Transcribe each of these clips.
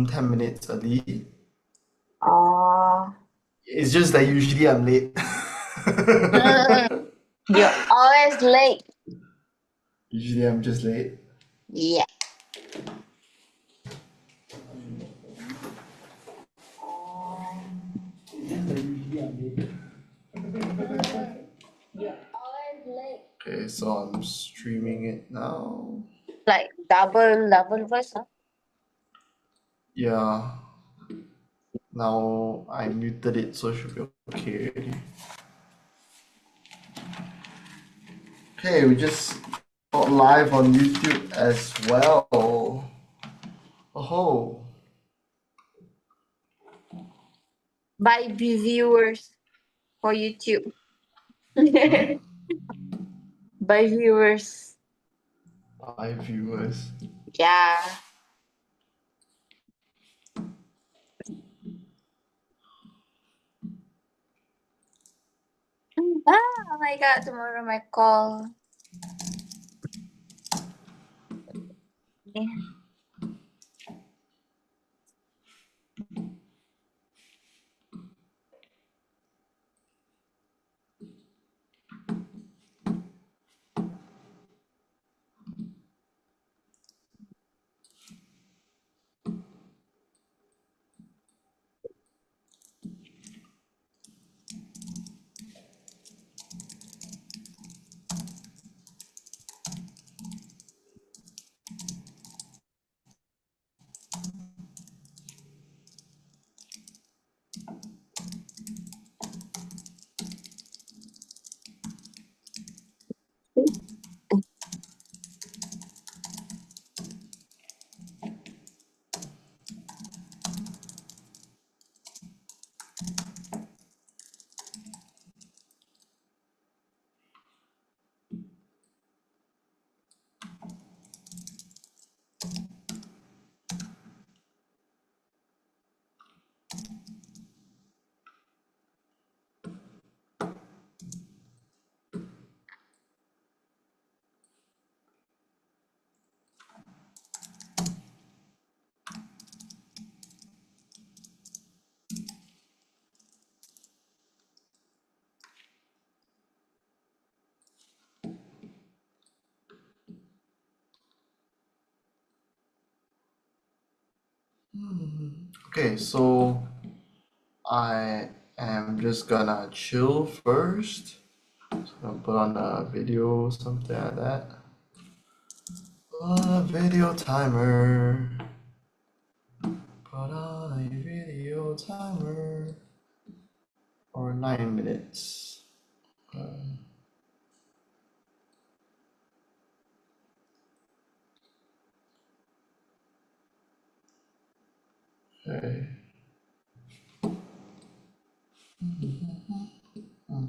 room 10 minutes early. Oh, It's just that usually I'm late. you're always late. Usually I'm just late. Yeah. You're always late. Okay, so I'm streaming it now. Like double voice, huh? Yeah, now I muted it, so it should be okay already. Okay, we just got live on YouTube as well. Oh, By viewers for YouTube. By viewers. hi viewers. Yeah. Oh my god, tomorrow my call. Yeah. Okay, so I am just gonna chill first. So I'll put on a video, something like that. A video timer. Put on a video timer for 9 minutes. Okay.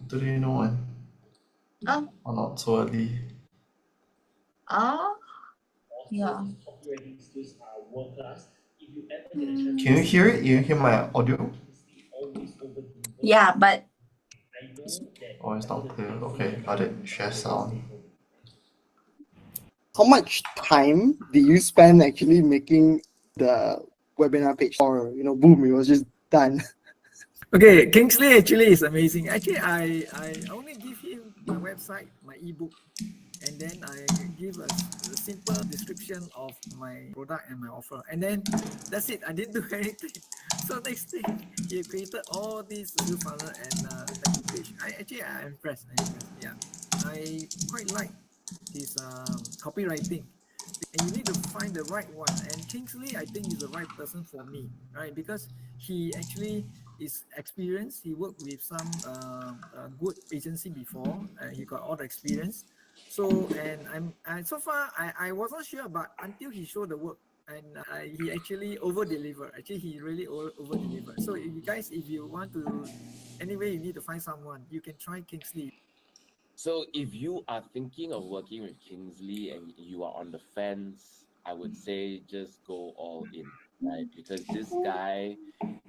Today no one. Oh, Or not so early. oh, yeah. Can you hear it? You hear my audio? Yeah, but Oh, it's not clear. Okay, got it. Share sound. How much time did you spend actually making the webinar page, or boom, it was just done? Okay, Kingsley actually is amazing. Actually, I only give him my website, my ebook, and then I give a simple description of my product and my offer, and then that's it. I didn't do anything. So next thing, he created all these new funnel and landing page. I'm impressed. Yeah, I quite like his copywriting. And you need to find the right one. And Kingsley, I think, is the right person for me, right? Because he actually is experienced. He worked with some good agency before. He got all the experience. So and so far I wasn't sure, but until he showed the work, and he actually over delivered. Actually, he really over delivered. So if you want to, anyway, you need to find someone. You can try Kingsley. So if you are thinking of working with Kingsley and you are on the fence, I would say just go all in, right? Because this guy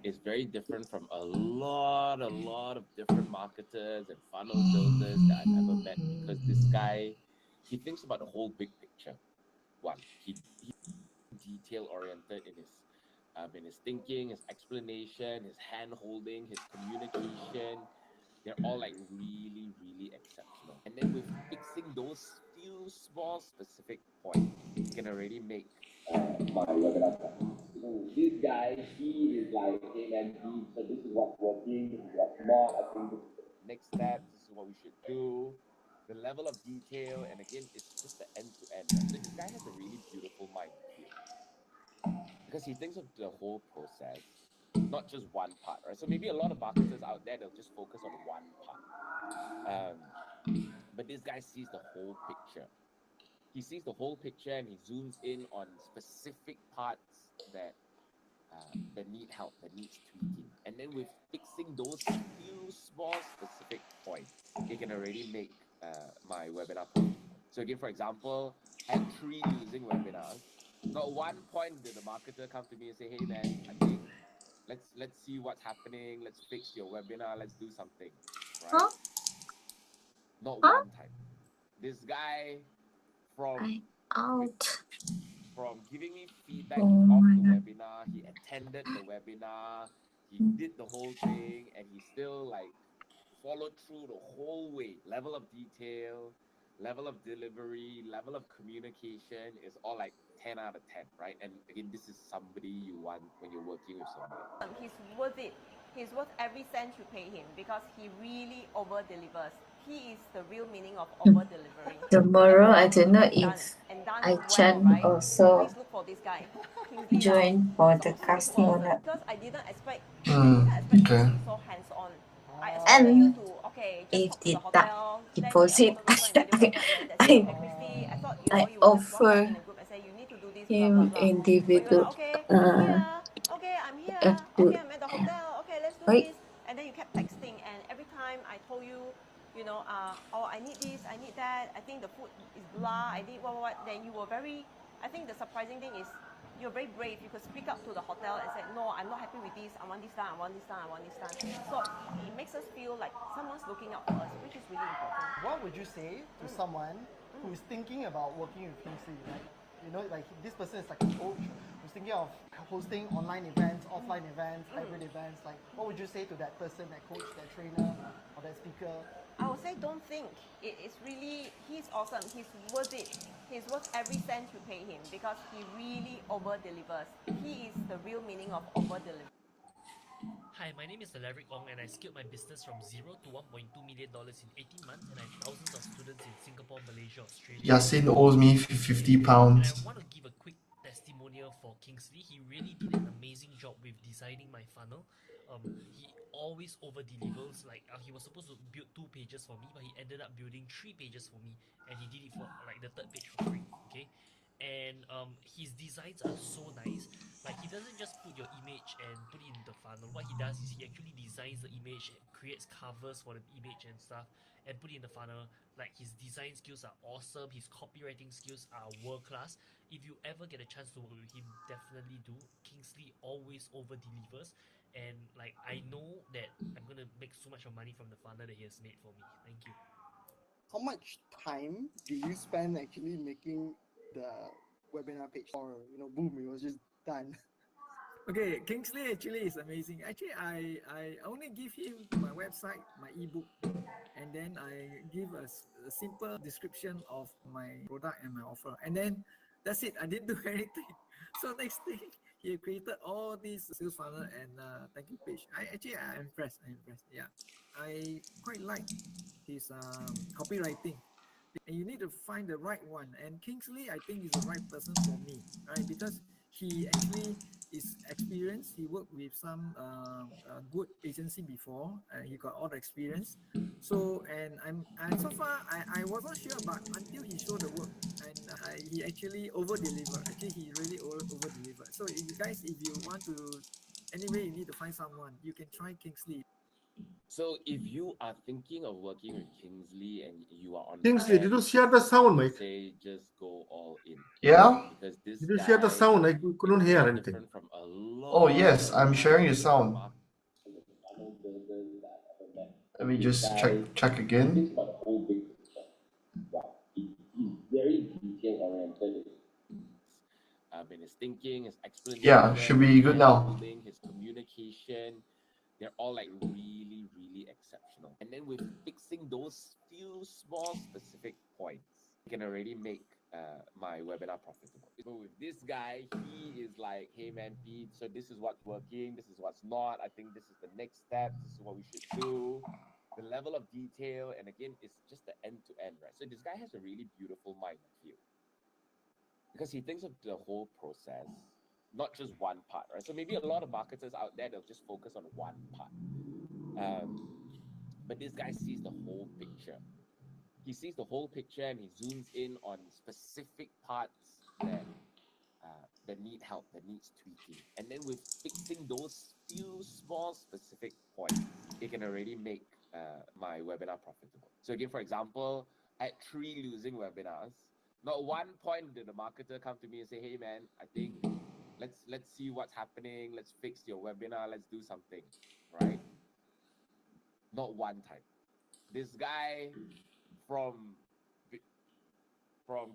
is very different from a lot of different marketers and funnel builders that I've ever met. Because this guy, he thinks about the whole big picture. One, he detail oriented in his In his thinking, his explanation, his hand holding, his communication, they're all like really, really exceptional. And then with fixing those few small specific points, you can already make my webinar. So this guy, he is like, hey man, so this is what's working, this is what's not. I think this is the next step. This is what we should do. The level of detail, and again, it's just the end to end. So this guy has a really beautiful mind because he thinks of the whole process, not just one part, right? So maybe a lot of marketers out there, they'll just focus on one part. But this guy sees the whole picture. He sees the whole picture and he zooms in on specific parts that need help, that needs tweaking. And then with fixing those few small specific points, it can already make my webinar post. So again, for example, I had 3 losing webinars. Not one point did the marketer come to me and say, hey man, I think let's see what's happening, let's fix your webinar, let's do something. Right? Huh? Not Huh? one time. This guy from giving me feedback Oh off my the God. webinar, he attended the webinar, he did the whole thing, and he still like followed through the whole way. Level of detail, level of delivery, level of communication is all like 10 out of 10, right? And again, this is somebody you want when you're working with somebody. He's worth it. He's worth every cent you pay him because he really over delivers. He is the real meaning of over delivering. Tomorrow, I don't know Done, if and done I well, can right? also Please look for this guy. Kingsley Lau. join for He's the also casting or awesome not. because I didn't expect Okay. Kingsley so hands-on. I expected you to just if talk to the they hotel, deposit, then you upload the video format, and that's it. Hey Christy, I thought I you would just WhatsApp offer in a group and say you need to do this, blah him blah blah. But you're individual like, okay, I'm here. Okay, I'm here. have to Okay, I'm at the hotel. Okay, let's do wait. this. And then you kept texting, and every time I told you, oh, I need this, I need that. I think the food is blah. I need what. Then you were very. I think the surprising thing is you're very brave. You could speak up to the hotel and say, no, I'm not happy with this. I want this done. I want this done. I want this done. So it makes us feel like someone's looking out for us, which is really important. What would you say to someone who's thinking about working with Kingsley? Like this person is like a coach who's thinking of hosting online events, offline events, hybrid events. Like, what would you say to that person, that coach, that trainer, or that speaker? I would say don't think. It's really, he's awesome. He's worth it. He's worth every cent you pay him because he really over delivers. He is the real meaning of over deliver. Hi, my name is Alaric Ong and I scaled my business from $0 to $1.2 million in 18 months and I have thousands of students in Singapore, Malaysia, Australia. Yasin owes me 50 pounds. I want to give a quick testimonial for Kingsley. He really did an amazing job with designing my funnel. He always over delivers. Like he was supposed to build 2 pages for me, but he ended up building 3 pages for me, and he did it for like the 3rd page for free. Okay, and his designs are so nice. Like he doesn't just put your image and put it in the funnel. What he does is he actually designs the image, creates covers for the image and stuff, and put it in the funnel. Like his design skills are awesome. His copywriting skills are world class. If you ever get a chance to work with him, definitely do. Kingsley always over delivers, and like I know that I'm gonna make so much of money from the funnel that he has made for me. Thank you. How much time do you spend actually making the webinar page? Or boom, it was just done. Okay, Kingsley actually is amazing. Actually, I only give him my website, my ebook, and then I give a simple description of my product and my offer. And then that's it. I didn't do anything. So next thing, he created all these sales funnel and thank you page. I'm impressed. Yeah, I quite like his copywriting. And you need to find the right one. And Kingsley, I think, is the right person for me, right? Because he actually is experienced. He worked with some good agency before. He got all the experience. So and so far I wasn't sure, but until he showed the work, and he actually over delivered. Actually, he really over delivered. So you guys, if you want to, anyway, you need to find someone. You can try Kingsley. So if you are thinking of working with Kingsley and you are on Kingsley, did you share the sound, mate? say just go all in. Yeah? Because this Did you share the guy sound? I couldn't is hear very anything. different from a lot Oh yes, I'm of sharing your sound. funnel builders that I've ever met. Let me This just guy check again. thinks about the whole big picture. Wow. He's very detail oriented in his thinking, his explanation. Yeah, should be good now. handholding, his communication, they're all like really, really exceptional. And then with fixing those few small specific points, you can already make my webinar profitable. So with this guy, he is like, hey man, Pete, so this is what's working, this is what's not. I think this is the next step, this is what we should do. The level of detail, and again, it's just the end to end, right? So this guy has a really beautiful mind, I feel, because he thinks of the whole process, not just one part, right? So maybe a lot of marketers out there, they'll just focus on one part. But this guy sees the whole picture. He sees the whole picture and he zooms in on specific parts that need help, that needs tweaking. And then with fixing those few small specific points, it can already make my webinar profitable. So again, for example, I had 3 losing webinars. Not one point did the marketer come to me and say, hey man, I think let's see what's happening, let's fix your webinar, let's do something, right? Not one time. This guy, from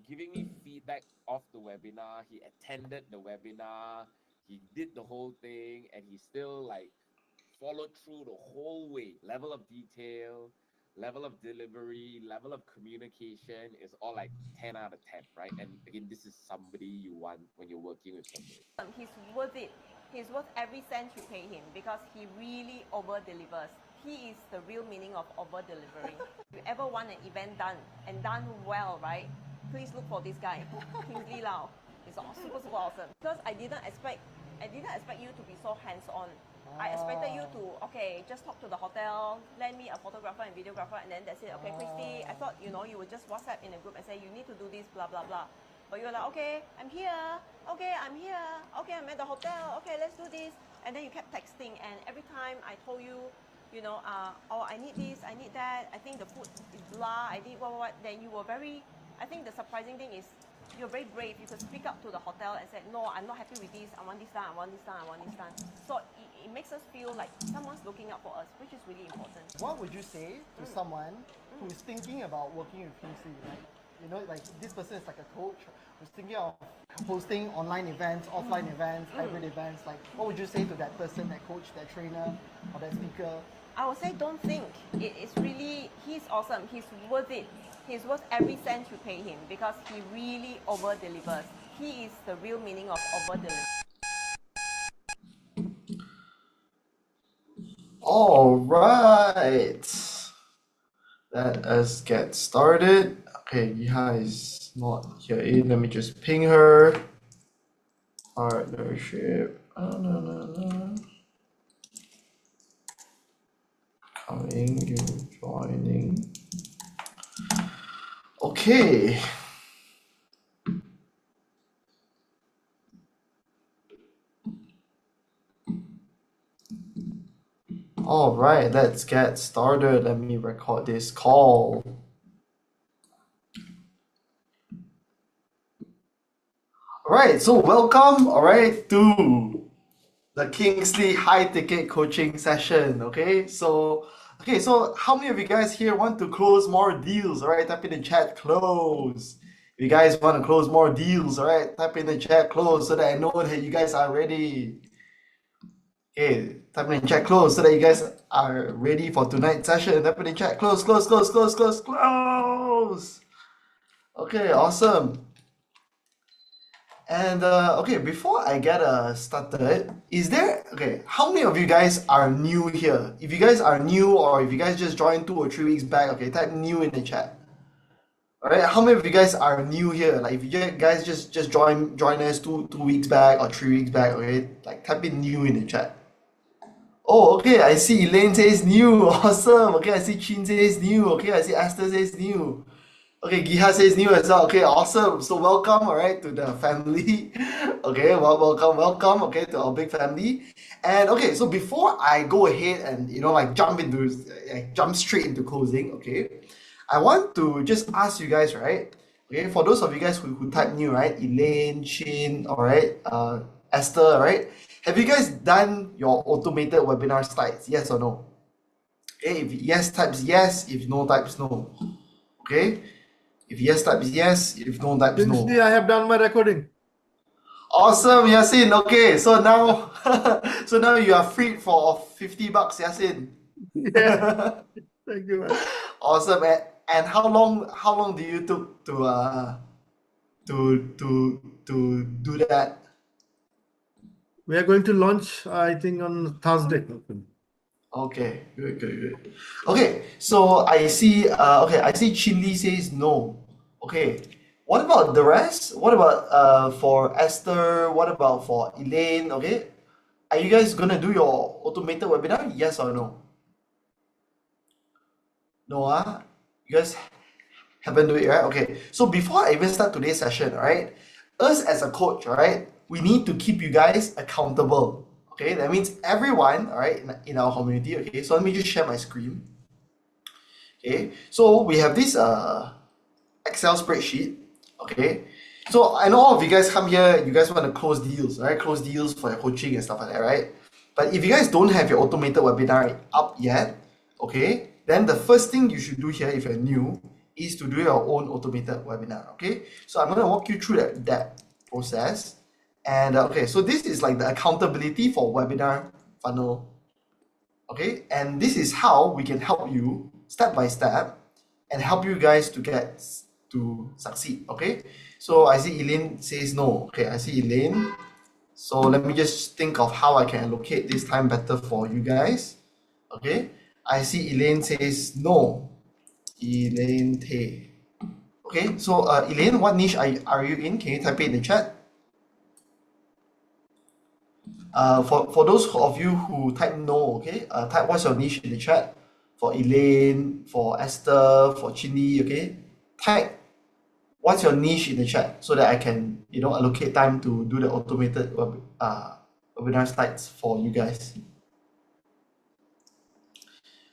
giving me feedback off the webinar, he attended the webinar, he did the whole thing, and he still like followed through the whole way. Level of detail, level of delivery, level of communication is all like 10 out of 10, right? And again, this is somebody you want when you're working with somebody. He's worth it. He's worth every cent you pay him because he really over-delivers. He is the real meaning of over-delivering. If you ever want an event done and done well, right? Please look for this guy, Kingsley Lau. He's super, super awesome. Because I didn't expect you to be so hands-on. I expected you to, okay, just talk to the hotel, lend me a photographer and videographer, and then that's it. Okay, Christy, I thought, you would just WhatsApp in a group and say, you need to do this, blah, blah, blah. But you're like, okay, I'm here. Okay, I'm here. Okay, I'm at the hotel. Okay, let's do this. And then you kept texting. And every time I told you, oh, I need this, I need that. I think the food is blah. I need what. Then you were very, I think the surprising thing is you're very brave. You could speak up to the hotel and say, no, I'm not happy with this. I want this done, I want this done, I want this done. So it makes us feel like someone's looking out for us, which is really important. What would you say to someone who is thinking about working with Kingsley? Like this person is like a coach who's thinking of hosting online events, offline events, hybrid events. Like, what would you say to that person, that coach, that trainer, or that speaker? I would say don't think. It's really, he's awesome. He's worth it. He's worth every cent you pay him because he really over-delivers. He is the real meaning of over-deliver. All right. Let us get started. Okay, Yiha is not here in. Let me just ping her. Partnership. Coming, you joining. Okay. All right, let's get started. Let me record this call. All right, so welcome, all right, to the Kingsley high ticket coaching session. Okay, so how many of you guys here want to close more deals? All right, type in the chat close. If you guys want to close more deals, all right, type in the chat close so that I know that you guys are ready. Okay, type in the chat close so that you guys are ready for tonight's session. Type in the chat close. Okay, awesome. And okay, before I get started, how many of you guys are new here? If you guys are new, or if you guys just joined 2 or 3 weeks back, okay, type new in the chat. All right, how many of you guys are new here? Like, if you guys just join us 2 weeks back or 3 weeks back, okay, like type in new in the chat. Oh, okay, I see Elaine says new. Awesome. Okay, I see Chin says new. Okay, I see Esther says new. Okay, Giha says new as well. Okay, awesome. So welcome, all right, to the family. Okay, welcome, okay, to our big family. And okay, so before I go ahead and jump straight into closing, okay, I want to just ask you guys, right? Okay, for those of you guys who type new, right? Elaine, Chin, all right, Esther, all right? Have you guys done your automated webinar slides? Yes or no? Okay, if yes types yes, if no types no. Okay, if yes types yes, if no types no. Kingsley, I have done my recording. Awesome, Yasin. Okay, so now, so now you are freed for $50, Yasin. Yeah. Thank you, man. Awesome. And how long do you took to do that? We are going to launch, I think, on Thursday. Okay, good. Okay, so I see. I see. Chinli says no. Okay, what about the rest? What about for Esther? What about for Elaine? Okay, are you guys gonna do your automated webinar? Yes or no? No, you guys haven't do it, right? Okay. So before I even start today's session, right? Us as a coach, right? We need to keep you guys accountable. Okay, that means everyone, all right, in our community. Okay, so let me just share my screen. Okay, so we have this Excel spreadsheet. Okay, so I know all of you guys come here, you guys want to close deals, right? Close deals for your coaching and stuff like that, right? But if you guys don't have your automated webinar up yet, okay, then the first thing you should do here if you're new is to do your own automated webinar. Okay, so I'm going to walk you through that process. And okay, so this is like the accountability for webinar funnel. Okay, and this is how we can help you step by step and help you guys to succeed. Okay, so I see Elaine says no. Okay, I see Elaine. So let me just think of how I can allocate this time better for you guys. Okay, I see Elaine says no. Elaine Tay. Okay, so Elaine, what niche are you in? Can you type it in the chat? For those of you who type no, okay, type what's your niche in the chat. For Elaine, for Esther, for Chinny, okay, type what's your niche in the chat so that I can, allocate time to do the automated webinar slides for you guys.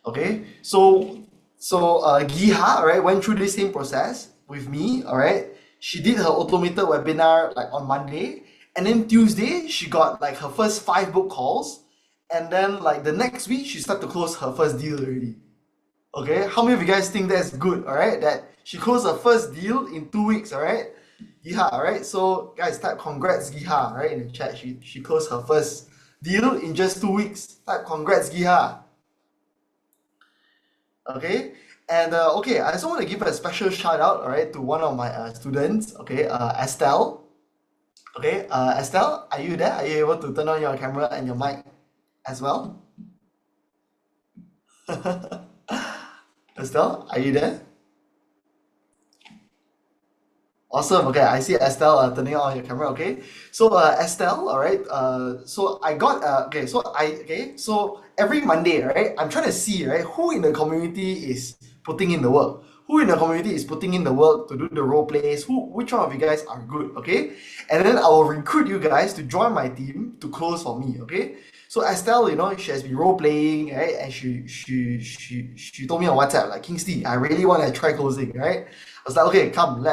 Okay, so Giha, right, went through the same process with me. All right, she did her automated webinar like on Monday. And then Tuesday, she got like her first 5 book calls. And then like the next week, she started to close her first deal already. Okay, how many of you guys think that's good? All right, that she closed her first deal in 2 weeks. All right, Giha. All right, so guys, type congrats Giha, right, in the chat. She closed her first deal in just 2 weeks. Type congrats Giha. Okay, and okay, I also want to give a special shout out, all right, to one of my students. Okay, Estelle. Okay, Estelle, are you there? Are you able to turn on your camera and your mic as well? Estelle, are you there? Awesome. Okay, I see Estelle turning on your camera. Okay, so Estelle, all right. So I got so every Monday, right, I'm trying to see, right, who in the community is putting in the work. Who in the community is putting in the work to do the role plays? Which one of you guys are good? Okay, and then I will recruit you guys to join my team to close for me. Okay, so Estelle, she has been role playing, right? And she told me on WhatsApp like, Kingsley, I really want to try closing, right? I was like, okay, come,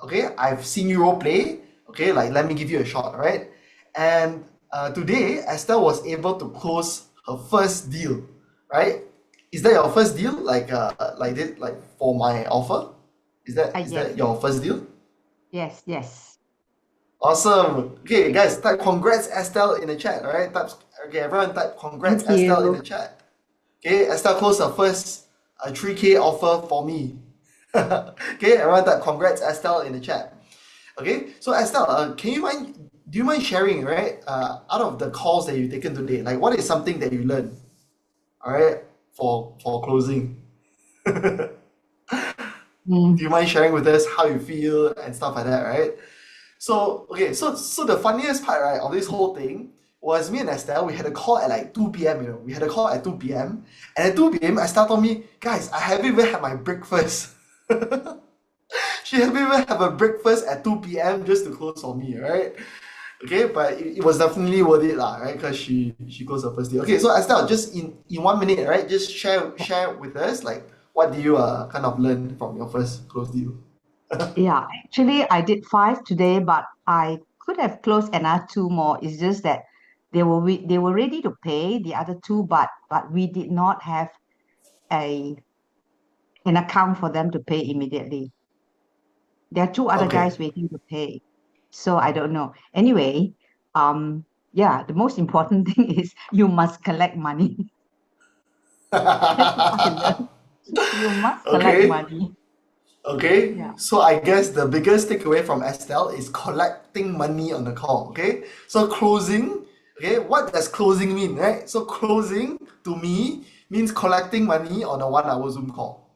okay, I've seen you role play. Okay, like let me give you a shot, right? And today Estelle was able to close her first deal, right? Is that your first deal? Like for my offer? Is that your first deal? Yes. Awesome. Okay, guys, type congrats Estelle in the chat, alright? Okay, everyone type congrats Thank you. Estelle in the chat. Okay, Estelle closed her first 3K offer for me. Okay, everyone type congrats Estelle in the chat. Okay, so Estelle, do you mind sharing, right? Out of the calls that you've taken today, like what is something that you learned? Alright, for closing. Do you mind sharing with us how you feel and stuff like that, right? So okay, so the funniest part, right, of this whole thing was me and Estelle, we had a call at like 2 p.m. We had a call at 2 p.m. And at 2 p.m. Estelle told me, guys, I haven't even had my breakfast. She haven't even had a breakfast at 2 p.m. just to close for me, right? Okay, but it was definitely worth it, right? Because she closed her first deal. Okay, so Estelle, just in 1 minute, right? Just share with us like what do you kind of learn from your first close deal? Yeah, actually, I did 5 today, but I could have closed another 2 more. It's just that they were ready to pay the other 2, but we did not have an account for them to pay immediately. There are 2 other Okay. guys waiting to pay. So I don't know. Anyway, yeah, the most important thing is you must collect money. That's what I learned. You must collect Okay. money. Okay, Yeah. so I guess the biggest takeaway from Estelle is collecting money on the call. Okay, so closing. Okay, what does closing mean, right? So closing to me means collecting money on a 1 hour Zoom call.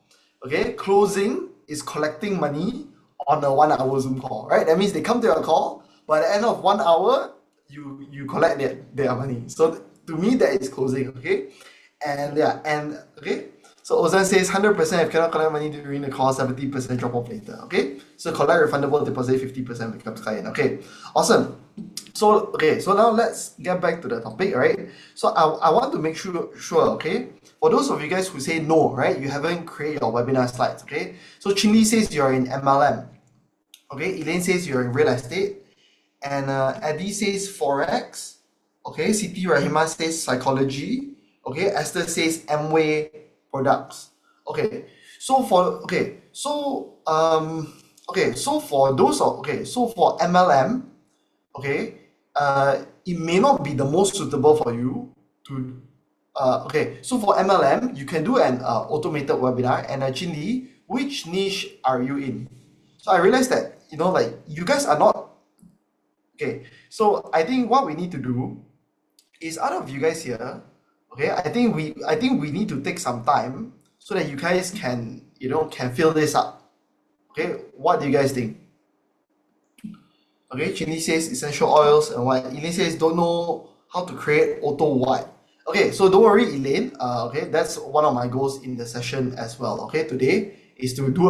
Okay, closing is collecting money on a 1 hour Zoom call, right? That means they come to your call, but at the end of 1 hour, you collect their money. So to me, that is closing. Okay, and yeah, and okay. So Ozan says 100% if cannot collect money during the call, 70% drop off later. Okay, so collect refundable deposit, 50% becomes client. Okay, awesome. So now let's get back to the topic, right? So I want to make sure, okay, for those of you guys who say no, right, you haven't created your webinar slides, okay? So Chinli says you're in MLM, okay? Elaine says you're in real estate, and Eddie says forex, okay? Siti Rahima says psychology, okay? Esther says Amway products, okay? So for MLM, okay, it may not be the most suitable for you to so for MLM you can do an automated webinar. And actually, which niche are you in? So I realized that like you guys are not okay. So I think what we need to do is, out of you guys here, okay, I think we need to take some time so that you guys can fill this up. Okay, what do you guys think? Okay, Chinli says essential oils and what? Elaine says don't know how to create auto what. Okay, so don't worry, Elaine. Okay, that's one of my goals in the session as well. Okay, today is to do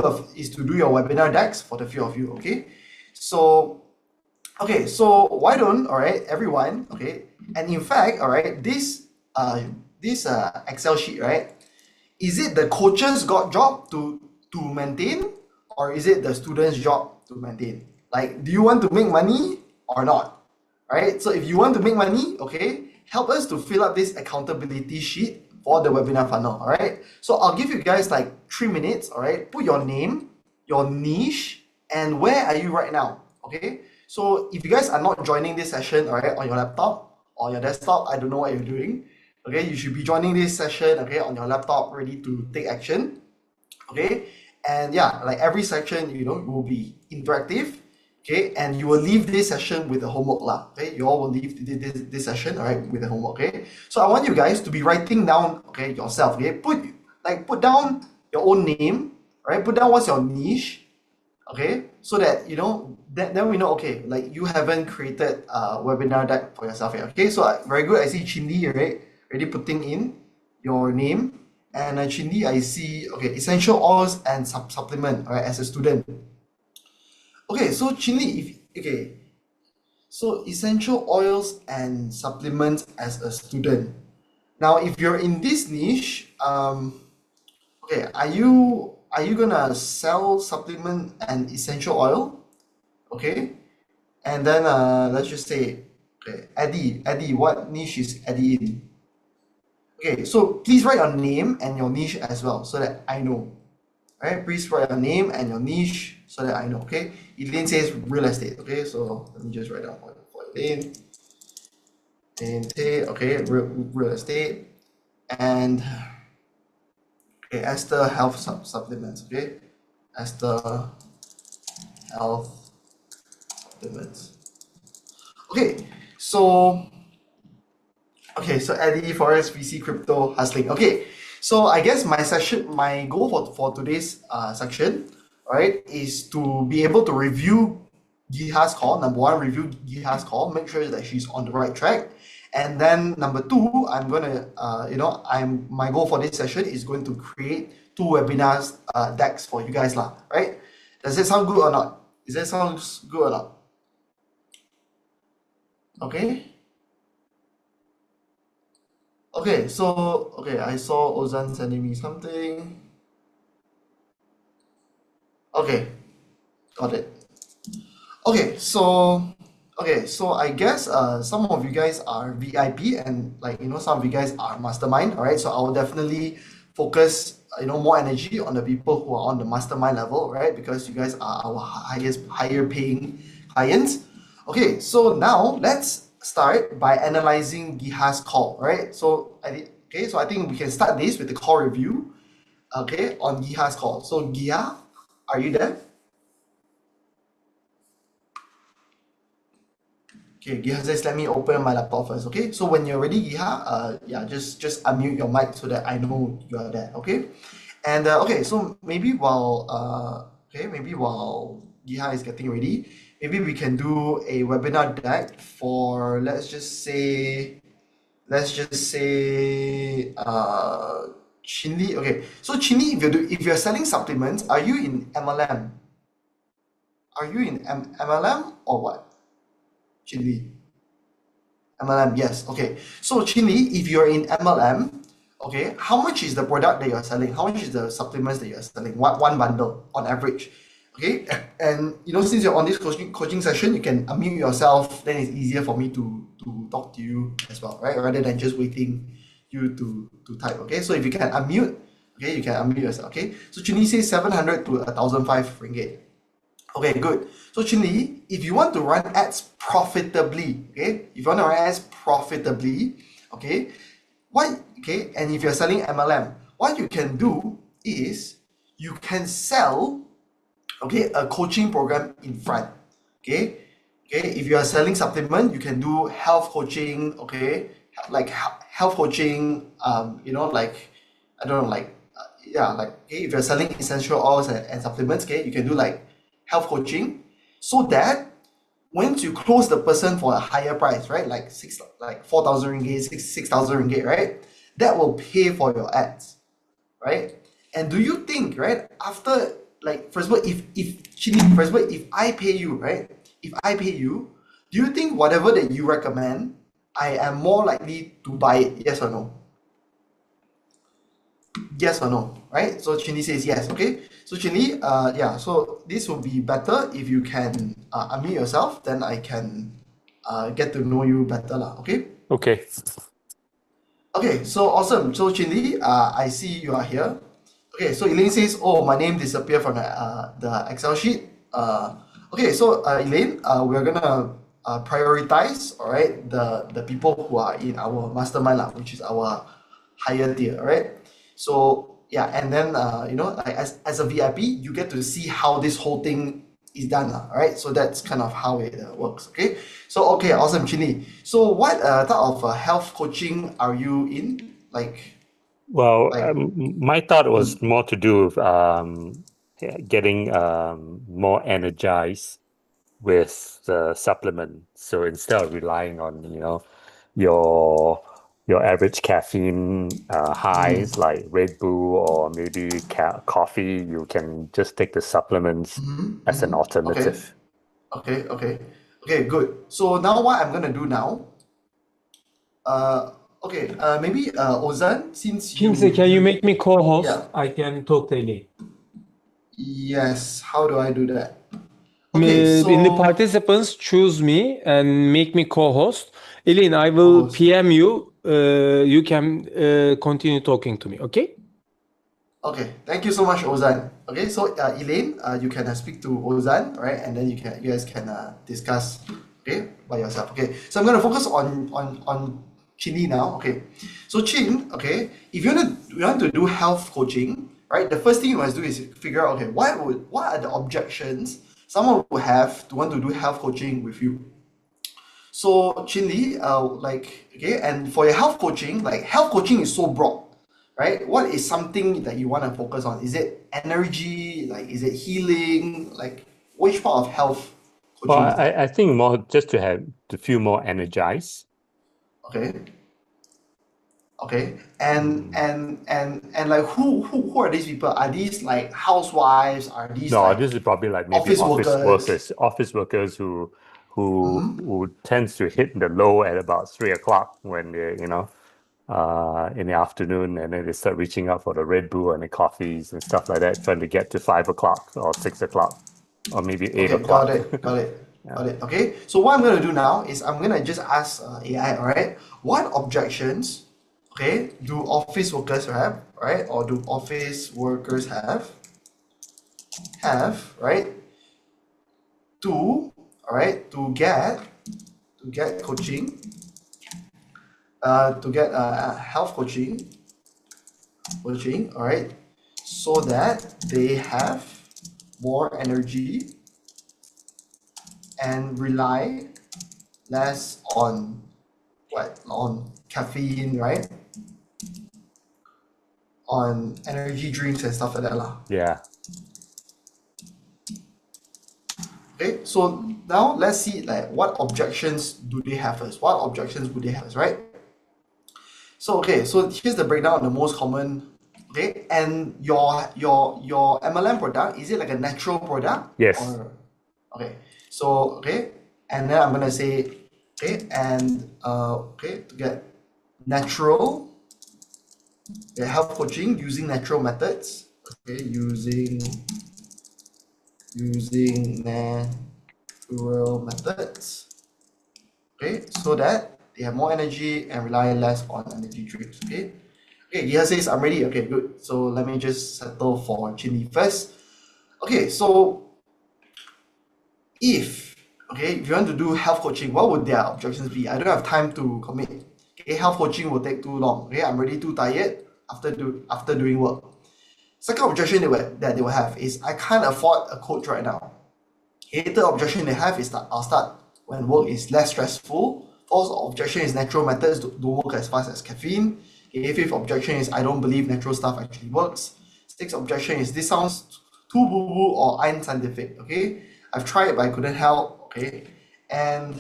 your webinar decks for the few of you. Okay, so why don't everyone, okay, and in fact, this Excel sheet, right? Is it the coach's job to maintain, or is it the student's job to maintain? Like, do you want to make money or not? Right? So if you want to make money, okay, help us to fill up this accountability sheet for the webinar funnel. All right. So I'll give you guys like 3 minutes. All right. Put your name, your niche, and where are you right now? Okay. So if you guys are not joining this session, all right, on your laptop or your desktop, I don't know what you're doing. Okay. You should be joining this session, okay, on your laptop, ready to take action. Okay. And yeah, like every section, will be interactive. Okay, and you will leave this session with the homework lah. Okay, you all will leave this session, all right, with the homework. Okay, so I want you guys to be writing down, okay, yourself. Okay, put down your own name, all right. Put down what's your niche, okay, so that then we know, okay, like you haven't created a webinar deck for yourself yet. Okay, so very good. I see Chinli, right, already putting in your name, and Chinli, I see, okay, essential oils and supplement, all right, as a student. Okay, so Chinli, so essential oils and supplements as a student. Now, if you're in this niche, okay, are you gonna sell supplement and essential oil? Okay, and then let's just say, okay, Eddie, what niche is Eddie in? Okay, so please write your name and your niche as well, so that I know. All right, please write your name and your niche so that I know. Okay, Elaine says real estate. Okay, so let me just write down for Elaine. Okay, real estate, and okay, Esther, health supplements. Okay, Esther, health supplements. Okay, so Eddie, Forex, VC, crypto, hustling. Okay. So I guess my goal for today's section, right, is to be able to review Giha's call. Number one, review Giha's call, make sure that she's on the right track. And then number two, I'm gonna, my goal for this session is going to create 2 webinars decks for you guys lah, right? Does that sound good or not? Does that sound good or not? Okay. Okay, so I saw Ozan sending me something. Okay, got it. Okay, so I guess some of you guys are VIP, and some of you guys are mastermind. All right, so I will definitely focus more energy on the people who are on the mastermind level, right? Because you guys are our higher paying clients. Okay, so now let's start by analyzing Giha's call, right? So I think we can start this with the call review, okay, on Giha's call. So Giha, are you there? Okay, Giha says, let me open my laptop first, okay? So when you're ready, Giha, yeah, just unmute your mic so that I know you are there, okay? And okay, so maybe while Giha is getting ready, maybe we can do a webinar deck for let's just say Chinli. Okay, so Chinli, if you're selling supplements, are you in MLM? Are you in MLM or what? Chinli. MLM, yes. Okay. So Chinli, if you're in MLM, okay, how much is the product that you're selling? How much is the supplements that you're selling? One bundle on average. Okay. And since you're on this coaching session, you can unmute yourself, then it's easier for me to talk to you as well, right? Rather than just waiting you to type. Okay. So if you can unmute, okay, you can unmute yourself. Okay. So Chinli says 700 to 1,005 ringgit. Okay, good. So Chinli, if you want to run ads profitably, okay, okay, and if you're selling MLM, what you can do is you can sell, okay, a coaching program in front, okay. If you are selling supplement, you can do health coaching, okay, like health coaching, if you're selling essential oils and supplements, okay, you can do like health coaching, so that once you close the person for a higher price, right, like 4,000 ringgit, 6,000 ringgit, right, that will pay for your ads, right? And do you think, right, after, like, first of all, if I pay you, right, do you think whatever that you recommend, I am more likely to buy it? Yes or no? Yes or no, right? So Chinli says yes, okay? So Chinli, yeah, so this will be better if you can unmute yourself, then I can get to know you better, okay? Okay. Okay, so awesome. So Chinli, I see you are here. Okay, so Elaine says, oh, my name disappeared from the Excel sheet. Okay, so Elaine, we're gonna prioritize, all right, the people who are in our mastermind, which is our higher tier, right? So yeah, and then like as a VIP, you get to see how this whole thing is done, right? So that's kind of how it works. Okay. So okay, awesome, Chinli. So what type of health coaching are you in? Well, my thought was more to do with getting more energized with the supplement. So instead of relying on your average caffeine highs like Red Bull or maybe coffee, you can just take the supplements as an alternative. Okay, good. So now what I'm gonna do now, maybe Ozan, since Kingsley, can you make me co-host? Yeah. I can talk to Elaine. Yes, how do I do that? In the participants, choose me and make me co-host. Elaine, I will PM you. You can continue talking to me, okay? Okay, thank you so much, Ozan. Okay, so Elaine, you can speak to Ozan, right? And then you guys can discuss, okay, by yourself. Okay, so I'm gonna focus on Chinli now. Okay, so Chin, okay, if you want to do health coaching, right? The first thing you must do is figure out, okay, what are the objections someone will have to want to do health coaching with you. So Chinli, and for your health coaching, health coaching is so broad, right? What is something that you want to focus on? Is it energy? Is it healing? Which part of health coaching? Well, I think more just to feel more energized. Okay. And who are these people? Are these housewives? Are these this is probably maybe office workers who tends to hit the low at about 3 o'clock when they in the afternoon, and then they start reaching out for the Red Bull and the coffees and stuff like that, trying to get to 5 o'clock or 6 o'clock or maybe 8 o'clock. Got it. Okay. So what I'm gonna do now is I'm gonna just ask AI, all right, what objections, okay, do office workers have, right, or do office workers have, right, to, all all right, to get coaching, to get health coaching, all right, so that they have more energy and rely less on caffeine, right? On energy drinks and stuff like that lah. Yeah. Okay, so now let's see like what objections do they have first? What objections would they have first, right? So okay, so here's the breakdown of the most common. Okay, and your MLM product, is it like a natural product? Yes. Okay, so okay, and then I'm gonna say okay, and okay, to get natural health coaching using natural methods. Okay, using natural methods. Okay, so that they have more energy and rely less on energy drinks. Okay. Okay, Gia says I'm ready. Okay, good. So let me just settle for Chin first. Okay, so if you want to do health coaching, what would their objections be? I don't have time to commit. Okay, health coaching will take too long. Okay, I'm already too tired after doing work. Second objection that they will have is I can't afford a coach right now. Okay, third objection they have is that I'll start when work is less stressful. Fourth objection is natural methods don't work as fast as caffeine. Okay, fifth objection is I don't believe natural stuff actually works. Sixth objection is this sounds too boo-boo or unscientific. Okay, I've tried but I couldn't help. Okay, and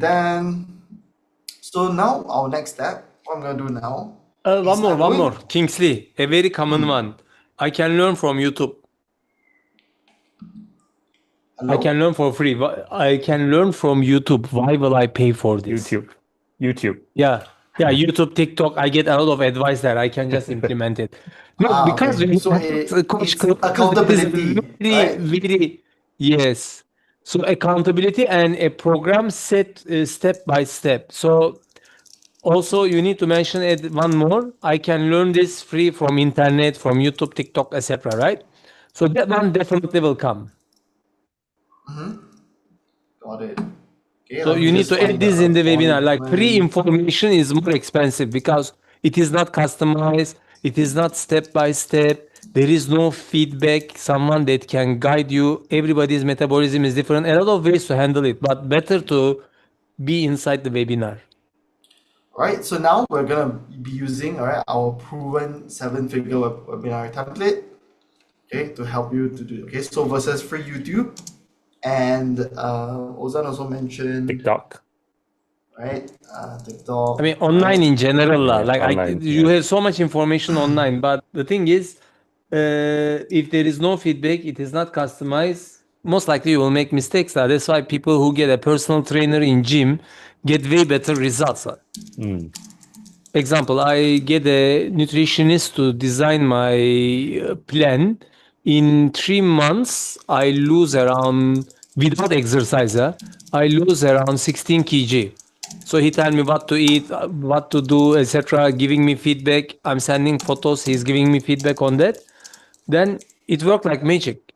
then so now our next step, what I'm gonna do now. One more. Kingsley, a very common one. I can learn from YouTube. Hello? I can learn for free. I can learn from YouTube. Why will I pay for this? YouTube. Yeah, YouTube, TikTok. I get a lot of advice there. I can just implement it. No, because okay. So it's accountability, right? very yes. So accountability and a program set step by step. So also you need to mention it one more. I can learn this free from internet, from YouTube, TikTok, etc. Right? So that one definitely will come. Got it. Okay, So you need to add this in the webinar. Like free information is more expensive because it is not customized. It is not step by step. There is no feedback, someone that can guide you. Everybody's metabolism is different. A lot of ways to handle it, but better to be inside the webinar. Alright, so now we're gonna be using our proven 7-figure webinar template, okay, to help you to do. Okay, so versus free YouTube, and Ozan also mentioned TikTok. Right, TikTok. I mean, online in general, Yeah, like online, you have so much information online, but the thing is, if there is no feedback, it is not customized. Most likely you will make mistakes. That's why people who get a personal trainer in gym get way better results. Example, I get a nutritionist to design my plan. In 3 months, I lose around, without exercise, I lose around 16 kg. So he tell me what to eat, what to do, etc., giving me feedback. I'm sending photos. He's giving me feedback on that. Then it worked like magic.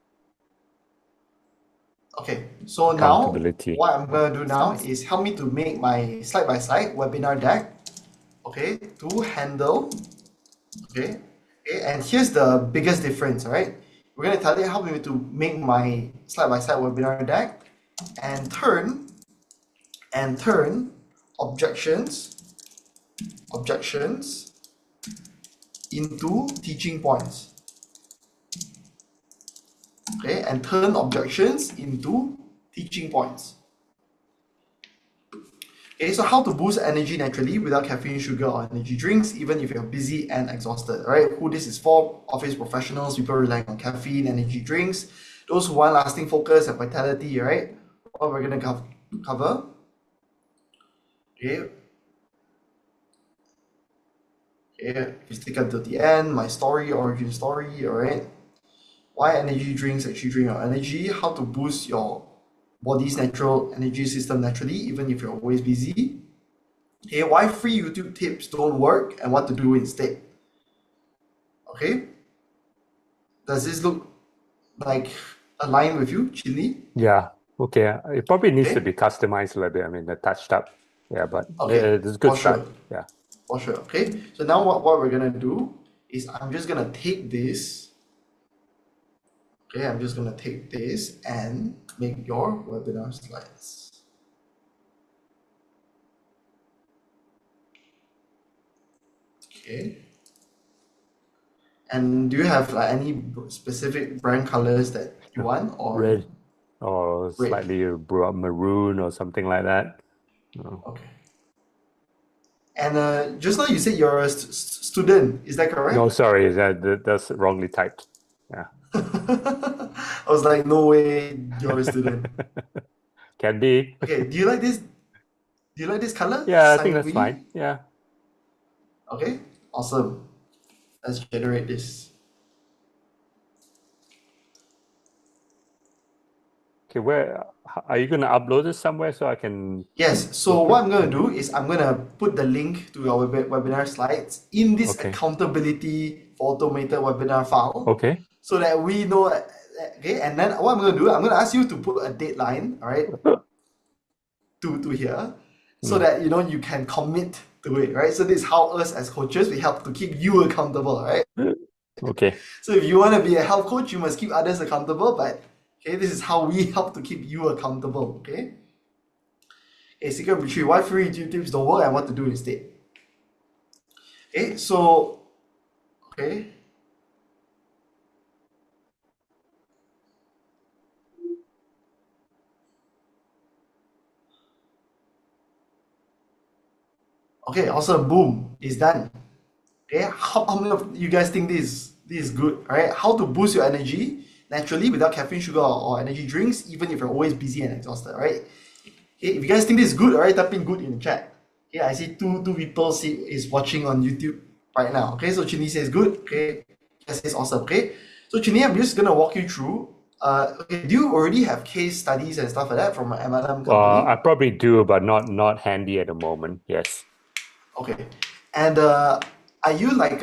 Okay, so now what I'm gonna do now is help me to make my slide-by-slide webinar deck. Okay, to handle. Okay, and here's the biggest difference. All right, we're gonna tell you how me to make my slide-by-slide webinar deck and turn objections into teaching points. Okay, and turn objections into teaching points. Okay, so how to boost energy naturally without caffeine, sugar, or energy drinks, even if you're busy and exhausted. Right? Who this is for? Office professionals, people relying on caffeine, energy drinks, those who want lasting focus and vitality. Right? What we're gonna cover. Okay. Okay, if you stick until the end, my story, origin story, alright. Why energy drinks actually drain your energy, how to boost your body's natural energy system naturally, even if you're always busy. Okay, why free YouTube tips don't work and what to do instead. Okay. Does this look like aligned with you, Chili? Yeah, Okay, it probably needs to Okay. be customized a little bit. I mean, the touched up. Yeah, but Okay, it's a good for start. sure. Yeah. For sure. Okay. So now what we're gonna do is I'm just gonna take this. Okay, I'm just gonna take this and make your webinar slides. Okay. And do you have like any specific brand colors that you want, or Red or Red. slightly maroon or something like that. No. Okay. And just now you said you're a student, is that correct? No, sorry, that's wrongly typed. Yeah. I was like, no way, you're a student. Can be. Okay, do you like this? Do you like this color? Yeah, I think that's Sanguine? fine. Yeah. Okay, awesome. Let's generate this. Okay, where are you gonna upload this somewhere so I can? Yes, so what I'm going to do is I'm going to put the link to your webinar slides in this Okay. accountability for automated webinar file, Okay. so that we know, okay, and then what I'm going to do, I'm going to ask you to put a deadline, all right, to here, so that, you know, you can commit to it, right? So this is how us as coaches, we help to keep you accountable, right? Okay. So if you want to be a health coach, you must keep others accountable, but okay, this is how we help to keep you accountable, okay? Okay, secret number 3, why free YouTube tips don't work and what to do instead. Okay, so, okay. Okay, awesome, boom, it's done. Okay, how many of you guys think this is good, right? How to boost your energy naturally without caffeine, sugar, or energy drinks, even if you're always busy and exhausted, right? Okay, if you guys think this is good, alright, type in good in the chat. Okay, I see two people is watching on YouTube right now. Okay, so Chini says good. Okay, yes, says awesome. Okay, so Chini, I'm just gonna walk you through. Okay, do you already have case studies and stuff like that from an MLM company? I probably do, but not handy at the moment. Yes. Okay, and are you like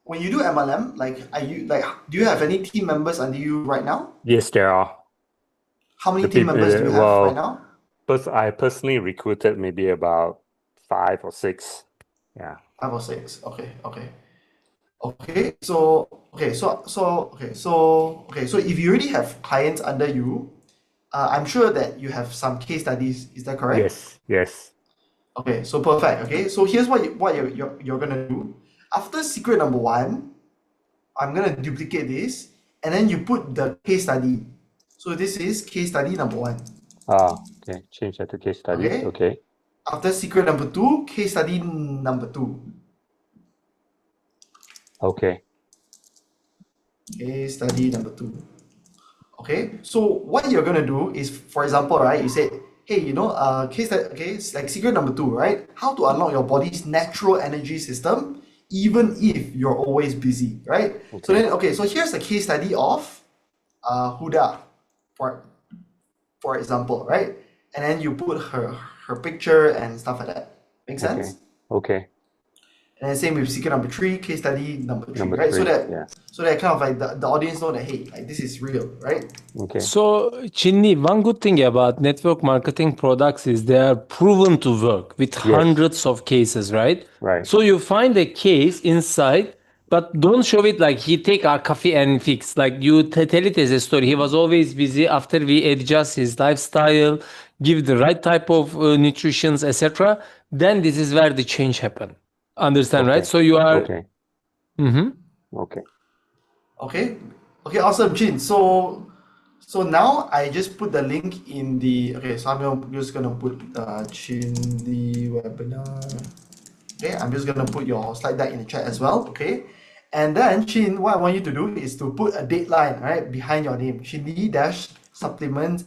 when you do MLM, like are you like do you have any team members under you right now? Yes, there are. How many The team people- members do you have well, right now? I personally recruited maybe about 5 or 6. Yeah. 5 or 6. Okay, okay. Okay, so if you already have clients under you, I'm sure that you have some case studies, is that correct? Yes. Yes. Okay, so perfect. Okay, so here's what you're gonna do. After secret number 1, I'm gonna duplicate this, and then you put the case study. So this is case study number 1. Okay. Change that to case studies. Okay. Okay. After secret number 2, case study number 2. Okay. Case study number 2. Okay, so what you're gonna do is, for example, right, you said, hey, you know, like secret number 2, right? How to unlock your body's natural energy system, even if you're always busy, right? So then, so here's a case study of Huda, for example, right? And then you put her picture and stuff like that. Make sense? Okay. And then same with secret number 3, case study number 3, Number right? 3, yeah. So that kind of like the audience know that, hey, like this is real, right? Okay. So, Chinni, one good thing about network marketing products is they are proven to work with hundreds of cases, right? Right. So you find a case inside, but don't show it like he take our coffee and fix. Like you tell it as a story. He was always busy. After we adjust his lifestyle, give the right type of nutrition, etc., then this is where the change happen. Understand, right? So you are. Okay. Mm-hmm. Okay. Okay, awesome, Jin. So now I just put the link in the, so I'm just gonna put Chin the webinar. Okay, I'm just gonna put your slide deck in the chat as well. Okay, and then Chin, what I want you to do is to put a deadline, right, behind your name. Chinni-supplement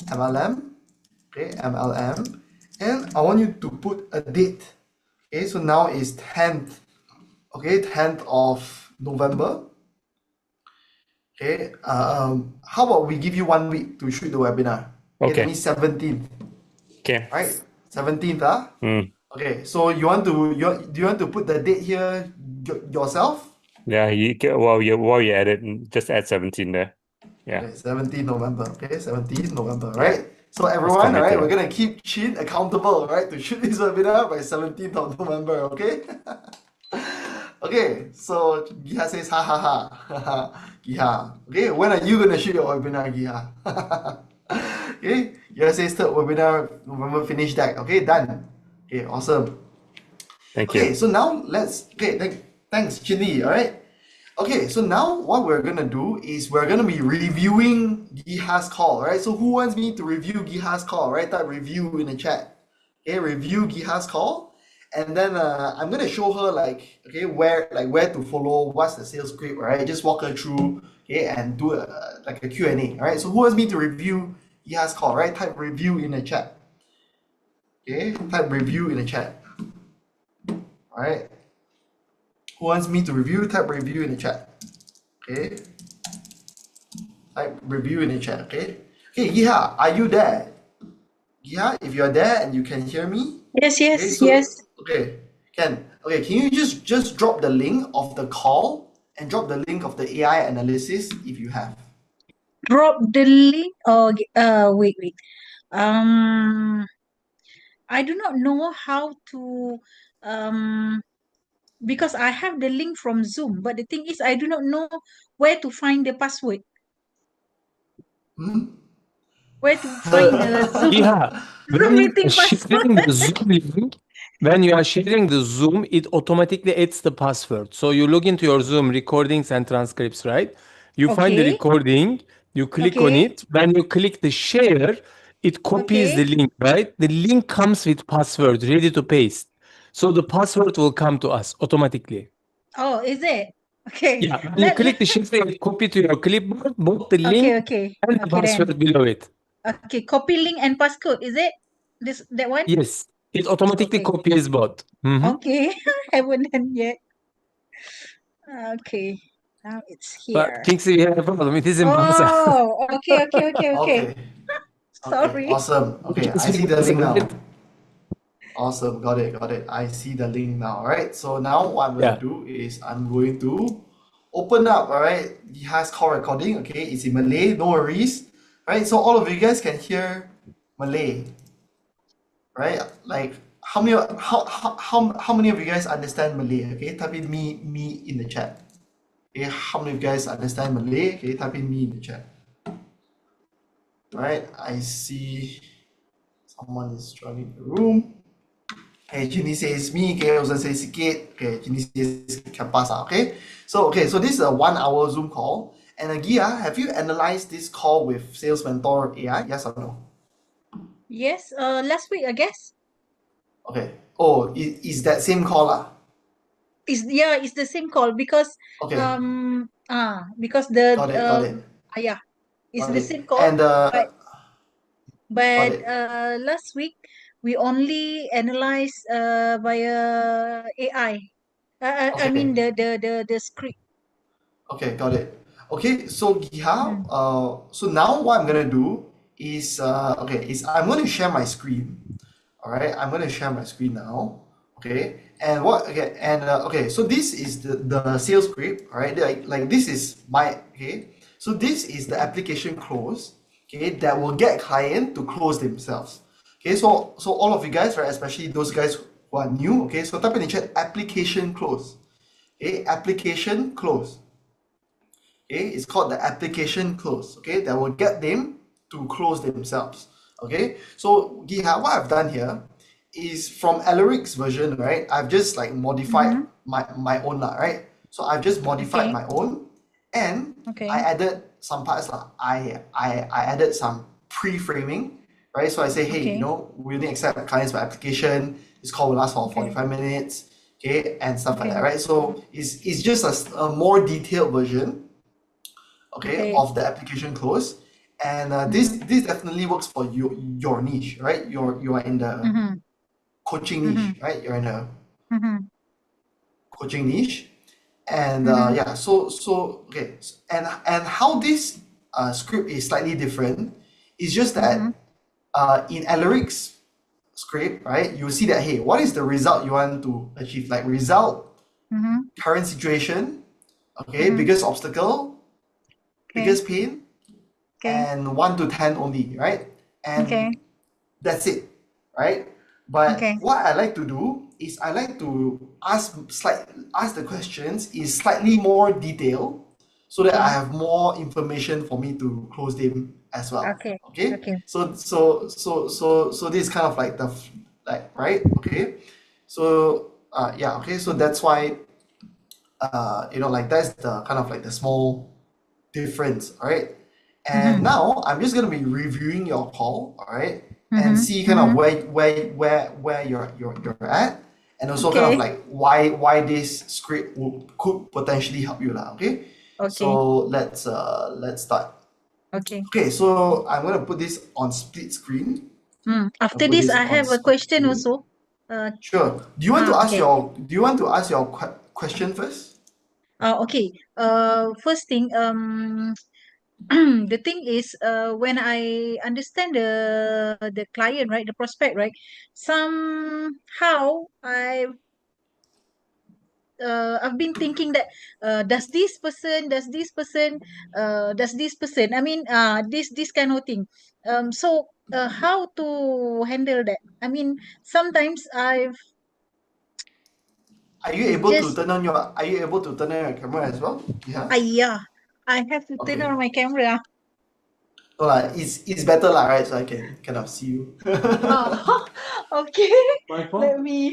MLM. Okay, MLM, and I want you to put a date. Okay, so now is 10th. Okay, 10th of November. Okay, how about we give you 1 week to shoot the webinar? Okay. That means 17th. Okay. Right, 17th. Okay, so do you want to put the date here yourself? Yeah. While you're at it, just add 17 there. Yeah. Okay, 17th November. Okay, 17th November, right? So everyone, all right, we're gonna keep Chin accountable, right, to shoot this webinar by 17th of November, okay? Okay, so Giha says ha ha ha. Giha. Okay, when are you gonna shoot your webinar, Giha? Okay, Giha says third webinar, November finish that. Okay, done. Okay, awesome. Thank you. Okay, so now thanks, Chili, all right? Okay, so now what we're gonna do is we're gonna be reviewing Giha's call, right? So who wants me to review Giha's call, right? Type review in the chat. Okay, review Giha's call, and then I'm gonna show her like where to follow, what's the sales script, right? Just walk her through, okay, and do a Q&A, all right? So who wants me to review Giha's call, right? Type review in the chat. Okay, type review in the chat. All right. Who wants me to review? Type review in the chat. Okay. Type review in the chat. Okay. Okay, Giha, are you there? Giha, if you're there and you can hear me. Yes, yes, Okay, so, yes. Okay. Can you just drop the link of the call and drop the link of the AI analysis if you have. Drop the link. Oh, wait. I do not know how to because I have the link from Zoom, but the thing is I do not know where to find the password. Where to find the Zoom, Yeah, Zoom meeting sharing password. the Zoom link, when you are sharing the Zoom, it automatically adds the password. So you log into your Zoom recordings and transcripts, right? You find the Okay. recording, you click on Okay. it. When you click the share, it copies the Okay. link, right? The link comes with password ready to paste. So the password will come to us automatically. Oh, is it? Okay. Yeah, when you click the share, it copy to your clipboard, both the link Okay. and the Okay password then. below it. Okay, copy link and passcode. Is it that one? Yes, it automatically Okay. copies both. Mhm. Okay. Haven't done yet. Okay. Now it's But here. Kingsley, we have a problem. It is in Bahasa. Oh, okay. Okay. Sorry. Awesome. Okay, Just I see the because link of now. it. Awesome, got it. I see the link now. All right. So now what I'm Yeah. gonna do is I'm going to open up. All right, Giha's call recording. Okay, it's in Malay. No worries. All right. So all of you guys can hear Malay, right? Like how many of you guys understand Malay? Okay, type in me in the chat. Okay, how many of you guys understand Malay? Okay, type in me in the chat. All right, I see someone is joining the room. Okay, Ginny says me, okay, also says sikit. Okay, Ginny says kapasa, okay? So this is a 1 hour Zoom call. And Gia, have you analyzed this call with Sales Mentor AI? Yes or no? Yes. Last week, I guess. Okay. Oh, is that same call lah? It's the same call because Okay. because the Got it. yeah, it's Got the it. same call. And but got it. last week we only analyze via AI. I mean the script. Okay, got it. Okay, so Giha, so now what I'm gonna do is I'm gonna share my screen. All right, I'm gonna share my screen now. Okay, so this is the sales script. All right, like this is my so this is the application close. Okay, that will get client to close themselves. Okay, so all of you guys, right, especially those guys who are new. Okay, so type in the chat application close. Okay, application close. Okay, it's called the application close. Okay, that will get them to close themselves. Okay, so Giha, what I've done here is from Alaric's version, right? I've just like modified my own lah, right? So I've just modified my own, and I added some parts lah. I added some pre-framing, right? So I say, hey, we only accept clients by application. This call will last for 45 minutes, okay, and stuff like that, right? So it's just a more detailed version, okay, of the application close. And this definitely works for your niche, right? You are in the coaching niche, right? You're in a coaching niche, and and how this script is slightly different is just that in Alaric's script, right? You see that, hey, what is the result you want to achieve? Like result, current situation, biggest obstacle, biggest pain, and 1 to 10 only, right? And Okay. that's it, right? But Okay. what I like to do is I like to ask the questions is slightly more detailed so that I Okay. have more information for me to close them as well. Okay. Okay? Okay. So this is kind of like right? Okay. So yeah, okay, so that's why like that's the kind of like the small difference, all right? And now I'm just gonna be reviewing your call, all right, and see kind of where you're at, and also kind of Okay. like why this script could potentially help you lah, okay? Okay. So let's start. Okay. Okay, so I'm gonna put this on split screen. After put this, this I on have a split question screen. also. Sure. Do you want to ask Okay. your question first? Okay. First thing, the thing is, when I understand the client, right, the prospect, right, somehow I've been thinking that does this person I mean this kind of thing. So how to handle that? I mean, sometimes I've Are you able to just turn on your camera as well? Yeah. yeah, I have to turn Okay. on my camera. So it's better lah, right? So I can kind of see you. Oh, okay. Let me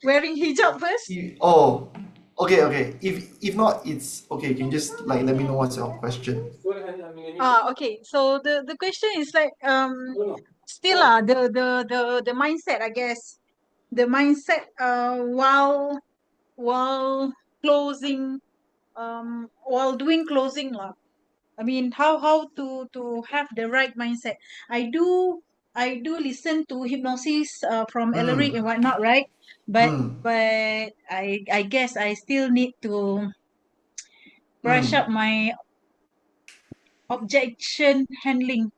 wearing hijab first. Oh, okay. If not, it's okay. You can just like let me know what's your question. Okay. So the question is like still the mindset, I guess. The mindset while closing while doing closing lah. I mean, how to have the right mindset. I do listen to hypnosis from Ellery and whatnot, right? But I guess I still need to brush up my objection handling.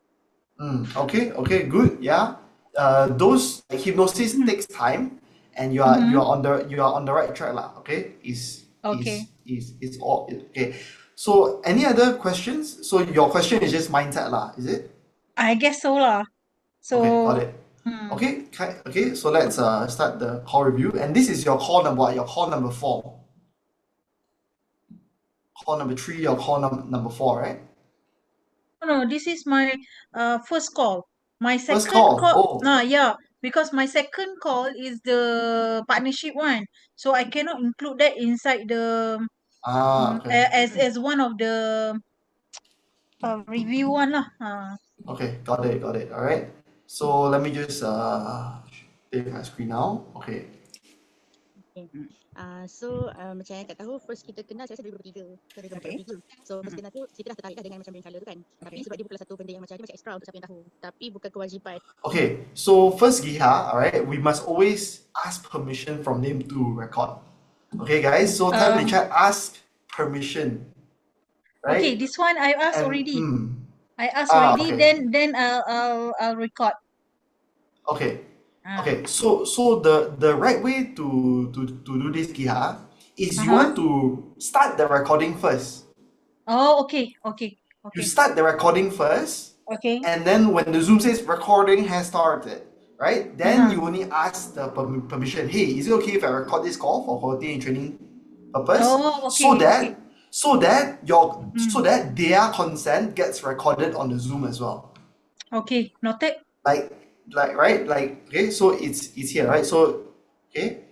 Okay, good. Yeah. Those hypnosis takes time, and you are on the right track lah. Okay, Okay. is all okay. So any other questions? So your question is just mindset lah, is it? I guess so lah. Okay, got So it. Okay. So let's start the call review, and this is your call number what? Your call number 4. Call number 3. Your call number 4, right? no, this is my first call. My First second call. Oh. yeah, because my second call is the partnership one, so I cannot include that inside the Okay. as one of the review one lah. Okay, got it. All right. So let me just take my screen now. Okay. So macam yang Kak tahu, first kita kenal saya rasa 2003. So first kenal tu kita dah tertarik lah dengan macam brand colour tu kan. Tapi sebab dia bukanlah satu benda yang macam dia macam extra untuk siapa yang tahu. Tapi bukan kewajipan. Okay, so first Giha, alright, we must always ask permission from them to record. Okay guys, so type in the chat, ask permission. Right? Okay, this one I asked already. I asked already. Okay. Then I'll record. Okay. Okay, so the right way to do this, Giha, is you want to start the recording first. Oh, okay. You start the recording first, Okay. and then when the Zoom says recording has started, right? Then you only ask the permission. Hey, is it okay if I record this call for quality and training purpose? Oh, okay. So that their consent gets recorded on the Zoom as well. Okay, noted. Right? Okay, so it's here, right? So okay.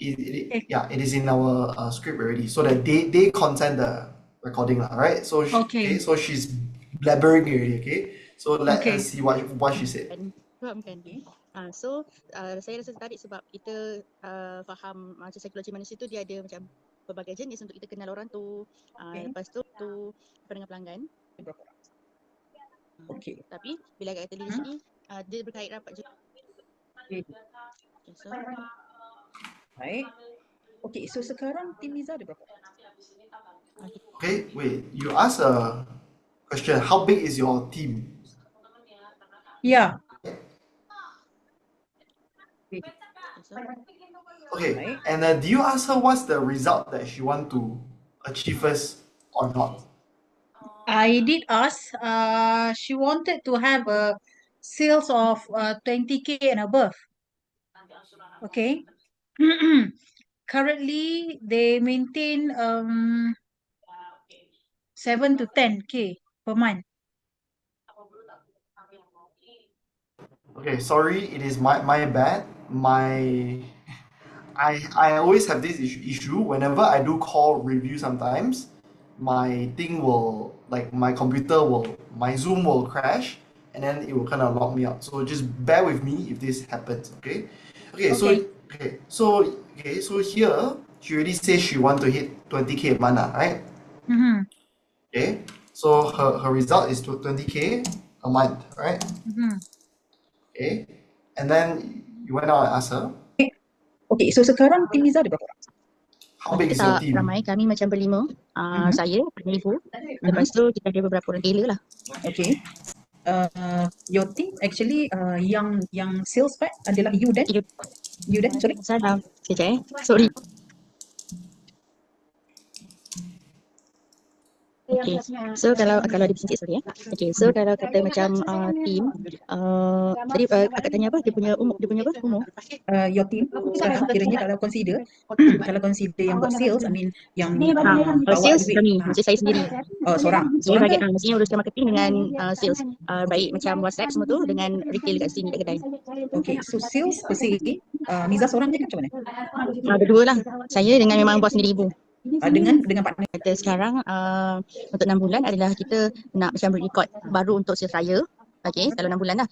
It is in our script already, so that they consent the recording, right? So so she's blabbering already, okay? So let's see what she said. So saya rasa tertarik sebab kita faham macam psikologi manusia tu dia ada macam pelbagai jenis untuk kita kenal orang tu. Lepas tu dengan pelanggan. Tapi bila kata leadership ni dia berkait rapat juga. So Baik. Okay, so sekarang tim Liza ada berapa? Okay, wait. You asked a question. How big is your team? Yeah. Okay, and do you ask her what's the result that she want to achieve first or not? I did ask. She wanted to have a sales of 20K and above. Okay. Currently, they maintain 7 to 10K per month. Okay, sorry, it is my bad. I always have this issue whenever I do call review sometimes, my thing will like my Zoom will crash and then it will kind of log me out. So just bear with me if this happens, okay? Okay, so Okay. so here she already says she want to hit 20K a month, right? Mm-hmm. Okay, so her result is 20K a month, right? Mm-hmm. Okay, and then you went out and asked her, Okay, so sekarang tim Miza ada berapa orang? how big Kita is your tak team? ramai, kami macam berlima. Mhm. Saya, Ibu. Lepas tu kita ada beberapa orang tailor lah. Okay. Your team actually yang sales part adalah you dan sorry. Salah. Sekejap Sorry. Okay, so kalau ada sikit sorry Okay, so kalau kata macam team, tadi akak tanya apa? Dia punya umur? Your team sekarang kiranya kalau consider yang buat sales, I mean yang Kalau bawa sales duit. kami, maksud saya sendiri. Seorang Saya ke? bahagian maksudnya uruskan marketing dengan sales. Baik macam WhatsApp semua tu dengan retail kat sini kat kedai. Okay, so sales per se, Miza seorang je ke macam mana? Berdua lah. Saya dengan memang bos sendiri Ibu. Dengan partner. Kita sekarang untuk 6 bulan adalah kita nak macam record baru untuk sales raya. Okay, kalau 6 bulan lah.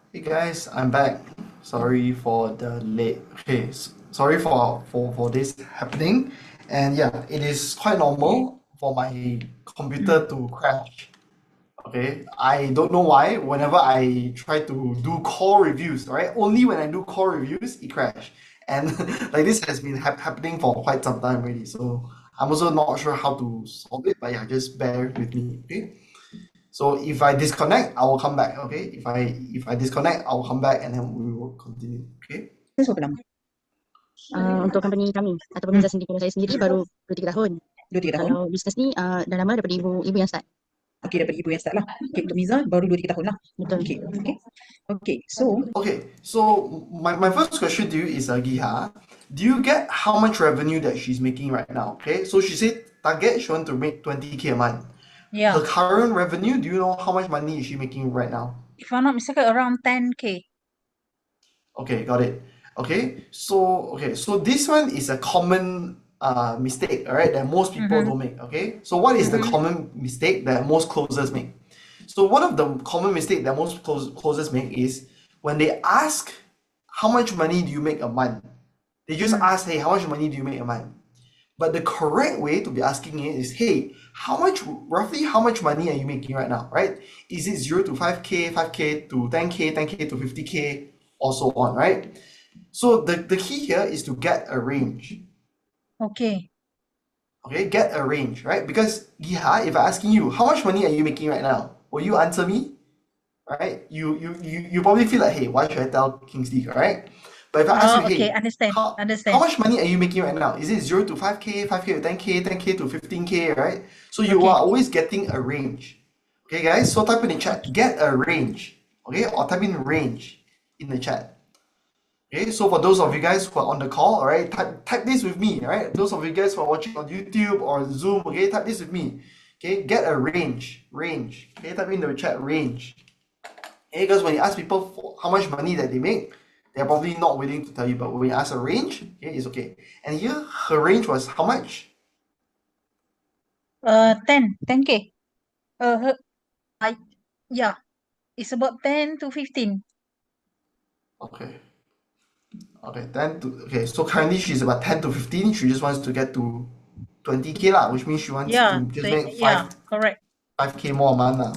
Hey guys, I'm back. Sorry for the late. Okay, sorry for this happening. And yeah, it is quite normal for my computer to crash. Okay, I don't know why. Whenever I try to do call reviews, right? Only when I do call reviews, it crash. And like this has been happening for quite some time already. So I'm also not sure how to solve it. But yeah, just bear with me. Okay. So if I disconnect, I will come back. Okay. If I disconnect, I will come back and then we will continue. Okay. Berapa lama? Untuk company kami ataupun Miza sendiri, kalau saya sendiri baru 2-3 tahun. 2-3 tahun. Kalau bisnes ni dah lama daripada ibu yang start. Okay, daripada ibu yang start lah. Okay, untuk Miza baru 2-3 tahun lah. Betul. Okay, so my first question to you is Giha, do you get how much revenue that she's making right now? Okay, so she said target she want to make 20K a month. yeah, Her current revenue, do you know how much money is she making right now? if I'm not mistaken, around 10K. Okay, got it. Okay, so this one is a common mistake, all right, that most people don't make. Okay, so what is the common mistake that most closers make? So one of the common mistake that most closers make is when they ask how much money do you make a month, they just ask, hey, how much money do you make a month? But the correct way to be asking it is, hey, roughly how much money are you making right now, right? Is it 0 to 5K, 5K to 10K, 10K to 50K, or so on, right? So the key here is to get a range. Okay. Okay, get a range, right? Because Giha, if I'm asking you, how much money are you making right now? Will you answer me? Right? You probably feel like, hey, why should I tell Kingsley, right? But if I ask you, hey, understand. how much money are you making right now? Is it 0 to 5K, 5K to 10K, 10K to 15K, right? So you are always getting a range. Okay, guys? So type in the chat, get a range. Okay? Or type in range in the chat. Okay, so for those of you guys who are on the call, all right, type this with me, all right? Those of you guys who are watching on YouTube or Zoom, okay, type this with me. Okay, get a range. Okay, type in the chat range. Okay, because when you ask people for how much money that they make, they're probably not willing to tell you. But when you ask a range, okay, it's okay. And here, her range was how much? 10K. Yeah, it's about 10 to 15. Okay. Okay, so currently she's about 10 to 15. She just wants to get to 20K lah, which means she wants Yeah, to just make yeah, correct. 5K more a month lah.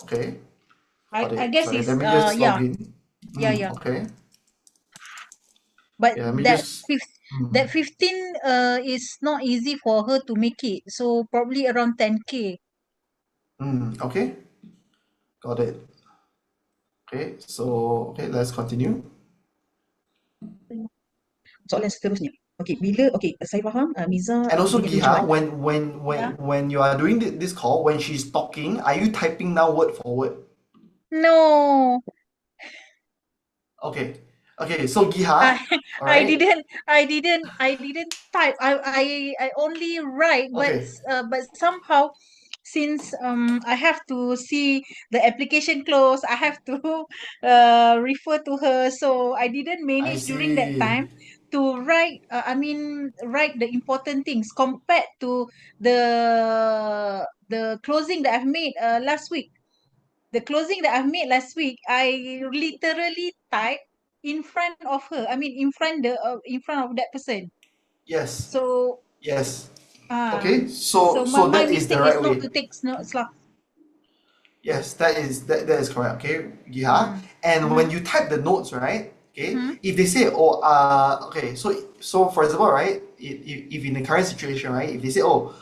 Okay. I guess Sorry, it's let me just yeah, log in. yeah. Okay. But Yeah, let me that just. that 15 is not easy for her to make it. So probably around 10K. Okay. Got it. Okay, so let's continue. Soalan seterusnya. Okey, bila saya faham Miza And also, punya Giha, tujuan. when you are doing this call, when she's talking, are you typing now word for word? No, Okay. So Giha, all I right. didn't type. I only write, Okay. but somehow since I have to see the application close, I have to refer to her, so I didn't I manage during that see. time to write. Write the important things compared to the closing that I've made last week. The closing that I've made last week, I literally type in front of her. in front of that person. Yes. So Yes. ah, Okay. So my that is the mistake right is not way. to take notes lah. Yes, that is correct. Okay, Giha. And when you type the notes, right? Okay, if they say, oh, okay, so for example, right? If in the current situation, right? If they say, oh,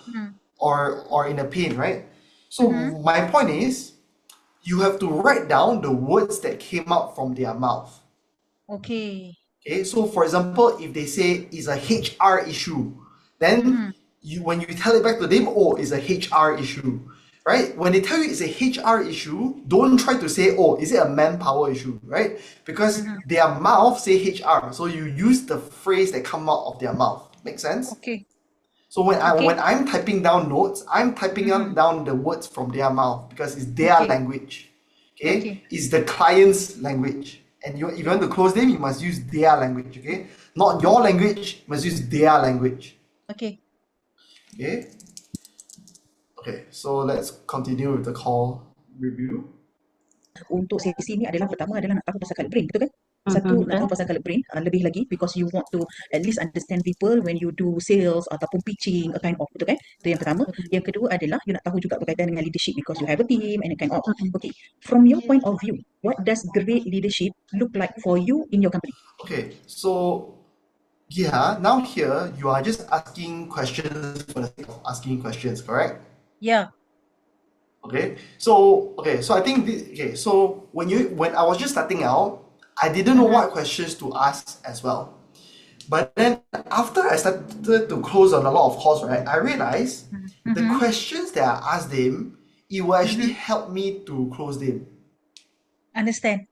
or in a pain, right? So my point is, you have to write down the words that came out from their mouth. Okay. Okay, so for example, if they say it's a HR issue, then when you tell it back to them, oh, it's a HR issue, right? When they tell you it's a HR issue, don't try to say, oh, is it a manpower issue, right? Because their mouth say HR, so you use the phrase that come out of their mouth. Make sense? Okay. So when I'm typing down notes, I'm typing down the words from their mouth because it's their language. Okay? It's the client's language. And if you want to close them, you must use their language, okay? Not your language, you must use their language. Okay. Okay, so let's continue with the call review. Untuk sesi ni adalah pertama adalah nak tahu pasal colour print, betul kan? Satu, nak tahu pasal colour print, lebih lagi because you want to at least understand people when you do sales ataupun pitching, a kind of, betul kan? Itu yang pertama. Yang kedua adalah you nak tahu juga berkaitan dengan leadership because you have a team and a kind of. Okay, from your point of view, what does great leadership look like for you in your company? Okay, so yeah, now here you are just asking questions for the sake of asking questions, correct? Yeah. Okay, so I think so when I was just starting out, I didn't know what questions to ask as well. But then after I started to close on a lot of calls, right, I realized the questions that I asked them, it will actually help me to close them. Understand.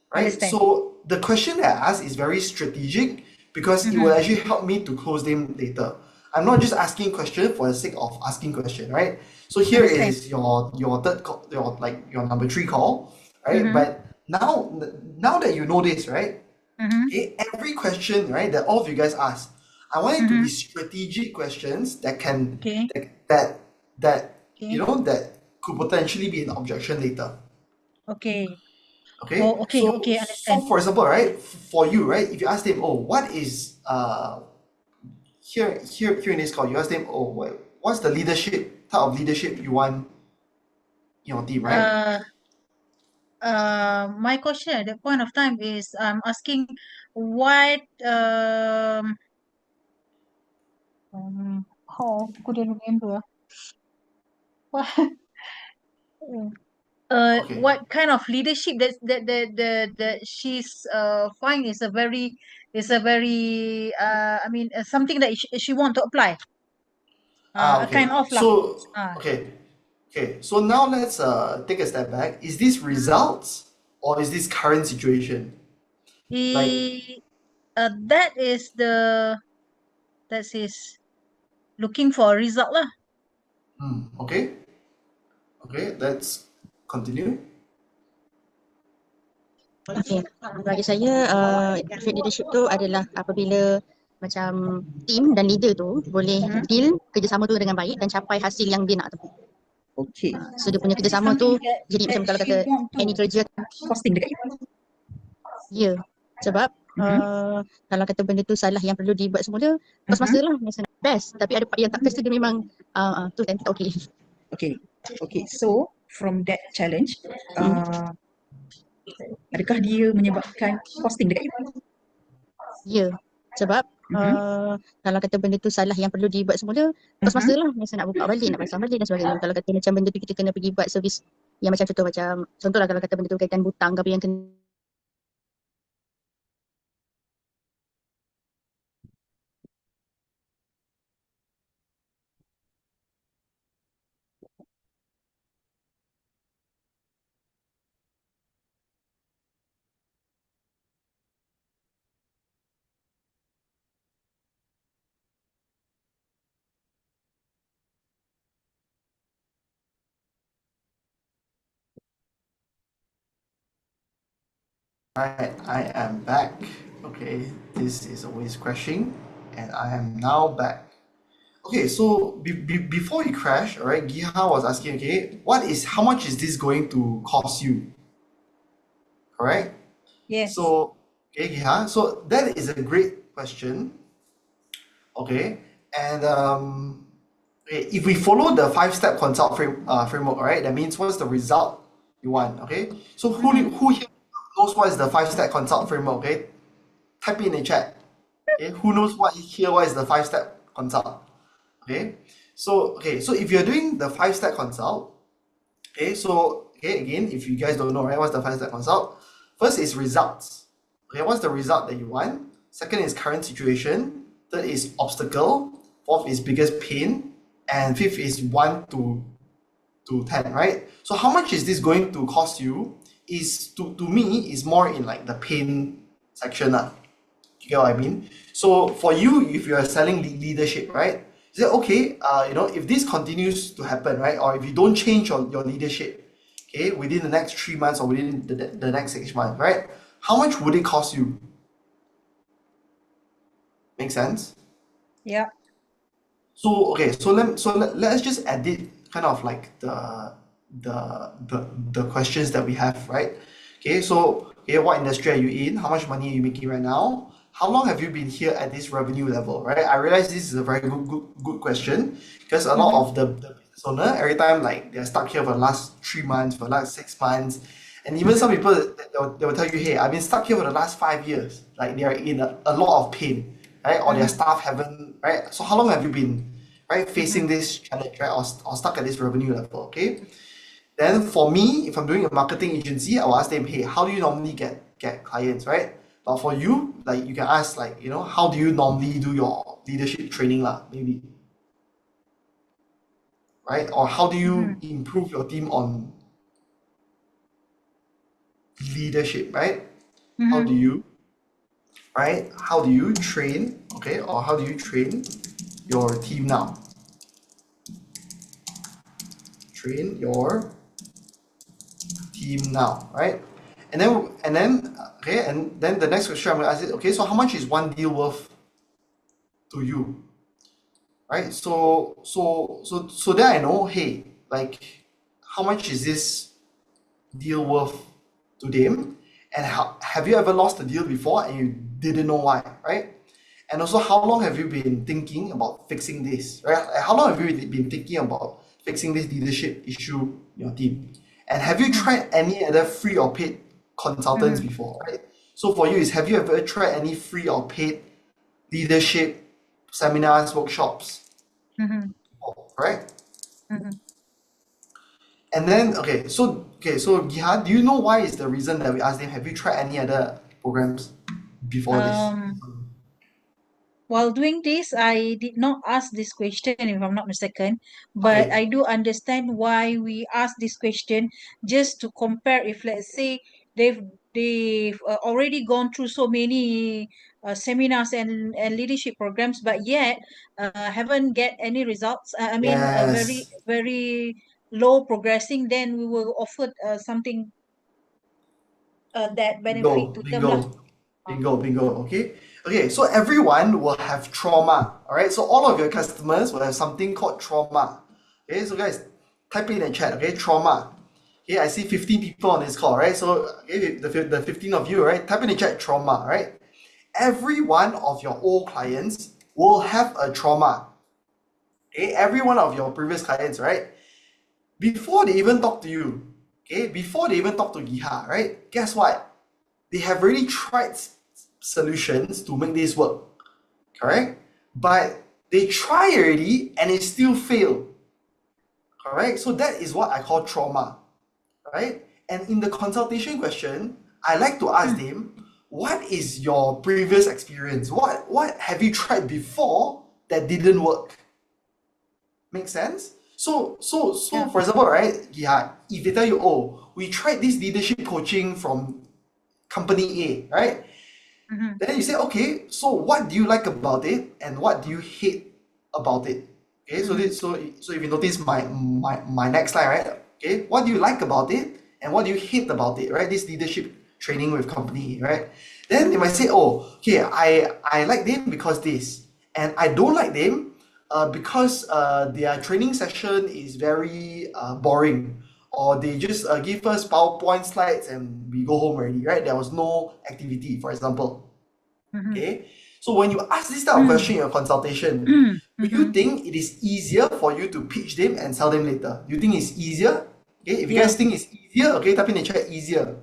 Right? So the question that I asked is very strategic because it will actually help me to close them later. I'm not just asking question for the sake of asking question, right? So here is your third call, your number 3 call, right? But now that you know this, right? Okay, every question, right, that all of you guys ask, I want it to be strategic questions that can that you know that could potentially be an objection later. Okay. Okay. Oh, okay. So, Okay. Understand. so for example, right, for you, right, if you ask them, oh, what is here in this call, you ask them, oh, what's the type of leadership you want in your team, right? My question at that point of time is I'm asking what couldn't remember. What what kind of leadership that she's find is a very something that she want to apply. A kind of lah. So okay. So now let's take a step back. Is this results or is this current situation? Like, That is that is looking for a result lah. okay. Okay, let's continue. Okay, bagi saya effective leadership tu adalah apabila macam team dan leader tu boleh deal kerjasama tu dengan baik dan capai hasil yang dia nak tu. Okay. So dia punya kerjasama tu jadi macam kalau kata any kerja Costing dekat you. ya. Sebab kalau kata benda tu salah yang perlu dibuat semula, pas masa lah masa nak best. Tapi ada part yang tak best tu dia memang tu yang tak okay. Okay. Okay. So from that challenge, adakah dia menyebabkan costing dekat you? Ya. Sebab kalau kata benda tu salah yang perlu dibuat semula, pas masa lah masa nak buka balik, nak pasang balik dan sebagainya. Kalau kata macam benda tu kita kena pergi buat servis yang macam contohlah kalau kata benda tu berkaitan butang ke apa yang kena Right, I am back. Okay, this is always crashing, and I am now back. Okay, so before it crashed, all right, Giha was asking, okay, how much is this going to cost you? Correct? Yes. So, okay, Giha, so that is a great question. Okay, and okay, if we follow the 5-step consult framework, right, that means what's the result you want, okay? So who here knows what is the 5-step consult framework, okay? Type in the chat. Okay, who knows what is the 5-step consult? Okay, so if you're doing the 5-step consult, okay, so again, if you guys don't know, right, what's the 5-step consult? First is results. Okay, what's the result that you want? Second is current situation. Third is obstacle. Fourth is biggest pain, and fifth is 1 to 10, right? So how much is this going to cost you? Is to me is more in like the pain section. You get what I mean? So for you, if you are selling leadership, right? Is it okay? If this continues to happen, right, or if you don't change your leadership, okay, within the next 3 months or within the next 6 months, right? How much would it cost you? Make sense? Yeah. So let's just edit kind of like the questions that we have, right? Okay, so what industry are you in? How much money are you making right now? How long have you been here at this revenue level, right? I realize this is a very good question because a lot of the business owner, every time like they're stuck here for the last 3 months, for the last 6 months, and even some people they will tell you, hey, I've been stuck here for the last 5 years. Like they are in a lot of pain, right? Or their staff haven't, right? So how long have you been, right, facing this challenge, right, or stuck at this revenue level? Okay. Then for me, if I'm doing a marketing agency, I will ask them, hey, how do you normally get clients, right? But for you, like you can ask like, how do you normally do your leadership training maybe? Right? Or how do you improve your team on leadership, right? How do you train, okay? Or how do you train your team now? Train your team now, right? And then the next question I'm gonna ask is, okay, so how much is one deal worth to you? Right? So then I know, hey, like how much is this deal worth to them? And have you ever lost a deal before and you didn't know why, right? And also, how long have you been thinking about fixing this, right? Like, how long have you been thinking about fixing this leadership issue in your team? And have you tried any other free or paid consultants before, right? So for you, have you ever tried any free or paid leadership seminars, workshops? Right? And then, so Giha, do you know why is the reason that we asked them, have you tried any other programs before this? While doing this, I did not ask this question, if I'm not mistaken, but I do understand why we ask this question, just to compare if, let's say, they've already gone through so many seminars and leadership programs, but yet haven't get any results. I mean, very Yes. very low progressing. Then we will offer something that benefit Bingo, to them lah. bingo. Okay. So everyone will have trauma. All right. So all of your customers will have something called trauma. Okay. So guys, type in the chat. Okay, trauma. Okay, I see 15 people on this call. Right. So okay, the 15 of you, right? Type in the chat trauma. Right. Every one of your old clients will have a trauma. Okay. Every one of your previous clients, right? Before they even talk to you, okay, before they even talk to Giha, right? Guess what? They have already tried solutions to make this work, correct? But they try already and it still fail, correct? So that is what I call trauma, right? And in the consultation question, I like to ask them, what is your previous experience? What have you tried before that didn't work? Make sense? So for example, right, yeah, if they tell you, oh, we tried this leadership coaching from company A, right? Then you say, okay, so what do you like about it and what do you hate about it? Okay, so if you notice my next slide, right? Okay, what do you like about it and what do you hate about it, right? This leadership training with company A, right? Then they might say, oh, okay, I like them because this, and I don't like them because their training session is very boring, or they just give us PowerPoint slides and we go home already, right? There was no activity, for example. Okay, so when you ask this type of question in your consultation, do you think it is easier for you to pitch them and sell them later? Do you think it's easier? Okay, if you guys think it's easier, okay, type in the chat easier.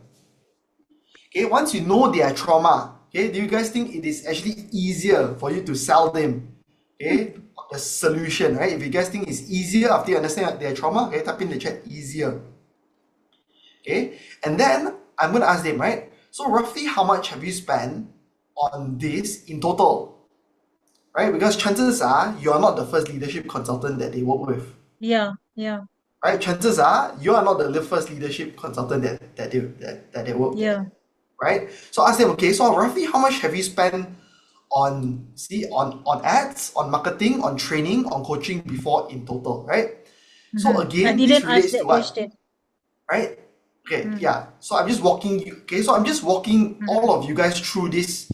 Okay, once you know their trauma, okay, do you guys think it is actually easier for you to sell them, okay, a solution, right? If you guys think it's easier after you understand their trauma, okay, type in the chat easier. Okay, and then I'm going to ask them, right? So roughly how much have you spent on this in total, right? Because chances are you're not the first leadership consultant that they work with. Yeah. Right? Chances are you are not the first leadership consultant that they work with. Right? So ask them, okay, so roughly how much have you spent on ads, on marketing, on training, on coaching before in total, right? So again, I didn't this relates ask that to what? question. Right? Okay, yeah. So I'm just walking you. Okay, so I'm just walking all of you guys through this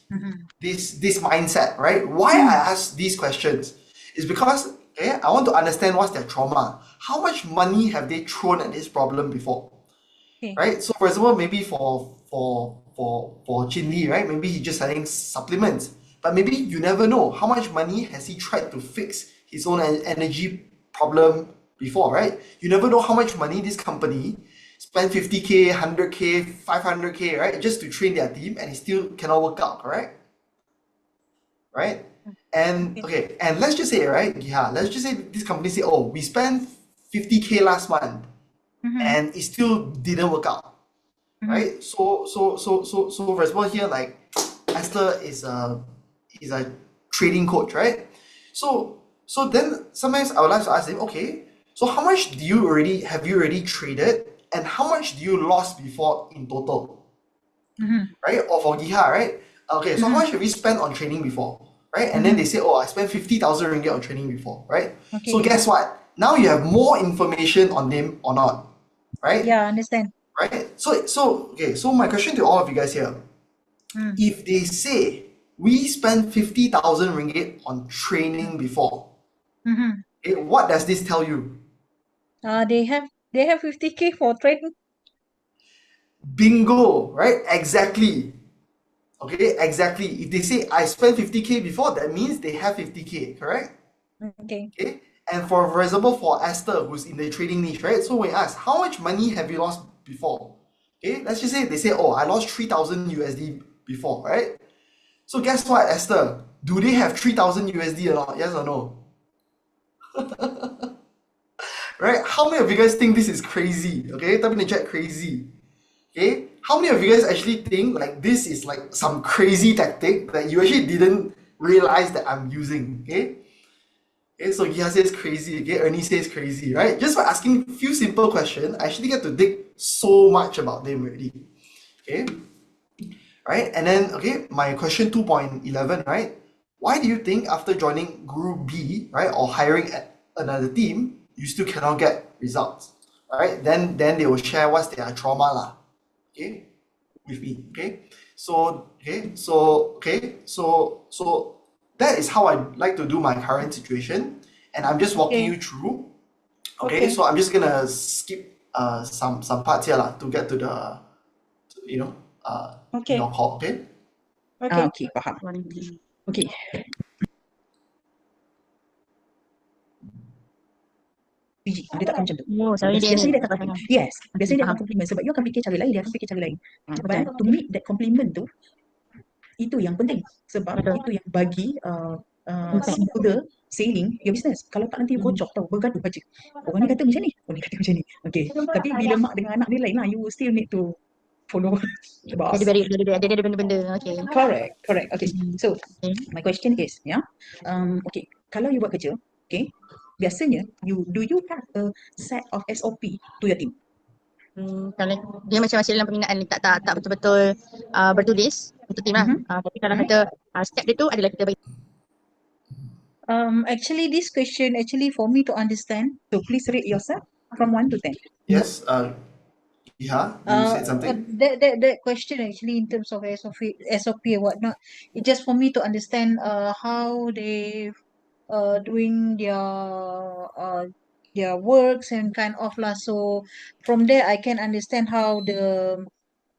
mindset, right? Why I ask these questions is because I want to understand what's their trauma. How much money have they thrown at this problem before? Okay. Right? So for example, maybe for Chin Lee, right? Maybe he's just selling supplements. But maybe you never know how much money has he tried to fix his own energy problem before, right? You never know how much money this company spend 50K, 100K, 500K, right? Just to train their team and it still cannot work out, correct? Right? And okay, and let's just say, right? Yeah, let's just say this company say, oh, we spent 50K last month and it still didn't work out. Right? So for example here, like Esther is a trading coach, right? So then sometimes I would like to ask them, okay, so how much have you already traded? And how much do you lost before in total, right? Or for Giha, right? Okay, so how much have you spent on training before, right? And then they say, oh, I spent 50,000 ringgit on training before, right? Okay. So guess what? Now you have more information on them or not, right? Yeah, understand. Right? So my question to all of you guys here, if they say we spent 50,000 ringgit on training before, what does this tell you? They have 50K for training. Bingo, right? Exactly. Okay, exactly. If they say I spent 50K before, that means they have 50K, correct? Okay. Okay. And for example, for Esther, who's in the trading niche, right? So we ask, how much money have you lost before? Okay, let's just say they say, oh, I lost 3,000 USD before, right? So guess what, Esther? Do they have 3,000 USD or not? Yes or no? Right? How many of you guys think this is crazy? Okay, type in the chat crazy. Okay, how many of you guys actually think like this is like some crazy tactic that you actually didn't realize that I'm using? Okay, so Gia says crazy. Okay, Ernie says crazy. Right? Just by asking a few simple questions, I actually get to dig so much about them already. Okay. Right? And then, okay, my question 2.11, right? Why do you think after joining Group B, right, or hiring another team, you still cannot get results? Right? Then they will share what's their trauma lah. Okay, with me. Okay. So that is how I like to do my current situation, and I'm just walking you through. Okay, so I'm just gonna skip some parts here lah to get to the your call. Okay. Okay, faham. Okay. Biji, dia takkan macam tu. Oh, sorry, dia Biasanya ni. dia akan compliment. Yes, biasanya dia akan compliment sebab you akan fikir cara lain, dia akan fikir cara lain. But to meet that compliment tu, itu yang penting sebab itu yang bagi smoother sailing your business. Kalau tak nanti kocok tau, bergaduh baca. Orang ni kata macam ni, orang ni kata macam ni. Okay, tapi bila mak dengan anak dia lain lah, you still need to follow the boss. Dia ada benda-benda. Okay. Correct. Okay, so my question is, okay, kalau you buat kerja, okay, biasanya do you have a set of SOP to your team? Kalau dia macam masih dalam pembinaan, tak betul-betul bertulis untuk tim lah. Tapi kalau kata step dia tu adalah kita bagi. Actually, this question for me to understand. So please rate yourself from 1 to 10. Yes. You said something. That question actually in terms of SOP or whatnot, it's just for me to understand how they doing their works and kind of lah. So from there I can understand how the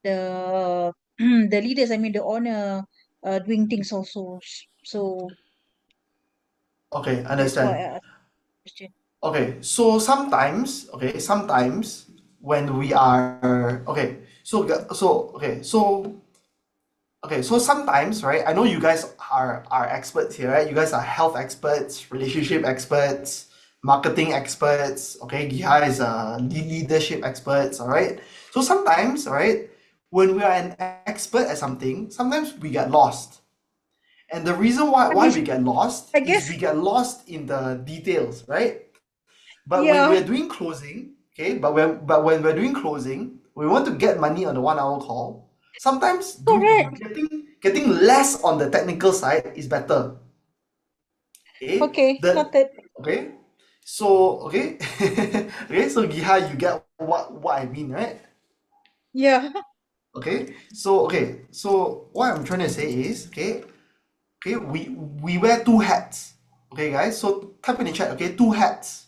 the leaders, I mean the owner, doing things also. So Okay, that's why understand. I asked the question. Okay, so sometimes when we are so sometimes, right? I know you guys are experts here, right? You guys are health experts, relationship experts, marketing experts. Okay, Giha is a leadership experts. All right. So sometimes, right, when we are an expert at something, sometimes we get lost. And the reason why we get lost is we get lost in the details, right? But when we're doing closing, okay, but when we're doing closing, we want to get money on the 1 hour call. Sometimes getting less on the technical side is better. Okay, noted. Okay. So okay, so Giha, you get what I mean, right? Yeah. Okay. So what I'm trying to say is, okay, we wear two hats. Okay, guys. So type in the chat. Okay, two hats.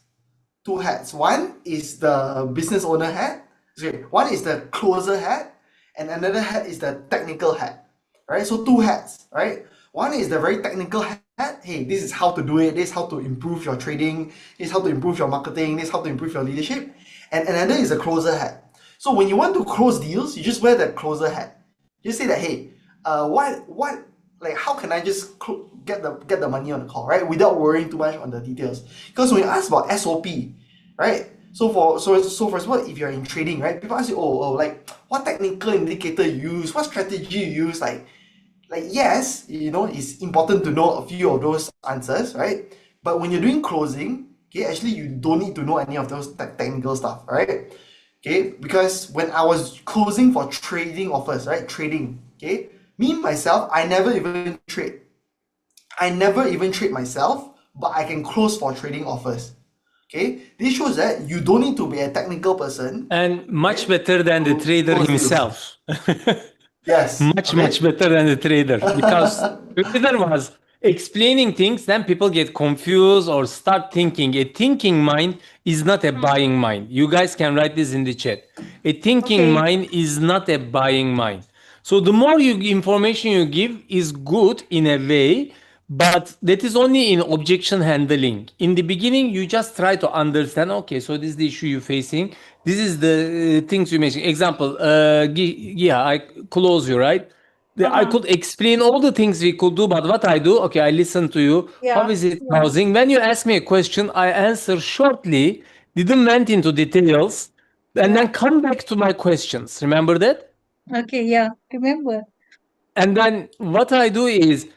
One is the business owner hat. Okay, one is the closer hat, and another hat is the technical hat. Right. So two hats. Right. One is the very technical hat. Hey, this is how to do it. This is how to improve your trading. This is how to improve your marketing. This is how to improve your leadership. And another is a closer hat. So when you want to close deals, you just wear the closer hat. You say that, hey, how can I just get the money on the call, right? Without worrying too much on the details. Because when you ask about SOP, right? So for example, if you're in trading, right? People ask you, like what technical indicator you use, what strategy you use, like yes, it's important to know a few of those answers, right? But when you're doing closing, okay, actually you don't need to know any of those technical stuff, right? Okay, because when I was closing for trading offers, right? Trading, okay, me myself, I never even trade myself, but I can close for trading offers. Okay, this shows that you don't need to be a technical person. And much better than the trader himself. Yes. Much better than the trader, because the trader was explaining things, then people get confused or start thinking. A thinking mind is not a buying mind. You guys can write this in the chat. A thinking mind is not a buying mind. So the more information you give is good in a way, but that is only in objection handling. In the beginning, you just try to understand, okay, so this is the issue you're facing. This is the things you mentioned. Example, I close you, right? I could explain all the things we could do, but what I do, okay, I listen to you. How is it housing? When you ask me a question, I answer shortly, didn't went into details, and then come back to my questions. Remember that? Okay, yeah, remember. And then what I do is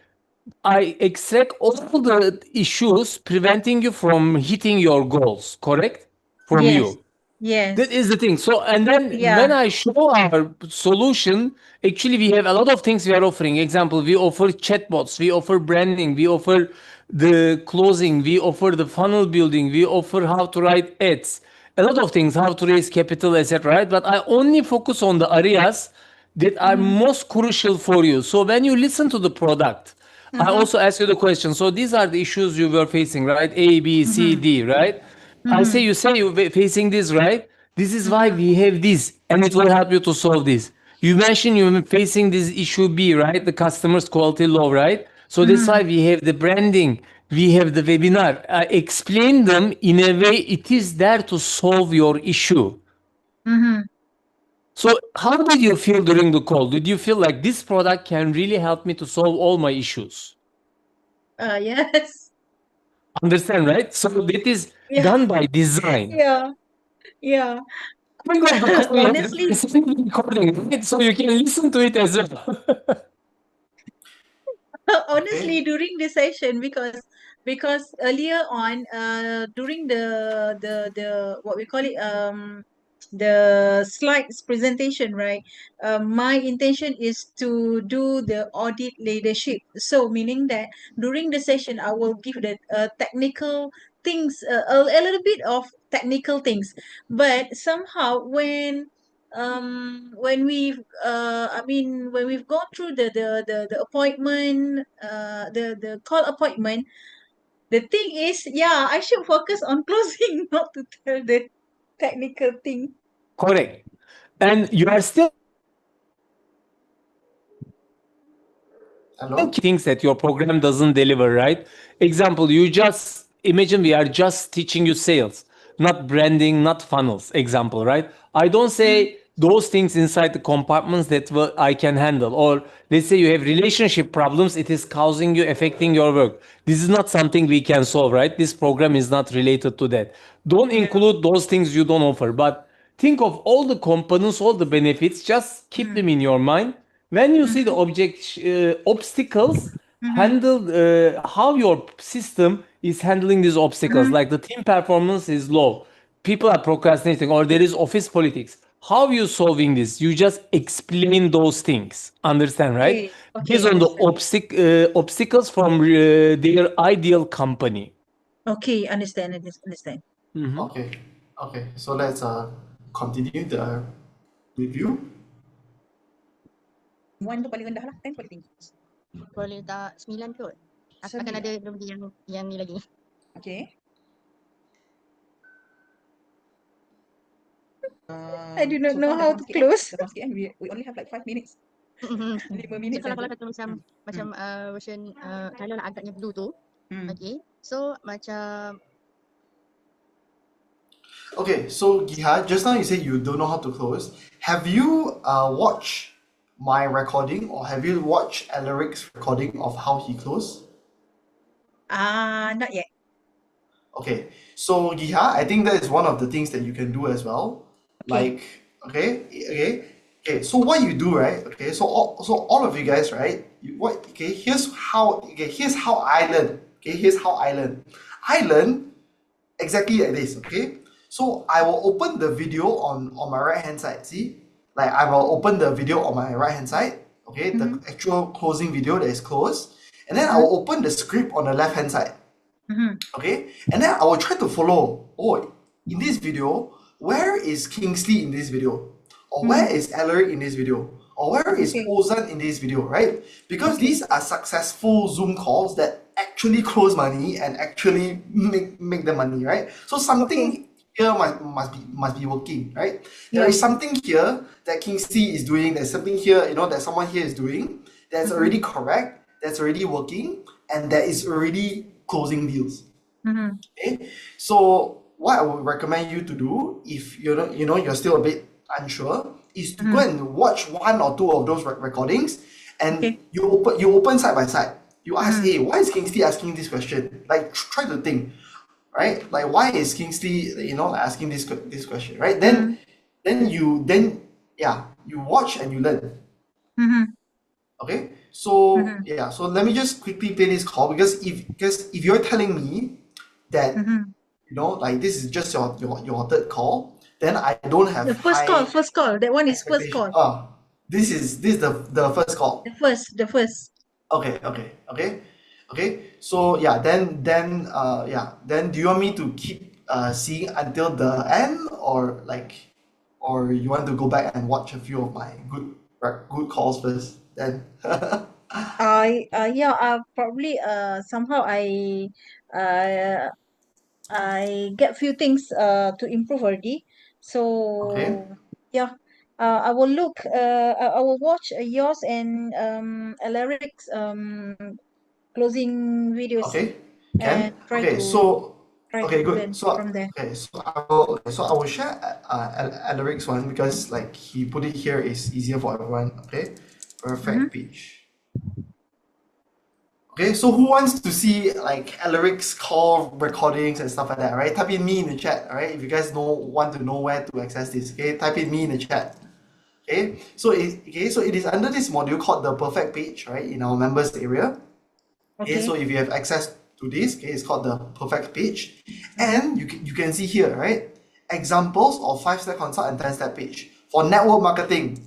I extract all the issues preventing you from hitting your goals, correct? From you. Yes. That is the thing. So, and then Yeah. when I show our solution, actually we have a lot of things we are offering. Example, we offer chatbots, we offer branding, we offer the closing, we offer the funnel building, we offer how to write ads, a lot of things, how to raise capital, etc. Right? But I only focus on the areas that are most crucial for you. So when you listen to the product, I also ask you the question. So these are the issues you were facing, right? A, B, C, D, right? I say you say you're facing this, right? This is why we have this, and it will help you to solve this. You mentioned you're facing this issue B, right? The customer's quality low, right? So that's why we have the branding, we have the webinar. I explain them in a way it is there to solve your issue. So how did you feel during the call? Did you feel like this product can really help me to solve all my issues? Yes. Understand, right? So that is Yeah. done by design. Yeah. Yeah. Honestly, Honestly, recording, right? So you can listen to it as well. honestly, during the session, because earlier on, during the what we call it, the slides presentation, right? My intention is to do the audit leadership. So meaning that during the session, I will give the technical things, a little bit of technical things. But somehow when we've when we've gone through the appointment, the call appointment, the thing is, yeah, I should focus on closing, not to tell the technical thing. Correct. And you are still Hello? things that your program doesn't deliver, right? Example, you just imagine we are just teaching you sales, not branding, not funnels. Example, right? I don't say those things inside the compartments that I can handle. Or let's say you have relationship problems, it is causing you, affecting your work. This is not something we can solve, right? This program is not related to that. Don't include those things you don't offer, but think of all the components, all the benefits, just keep them in your mind. When you see the obstacles, handle how your system is handling these obstacles. Like the team performance is low, people are procrastinating, or there is office politics. How you solving this? You just explain those things. Understand, right? Okay, Based on the obstacles from their ideal company. Okay, understand. Okay. Okay. So let's continue the review. One tu paling rendah lah, 10 paling tinggi. Boleh tak 9 kot? Akan ada lebih yang ni lagi. Okay. I do not So know far how dah to faham close. sikit, dah faham sikit, we only have like 5 minutes. 5 So minutes kalau saja. kata macam version kalau lah agaknya blue tu, okay. So macam Okay, so Giha, just now you said you don't know how to close. Have you watched my recording, or have you watched Alaric's recording of how he closed? Not yet. Okay, so Giha, I think that is one of the things that you can do as well. Like, okay. So what you do, right? Okay, so all of you guys, right? Here's how I learn. Okay, here's how I learn. I learn exactly like this. Okay, so I will open the video on my right hand side. See, like I will open the video on my right hand side. Okay, the actual closing video that is closed, and then I will open the script on the left hand side. Okay, and then I will try to follow. Oh, in this video, where is Kingsley in this video? Or where is Alaric in this video? Or where is Ozan in this video, right? Because these are successful Zoom calls that actually close money and actually make the money, right? So something here must be working, right? There is something here that Kingsley is doing, there's something here, that someone here is doing that's already correct, that's already working, and that is already closing deals. Okay, so what I would recommend you to do, if you're still a bit unsure, is to go and watch one or two of those recordings, and you open side by side. You ask, hey, why is Kingsley asking this question? Like, try to think, right? Like, why is Kingsley, asking this question, right? Then you watch and you learn. Okay, so so let me just quickly play this call, because if you're telling me that like this is just your third call, then I don't have The first call, high first call. That one is first expectation. call. This is the first call. The first. Okay. So yeah, then do you want me to keep seeing until the end, or you want to go back and watch a few of my good calls first? Then Probably somehow I get few things to improve already. okay, So yeah, I will look. I will watch yours and Alaric's closing videos okay, and can okay. try to Good. learn from there. I will share Alaric's one, because like he put it here is easier for everyone. Okay, perfect pitch. Okay, so who wants to see like Alaric's call recordings and stuff like that, right? Type in me in the chat, alright? If you guys want to know where to access this, okay? Type in me in the chat. Okay, so it is under this module called the perfect page, right? In our members area. Okay, so if you have access to this, okay, it's called the perfect page, and you can see here, right? Examples of 5-step consult and 10-step page for network marketing.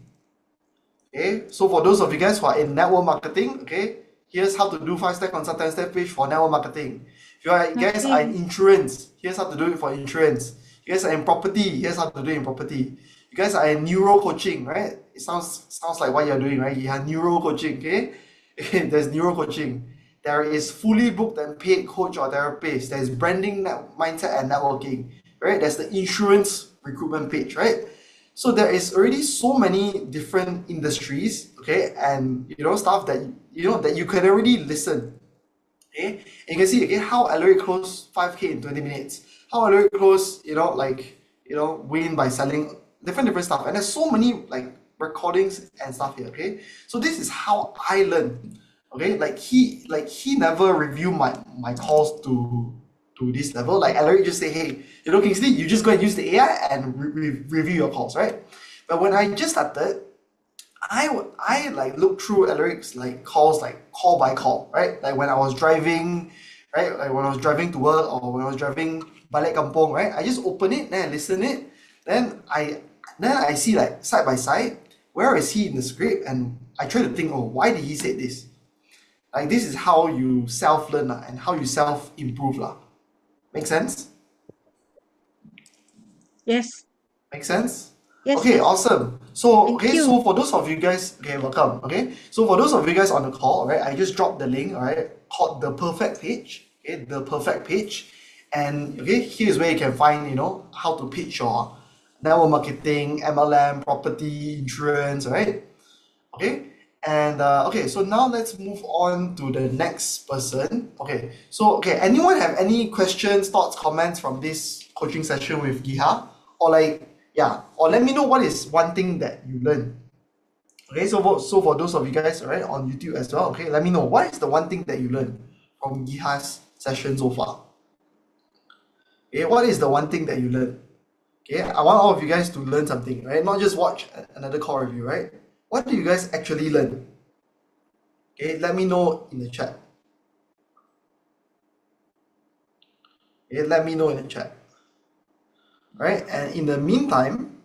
Okay, so for those of you guys who are in network marketing, okay, here's how to do 5-step consult, 10-step page for network marketing. If you guys are in insurance, here's how to do it for insurance. You guys are in property, here's how to do it in property. You guys are in neuro coaching, right? It sounds like what you're doing, right? You have neuro coaching, okay? There's neuro coaching. There is fully booked and paid coach or therapist. There's branding, mindset, and networking, right? There's the insurance recruitment page, right? So there is already so many different industries, okay, and stuff that that you can already listen. Okay, and you can see how Alaric closed 5K in 20 minutes. How Alaric closed, win by selling different stuff. And there's so many like recordings and stuff here. Okay, so this is how I learn. Okay, he never review my calls to this level. Like Alaric just say, hey, Kingsley, you just go and use the AI and review your calls, right? But when I just started, I like look through Alaric's like calls, like call by call, right? Like when I was driving, right? Like when I was driving to work or when I was driving balik kampung, right? I just open it, then I listen it, then I see like side by side, where is he in the script, and I try to think, why did he say this? Like this is how you self-learn and how you self-improve. Make sense? Yes. Make sense? Yes. Okay, awesome. So Thank you. so for those of you guys, welcome. Okay, so for those of you guys on the call, right, I just dropped the link, alright, called the perfect page. Okay, the perfect page, and here's where you can find how to pitch your network marketing, MLM, property, insurance, right? Okay. And so now let's move on to the next person. Anyone have any questions, thoughts, comments from this coaching session with Giha? Or let me know what is one thing that you learned. Okay, so for those of you guys, right, on YouTube as well, okay, let me know what is the one thing that you learned from Giha's session so far. Okay, what is the one thing that you learned? Okay, I want all of you guys to learn something, right? Not just watch another call review, right? What do you guys actually learn? Okay, let me know in the chat. Okay, let me know in the chat. Right, and in the meantime,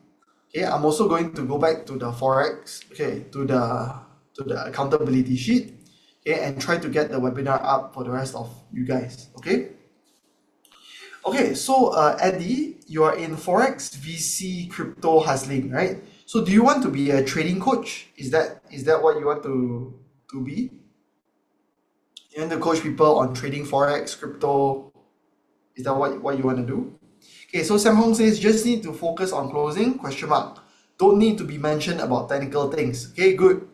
okay, I'm also going to go back to the Forex, okay, to the accountability sheet, okay, and try to get the webinar up for the rest of you guys, okay? Okay, so Eddie, you are in Forex, VC, crypto, hustling, right? So do you want to be a trading coach? Is that what you want to be? You want to coach people on trading Forex, crypto? Is that what you want to do? Okay, so Sam Hong says, just need to focus on closing, ? Don't need to be mentioned about technical things. Okay, good.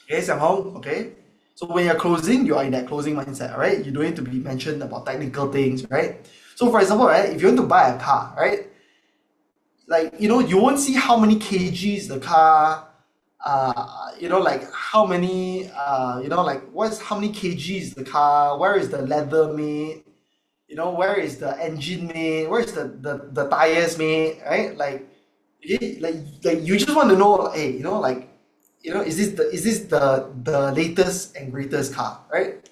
Okay, Sam Hong, okay. So when you're closing, you are in that closing mindset, right? You don't need to be mentioned about technical things, right? So for example, right, if you want to buy a car, right? Like, you won't see how many kgs the car, like how many, how many kgs the car, where is the leather made, where is the engine made, where is the tires made, right? Like you just want to know, hey, is this the latest and greatest car, right?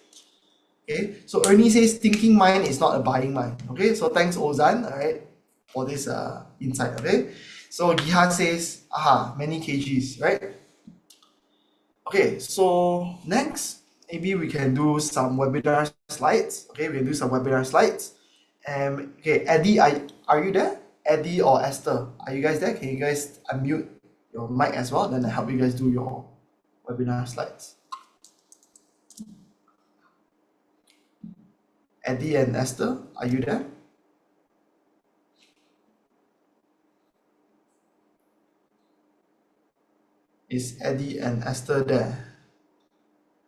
Okay, so Ernie says thinking mind is not a buying mind. Okay, so thanks Ozan, all right. for this insight. Okay, so Giha says, aha, many kgs, right? Okay, so next, maybe we can do some webinar slides. Okay, we can do some webinar slides. Okay, Eddie, are you there? Eddie or Esther, are you guys there? Can you guys unmute your mic as well? Then I help you guys do your webinar slides. Eddie and Esther, are you there? Is Eddie and Esther there?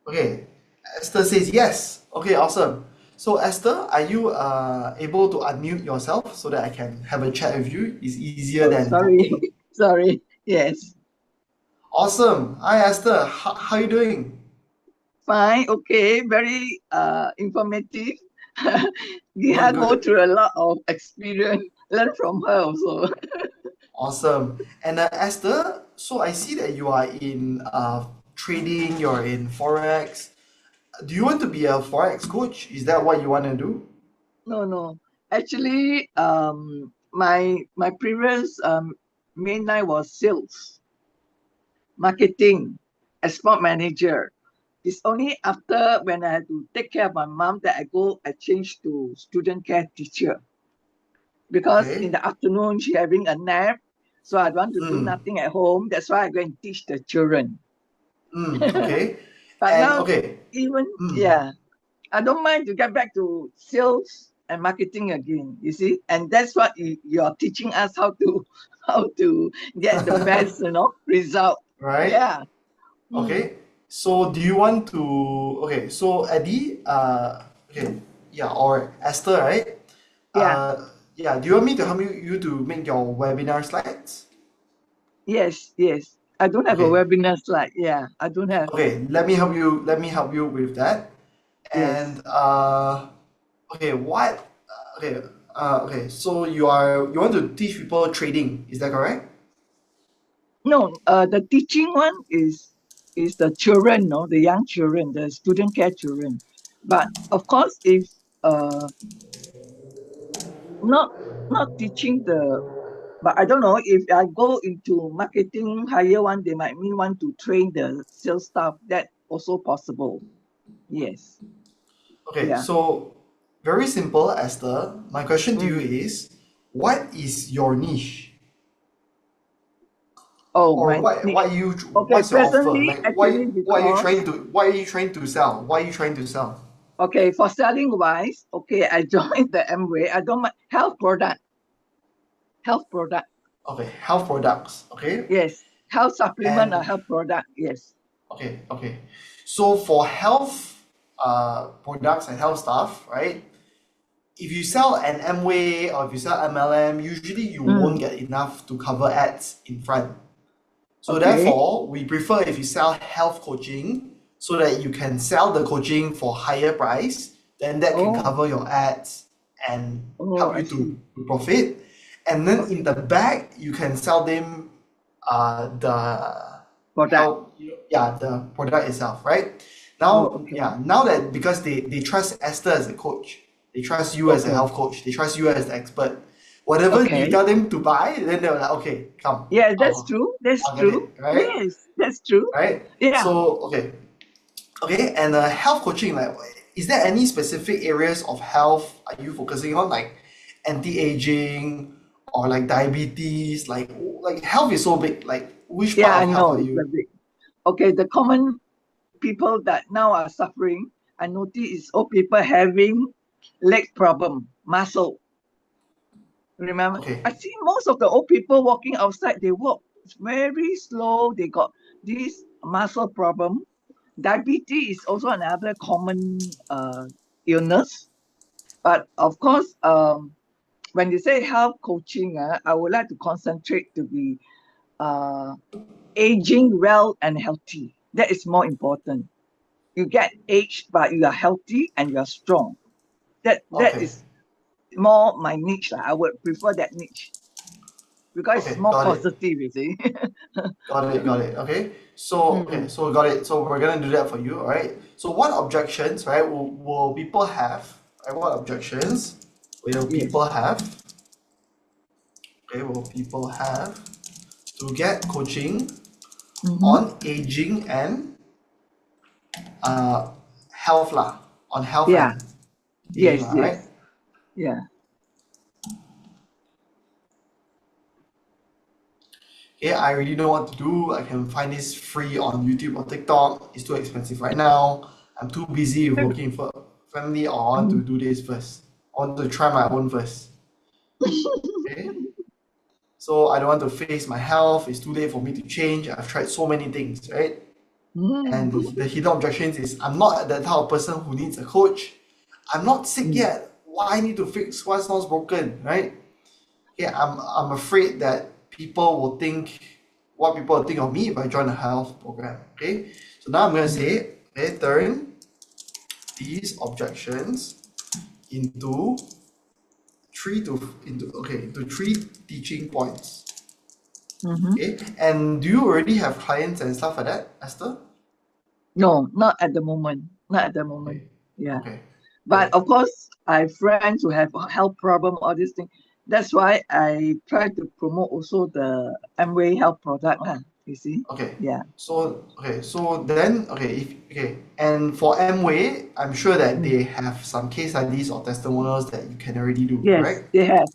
Okay, Esther says yes. Okay, awesome. So Esther, are you able to unmute yourself so that I can have a chat with you? It's easier than Sorry, talking. sorry. Yes. Awesome. Hi Esther, how you doing? Fine. Okay. Very informative. We Good, have go good. through a lot of experience. Learn from her also. Awesome. And Esther, so I see that you are in trading, you're in Forex. Do you want to be a Forex coach? Is that what you want to do? No. Actually, my previous main line was sales, marketing, export manager. It's only after when I had to take care of my mom that I changed to student care teacher. Because in the afternoon she having a nap, so I don't want to do nothing at home. That's why I go and teach the children. Okay. But And now okay. even yeah, I don't mind to get back to sales and marketing again. You see, and that's what you're teaching us how to get the best result. Right? Yeah. Okay. So do you want to okay, so Eddie, okay, yeah, or Esther, right? Yeah. Do you want me to help you to make your webinar slides? Yes. I don't have a webinar slide. Yeah, I don't have. Okay, let me help you with that. Yes. And okay, so you want to teach people trading, is that correct? No, the teaching one is the children, no, the young children, the student care children. But of course, if not teaching but I don't know if I go into marketing higher one, they might want to train the sales staff. That also possible. Yes. Okay, Yeah. so very simple, Esther. My question to you is, what is your niche? Oh, Or my what's your offer? presently, Like actually, what are you because trying to sell? What are you trying to sell? okay, for selling wise, okay, I joined the Amway. I don't mind health product. Okay, health products. Okay. Yes, health supplement or And health product. Yes. okay. So for health products and health stuff, right? If you sell an Amway or if you sell MLM, usually you won't get enough to cover ads in front. So Okay. therefore, we prefer if you sell health coaching so that you can sell the coaching for higher price, then that can cover your ads and help I you to profit. And then in the back, you can sell them the Product. the product itself, right? Now, now that because they trust Esther as a coach, they trust you as a health coach, they trust you as the expert. Whatever you tell them to buy, then they're like, okay, come. Yeah, that's true. That's I'll get true. it, right? Yes, that's true. Right? Yeah. So okay, and health coaching, like, is there any specific areas of health are you focusing on, like anti-aging or like diabetes? Like health is so big. Like which Yeah, part I of health know. are It's you? a big. Okay, the common people that now are suffering, I notice is all people having leg problem, muscle. Remember, I see most of the old people walking outside, they walk very slow. They got this muscle problem. Diabetes is also another common illness. But of course, when you say health coaching, I would like to concentrate to be aging well and healthy. That is more important. You get aged, but you are healthy and you are strong. That is more my niche. I would prefer that niche because it's more got it. positive, you see. Got it. Okay. So so got it. So we're gonna do that for you, all right? So what objections, right, will people have? Right? What objections will people have okay, will people have to get coaching Mhm. on aging and health lah, on health Yeah. and Yes, aging lah, right? yes. Yeah. Okay, I already know what to do. I can find this free on YouTube or TikTok. It's too expensive right now. I'm too busy with working for family, or I want to do this first. I want to try my own first. Okay. So I don't want to face my health. It's too late for me to change. I've tried so many things, right? And the hidden objections is I'm not the type of person who needs a coach. I'm not sick yet. Why I need to fix what's not broken, right? Yeah, I'm afraid that people will think what people will think of me if I join a health program. Okay, so now I'm gonna say, okay, turn these objections into three teaching points. Okay, and do you already have clients and stuff like that, Esther? No, not at the moment. Not at the moment. Yeah. Okay. But of course, I have friends who have a health problem, all these things. That's why I try to promote also the Amway health product. You see? Okay. Yeah. So then and for Amway, I'm sure that they have some case studies or testimonials that you can already do, Yes, right? they have.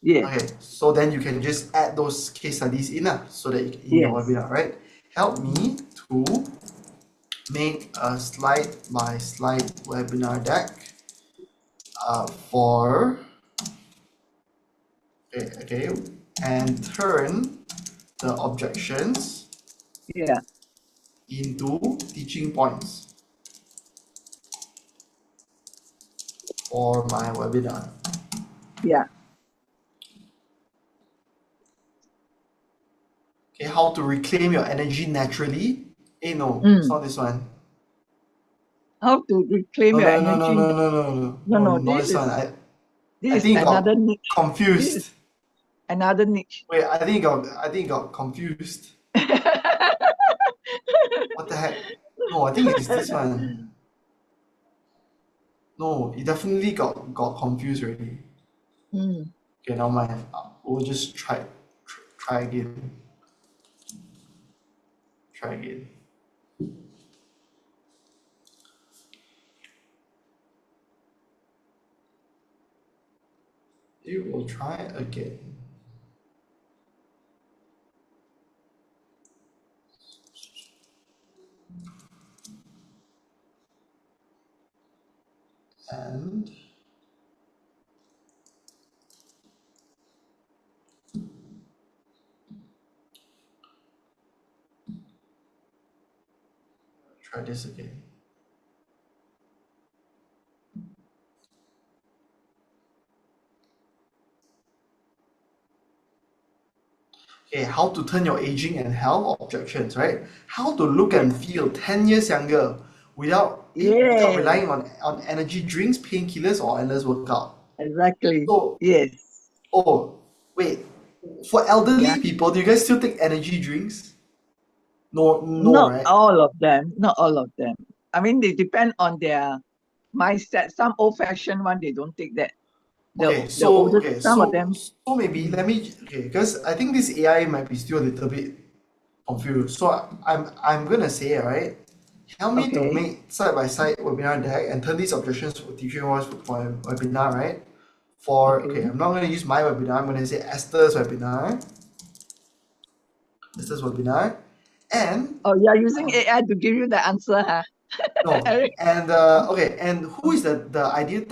Yes. Okay, so then you can just add those case studies in so that in your webinar, right? Help me to make a slide-by-slide webinar deck for and turn the objections into teaching points for my webinar. Yeah. Okay, how to reclaim your energy naturally? No, it's not this one. How to reclaim your energy? No, not this this is one. I this think is it got another niche. confused. This is another niche. Wait, I think it got confused. What the heck? No, I think it's this one. No, it definitely got confused already. Okay, now we'll just try again. Try again. You will try again. And try this again. Okay, how to turn your aging and health objections, right? How to look and feel 10 years younger without relying on energy drinks, painkillers, or endless workout. Exactly. So, yes. Oh, wait. For elderly people, do you guys still take energy drinks? No, Not right? all of them. Not all of them. I mean, they depend on their mindset. Some old-fashioned one, they don't take that. Some of them. So maybe let me because I think this AI might be still a little bit confused. So I'm gonna say, right, help me to make side-by-side webinar deck and turn these objections for teaching voice for my webinar, right? I'm not gonna use my webinar, I'm gonna say Esther's webinar. And you are using AI to give you the answer, huh? No. And and who is the ideal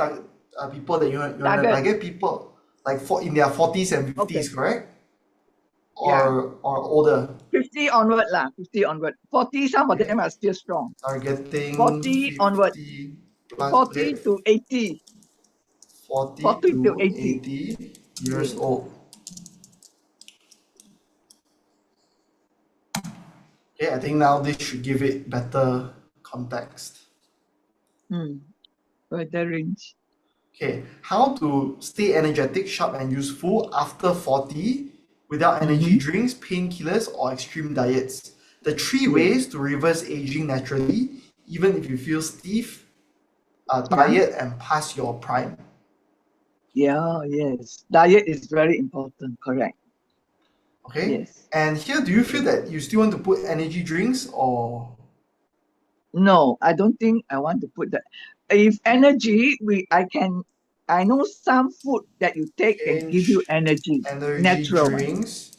people that you want to target? People like in their 40s and 50s, correct? Or older? 50 onward lah. 50 onward. 40, some of them are still strong. Targeting 40 onward. 40 to 80. 40 to 80 years old. Okay, I think now this should give it better context. Better range. Okay, how to stay energetic, sharp, and useful after 40 without energy drinks, painkillers, or extreme diets. The 3 ways to reverse aging naturally, even if you feel stiff, tired, and past your prime. Yeah, yes. Diet is very important, correct. Okay. Yes. And here, do you feel that you still want to put energy drinks or? No, I don't think I want to put that. If energy, I know some food that you take can give you Change energy, energy natural one. drinks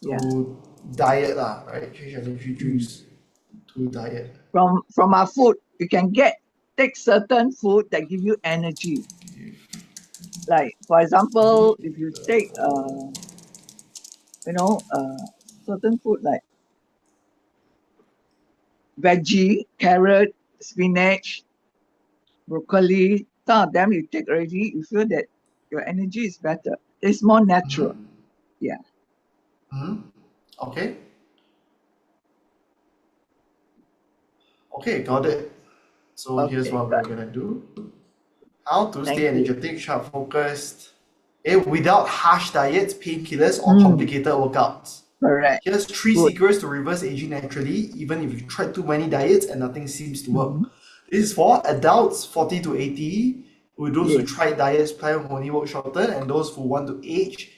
Yeah. to diet lah, right? Change energy drinks to diet. From our food, you can take certain food that give you energy. Like for example, if you take certain food like veggie, carrot, spinach, broccoli, some of them you take already, you feel that your energy is better. It's more natural. Yeah. Okay. Okay, got it. So here's Okay, what we're gonna do. How to Thank stay you. energetic, sharp, focused, without harsh diets, painkillers, or complicated workouts. Correct. Here's 3 Good. secrets to reverse aging naturally, even if you tried too many diets and nothing seems to work. Mm-hmm. This is for adults 40 to 80, with those who Yes. tried diets, plan only work shorter, and those who want to age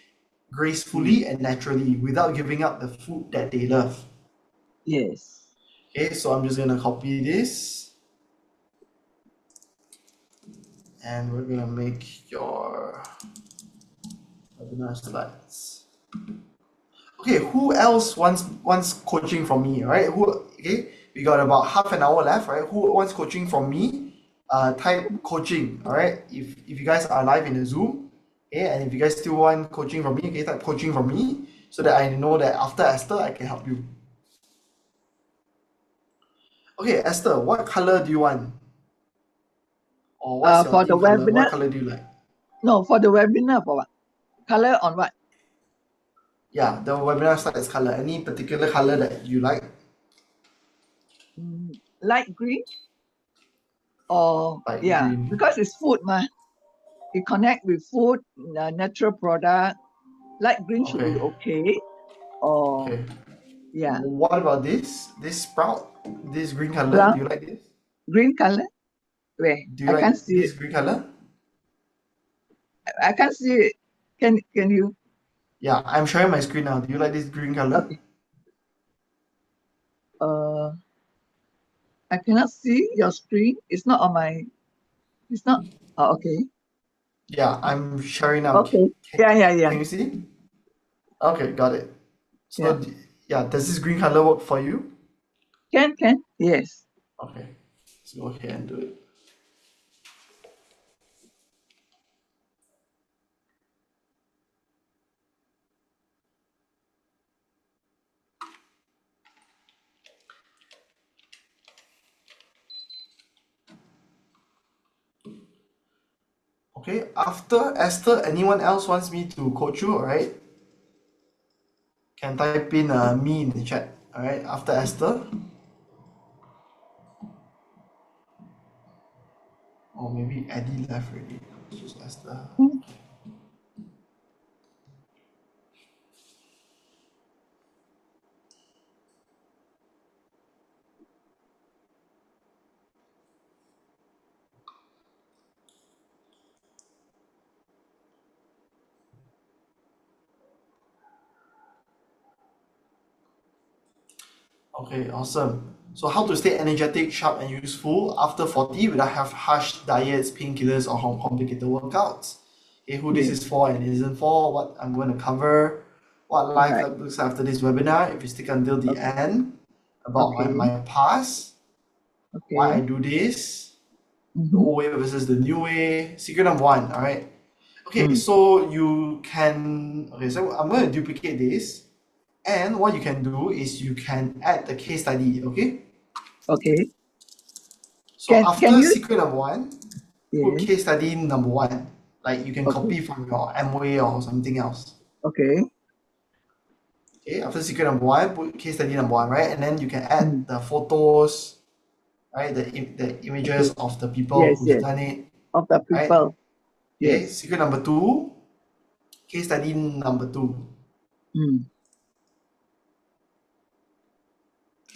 gracefully and naturally without giving up the food that they love. Yes. Okay, so I'm just gonna copy this, and we're gonna make your webinar slides. Okay, who else wants coaching from me? Right? Okay, we got about half an hour left. Right? Who wants coaching from me? Type coaching. All right. If you guys are live in the Zoom, okay, and if you guys still want coaching from me, okay, type coaching from me so that I know that after Esther I can help you. Okay, Esther, what color do you want? Or what's your For the theme color? webinar, What color do you like? no, for the webinar, for what? Color on what? Yeah, the webinar slides color. Any particular color that you like? Light green? Or Light yeah, green. because it's food, it connect with food, natural product. Light green should be okay. Or Okay. yeah, What about this? This sprout? This green color? Brown? Do you like this? green color. Where? Do you I like can't see this it. green color? I can't see it. Can you? Yeah, I'm sharing my screen now. Do you like this green color? Okay. I cannot see your screen. It's not on my. It's not. Oh, okay. Yeah, I'm sharing now. Okay. Yeah. Can you see? Okay, got it. So Yeah. Does this green color work for you? Can. Yes. Okay, let's go ahead and do it. Okay, after Esther, anyone else wants me to coach you, alright? Can type in me in the chat, alright? After Esther. Or maybe Eddie left already. It's just Esther. Okay, awesome. So how to stay energetic, sharp, and useful after 40 without have harsh diets, painkillers, or complicated workouts. Okay, who this is for and isn't for, what I'm going to cover, what life looks after this webinar, if you stick until the end, about my past, why I do this, the old way versus the new way. Secret number 1, alright? Okay, so you can, so I'm going to duplicate this. And what you can do is you can add the case study, okay? Okay. So Can after you- secret number 1, put case study number 1. Like you can copy from your MOA or something else. Okay. Okay, after secret number 1, put case study number 1, right? And then you can add the photos, right? The images of the people who've done it. Of the right? people. Okay, Yes. secret number 2, case study number 2.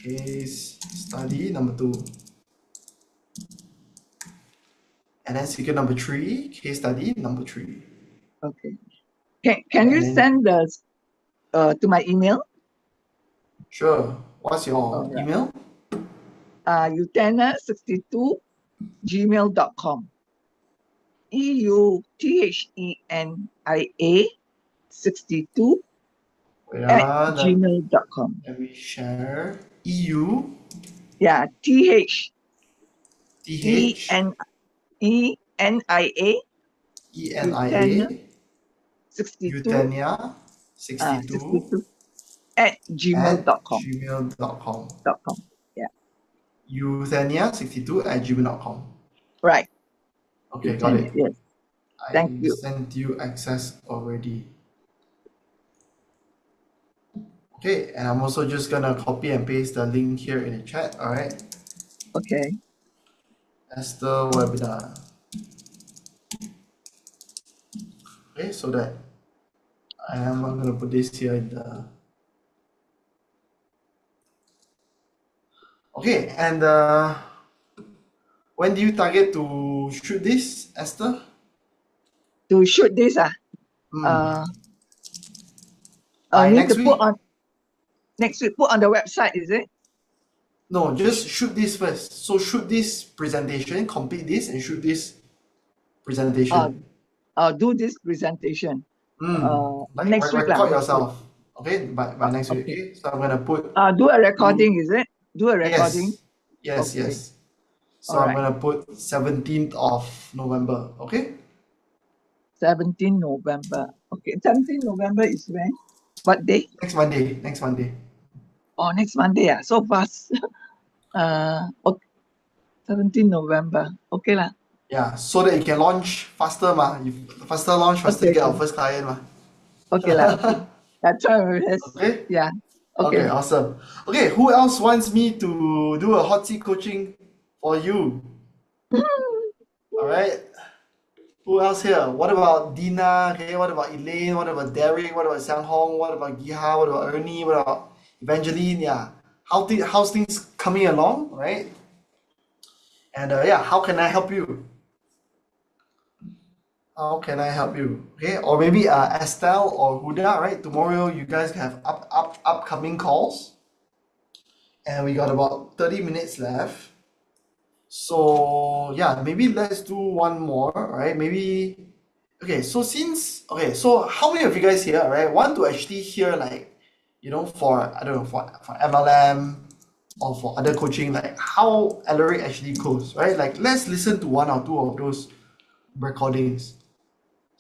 Case study number 2. And then secret number 3, case study number 3. Okay. Can you And then- send the to my email. Sure. What's your Alright. email? Euthenia62gmail.com. EUTHENIA62 Wait, at let gmail.com. me share. EU Yeah, TH ENIA ENIA 62 Euthenia 62 at at gmail.com. gmail.com. Yeah, Euthenia62 at gmail.com. right. Okay, got Euthenia, it. yes. Thank you. Sent you access already. Okay, and I'm also just gonna copy and paste the link here in the chat. All right. Okay. Esther webinar. Okay, so that I'm gonna put this here in the. Okay, and when do you target to shoot this, Esther? To shoot this, By need next to week? put on next week. Put on the website, is it? No, just shoot this first. So shoot this presentation, complete this, and shoot this presentation. Do this presentation. Next week, Record yourself. Okay, by next week. Okay, so I'm gonna put. Do a recording, is it? Do a recording. Yes, Okay. yes. So I'm Alright. gonna put 17th of November. Okay. 17 November. Okay, 17 November is when? What day? Next Monday. Next Monday. Oh, next Monday. So fast. Okay. 17 November. Okay lah. Yeah, so that you can launch faster, ma. You faster launch, faster Okay, get our okay. first client, ma. Okay lah. Okay. That's why my best. Okay. Yeah. Okay, Okay. awesome. Okay, who else wants me to do a hot seat coaching for you? All right. Who else here? What about Dina? Okay, what about Elaine? What about Derek? What about Sang Hong? What about Giha? What about Ernie? What about Evangeline? Yeah. How's things coming along, right? And yeah, how can I help you? How can I help you? Okay, or maybe Estelle or Huda, right? Tomorrow you guys have upcoming calls, and we got about 30 minutes left. So yeah, maybe let's do one more, right? Maybe okay. So so how many of you guys here, right, want to actually hear like, for I don't know for MLM or for other coaching, like how Alaric actually goes, right? Like let's listen to one or two of those recordings.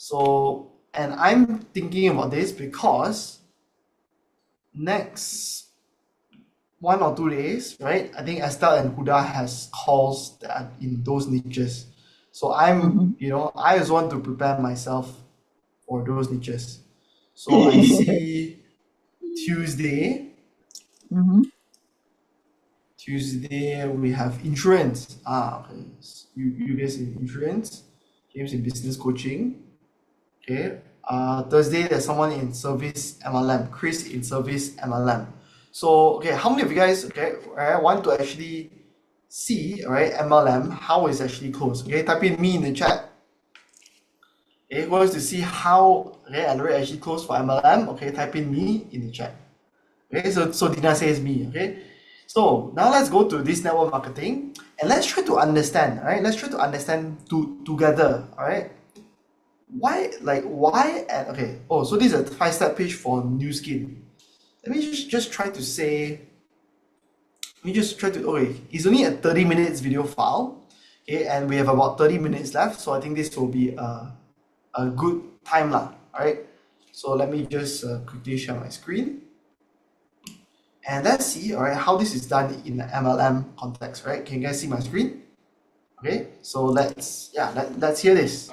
So, and I'm thinking about this because next 1 or 2 days, right? I think Estelle and Huda has calls that are in those niches. So I just want to prepare myself for those niches. So I see Tuesday. Tuesday we have insurance. Okay. You guys in insurance, James in business coaching. Okay. Thursday there's someone in service MLM, Chris in service MLM. So okay, how many of you guys want to actually see MLM how it's actually closed? Okay, type in me in the chat. Okay, who wants to see how Alaric actually closed for MLM? Okay, type in me in the chat. Okay, so Dina says me. Okay, so now let's go to this network marketing and let's try to understand. All right, let's try to understand together. All right. Why okay, so this is a 5-step pitch for Nu Skin. Let me just try to say, okay, it's only a 30 minutes video file, okay, and we have about 30 minutes left, so I think this will be a good time lah, alright? So let me just quickly share my screen. And let's see, alright, how this is done in the MLM context, right? Can you guys see my screen? Okay, so let's hear this.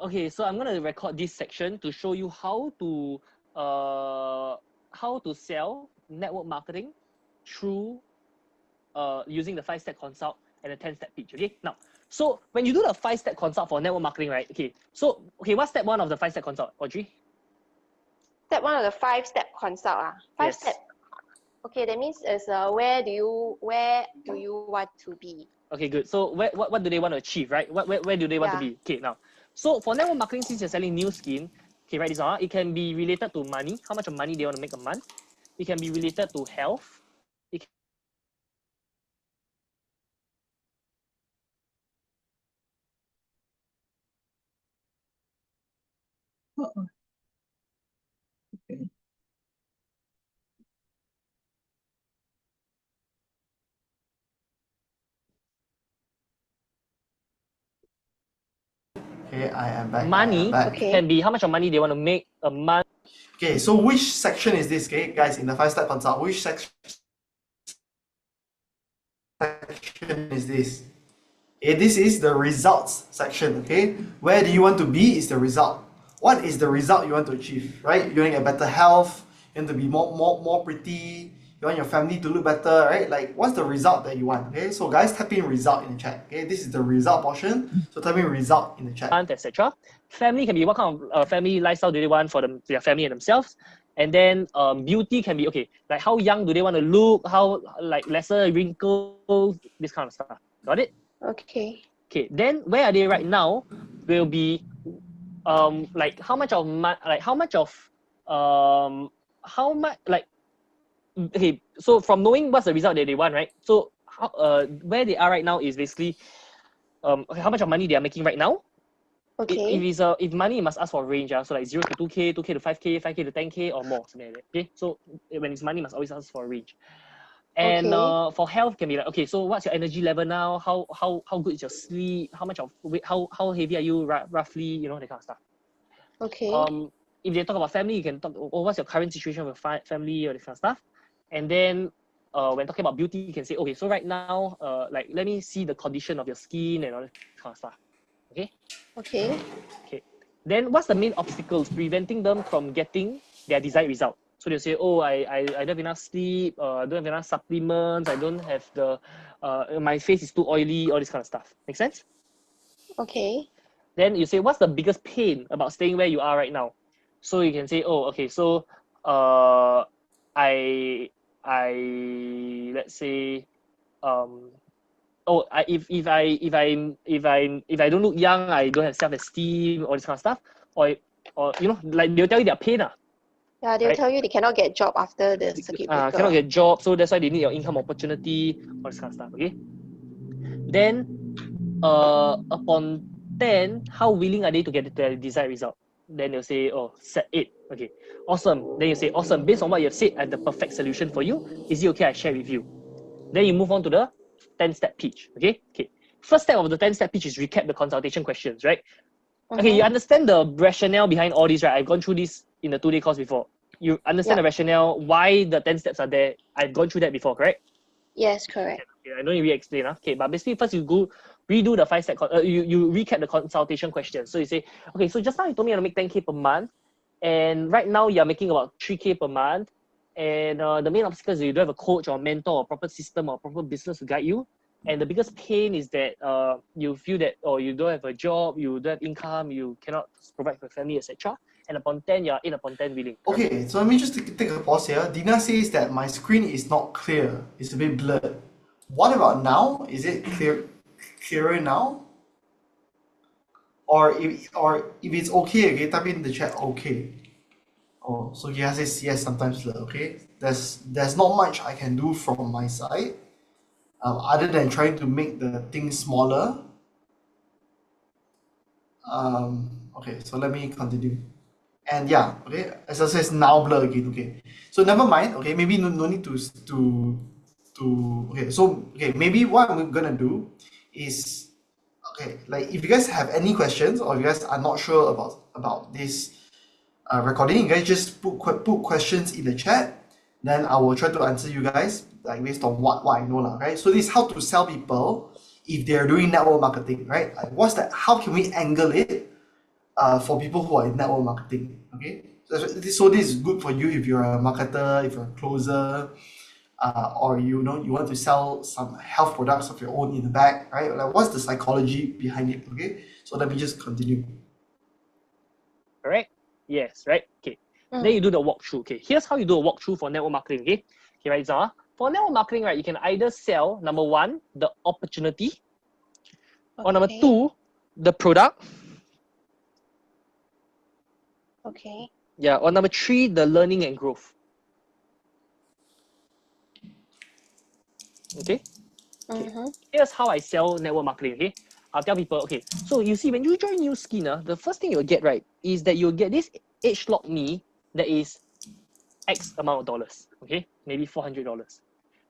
Okay, so I'm gonna record this section to show you how to sell network marketing through using the 5-step consult and the 10-step pitch. Okay, now, so when you do the 5-step consult for network marketing, right? Okay, so what's step 1 of the 5-step consult, Audrey? Step 1 of the 5-step consult. 5-step. Okay, that means is where do you want to be? Okay, good. So what do they want to achieve, right? Where do they want to be? Okay, now, so for network marketing, since you're selling Nu Skin, Okay, write this down. It can be related to money, how much of money they want to make a month. It can be related to health. It Oh, okay. Okay, I am back. money can be how much of money they want to make a month. Okay, so which section is this, okay, guys, in the 5-step consult? Which section is this? Okay, this is the results section, okay? Where do you want to be is the result. What is the result you want to achieve, right? You want to get better health, you want to be more pretty, you want your family to look better, right? Like, what's the result that you want, okay? So guys, type in result in the chat, okay? This is the result portion, so type in result in the chat. Etc. Family can be what kind of family lifestyle do they want for their family and themselves. And then beauty can be, okay, like how young do they want to look, how like lesser wrinkles, this kind of stuff. Got it? Okay. Okay, then where are they right now will be like how much of okay, so from knowing what's the result that they want, right? So how, where they are right now is basically okay, how much of money they are making right now. Okay. If money, you must ask for a range, so like 0 to 2K, 2K to 5K, 5K to 10K or more, something like that. Okay, so when it's money, you must always ask for a range. And for health can be like, okay, so what's your energy level now? How good is your sleep? How much of how heavy are you roughly? You know, that kind of stuff. Okay. If they talk about family, you can talk, oh, what's your current situation with family or this kind of stuff. And then when talking about beauty, you can say, okay, so right now, like let me see the condition of your skin and all that kind of stuff. Okay. Okay. Okay. Then what's the main obstacles preventing them from getting their desired result? So they'll say, oh, I don't have enough sleep, I don't have enough supplements, I don't have the, my face is too oily, all this kind of stuff. Make sense? Okay. Then you say, what's the biggest pain about staying where you are right now? So you can say, oh, okay, so let's say, if I don't look young, I don't have self-esteem, all this kind of stuff, or you know, like they'll tell you their pain. Yeah, they'll right? tell you they cannot get job after the circuit breaker. Cannot get job, so that's why they need your income opportunity, all this kind of stuff. Okay. Then, upon 10, how willing are they to get the desired result? Then they'll say, oh, set 8. Okay, awesome. Then you say, awesome. Based on what you've said, I have the perfect solution for you. Is it okay I share with you? Then you move on to the 10-step pitch. Okay. Okay. First step of the 10-step pitch is recap the consultation questions, right? Okay, you understand the rationale behind all this, right? I've gone through this in the 2-day course before. You understand the rationale, why the 10 steps are there. I've gone through that before, correct? Yes, correct. Okay, I don't need to re-explain. Okay, but basically first you go redo the 5-step, you recap the consultation questions. So you say, okay, so just now you told me I make 10K per month, and right now you're making about 3K per month, and the main obstacle is you don't have a coach or mentor or proper system or proper business to guide you. And the biggest pain is that you feel that you don't have a job, you don't have income, you cannot provide for family, etc. And upon 10, you're 8 upon 10 willing. Okay, so let me just take a pause here. Dina says that my screen is not clear. It's a bit blurred. What about now? Is it clearer now? Or if it's okay, okay, type in the chat okay. Oh, so Gia says yes, sometimes blur, okay? There's not much I can do from my side. Other than trying to make the thing smaller. Okay, so let me continue. And yeah, okay, as I says now blur again, okay. So never mind, okay, maybe no need to okay, so okay, maybe what I'm gonna do is, okay, like if you guys have any questions or if you guys are not sure about this recording, you guys just put questions in the chat, then I will try to answer you guys like based on what I know lah, right? So this is how to sell people if they're doing network marketing, right? Like what's that? How can we angle it for people who are in network marketing? Okay, so this is good for you if you're a marketer, if you're a closer, or you want to sell some health products of your own in the back, right? Like what's the psychology behind it? Okay, so let me just continue. Correct? Yes, right? Okay. Then you do the walkthrough. Okay, here's how you do a walkthrough for network marketing. Okay, right, Zara? For network marketing, right, you can either sell, number 1, the opportunity, or number 2, the product, Okay. Yeah, or number 3, the learning and growth. Okay? Mm-hmm. Here's how I sell network marketing, okay? I'll tell people, okay, so you see, when you join New Skin, the first thing you'll get, right, is that you'll get this ageLOC Me that is X amount of dollars, okay? Maybe $400.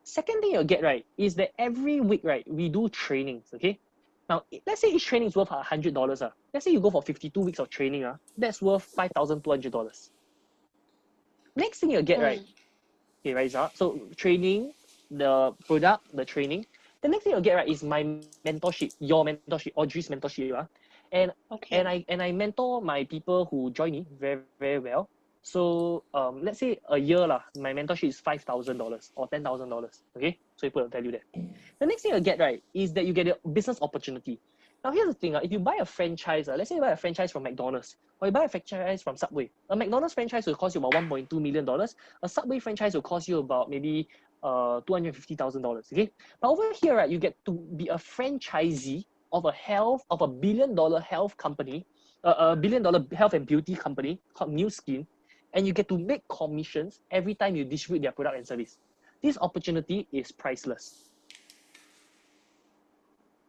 Second thing you'll get, right, is that every week, right, we do trainings, okay? Now, let's say each training is worth $100. Let's say you go for 52 weeks of training, that's worth $5,200. Next thing you'll get, right, okay, Raisa, so training, the product, the training. The next thing you'll get, right, is my mentorship, your mentorship, Audrey's mentorship. And I mentor my people who join me very, very well. So let's say a year my mentorship is $5,000 or $10,000. Okay, so you put a value there. The next thing you get, right, is that you get a business opportunity. Now here's the thing, if you buy a franchise, let's say you buy a franchise from McDonald's or you buy a franchise from Subway, a McDonald's franchise will cost you about $1.2 million. A Subway franchise will cost you about maybe $250,000. Okay, but over here, right, you get to be a franchisee of a billion-dollar health company, a billion-dollar health and beauty company called Nu Skin, and you get to make commissions every time you distribute their product and service. This opportunity is priceless.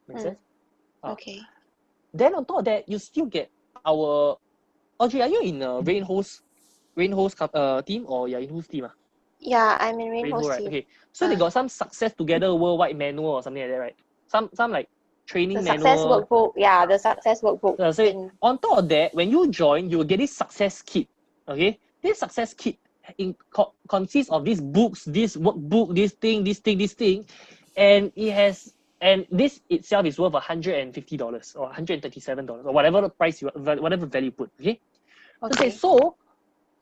Make sense? Okay. Then on top of that, you still get our Audrey. Are you in Rainho's team or you're in whose team? Yeah, I'm in Rainhow's right? team. Okay, so they got some success together worldwide manual or something like that, right? Some like training The manual. success workbook, yeah, the success workbook. So on top of that, when you join, you will get this success kit. Okay, this success kit consists of these books, this workbook, this thing, and it has. And this itself is worth $150 or $137 or whatever the price whatever value you put. Okay. Okay. So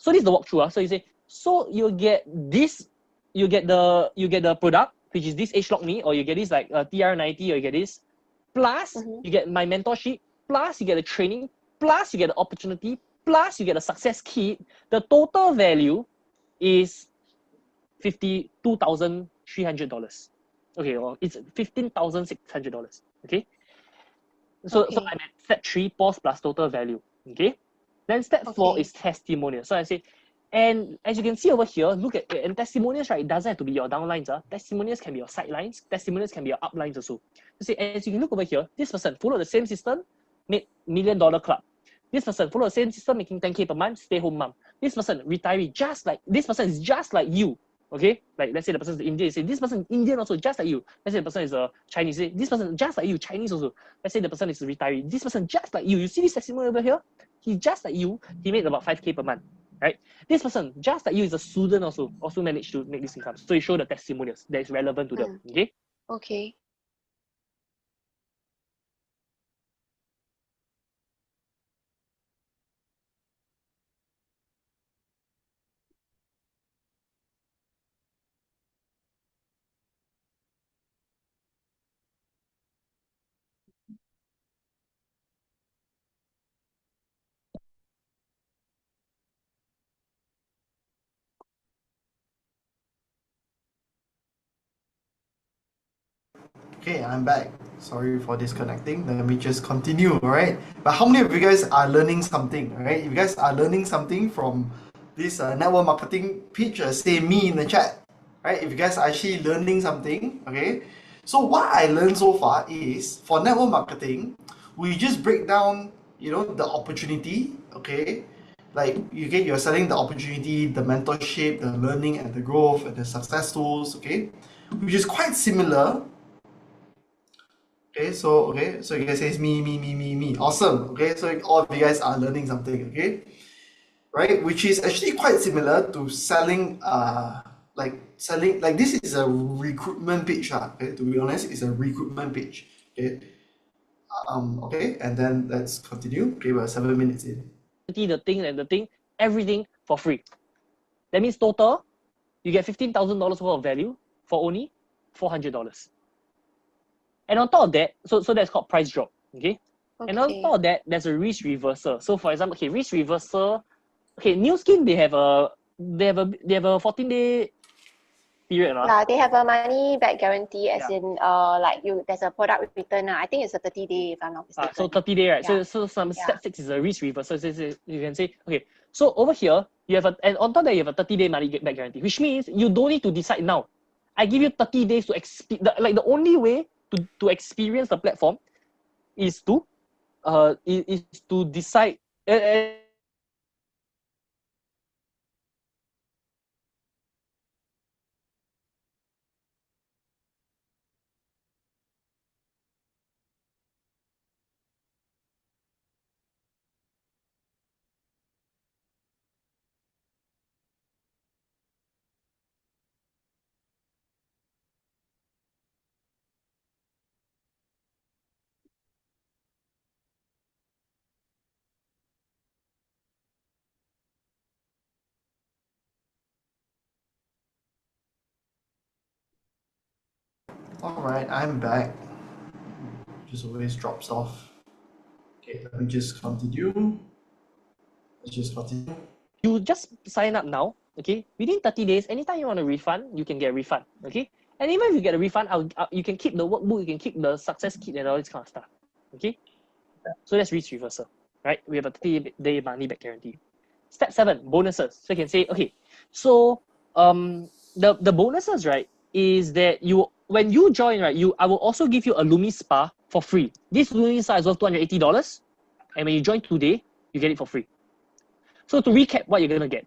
this is the walkthrough. So you say, so you get this, you get the product, which is this ageLOC Me, or you get this like TR90, or you get this, plus you get my mentorship, plus you get the training, plus you get the opportunity, plus you get a success kit. The total value is $52,300. Okay, well, it's $15,600. Okay. So I'm at step 3, pause plus total value. Okay. Then step 4 is testimonial. So I say, and as you can see over here, look at and testimonials, right? It doesn't have to be your downlines. Testimonials can be your sidelines. Testimonials can be your uplines also. You see, as you can look over here, this person followed the same system, made $1 million club. This person followed the same system, making 10K per month, stay home mom. This person retiree, just like this person is just like you. Okay, like let's say the person is Indian, say this person is Indian also, just like you. Let's say the person is Chinese, say this person just like you, Chinese also. Let's say the person is retiree, this person just like you. You see this testimony over here? He's just like you. He made about 5K per month, right? This person just like you is a student also managed to make this income. So you show the testimonials that is relevant to them. Okay. Okay. Okay, I'm back. Sorry for disconnecting. Let me just continue, alright? But how many of you guys are learning something, alright? If you guys are learning something from this network marketing pitch, say me in the chat, right? If you guys are actually learning something, okay? So what I learned so far is for network marketing, we just break down, the opportunity, okay? Like you're selling the opportunity, the mentorship, the learning and the growth and the success tools, okay? Which is quite similar. Okay, so you guys say me. Awesome. Okay, so all of you guys are learning something, okay? Right? Which is actually quite similar to selling like this is a recruitment pitch, okay? To be honest, it's a recruitment pitch. Okay. Okay, and then let's continue. Okay, we're 7 minutes in. The thing, everything for free. That means total, you get $15,000 worth of value for only $400. And on top of that, so that's called price drop, okay? And on top of that, there's a risk reversal. So for example, risk reversal, Nu Skin, they have a 14-day period. Yeah, they have a money back guarantee, as in there's a product return. I think it's a 30-day if I'm not mistaken. So 30-day, right? Yeah. So step 6 is a risk reversal. So you can say, okay, So over here, you have and on top of that, you have a 30-day money back guarantee, which means you don't need to decide now. I give you 30 days to the only way to experience the platform is to decide. Alright, I'm back. Just always drops off. Okay, let me just continue. Let's just continue. You just sign up now, okay? Within 30 days, anytime you want a refund, you can get a refund, okay? And even if you get a refund, you can keep the workbook, you can keep the success kit and all this kind of stuff, okay? So that's risk reversal, right? We have a 30-day money back guarantee. Step 7, bonuses. So you can say, okay, so the bonuses, right, is that when you join, right, I will also give you a Lumi Spa for free. This Lumi Spa is worth $280, and when you join today, you get it for free. So to recap, what you're gonna get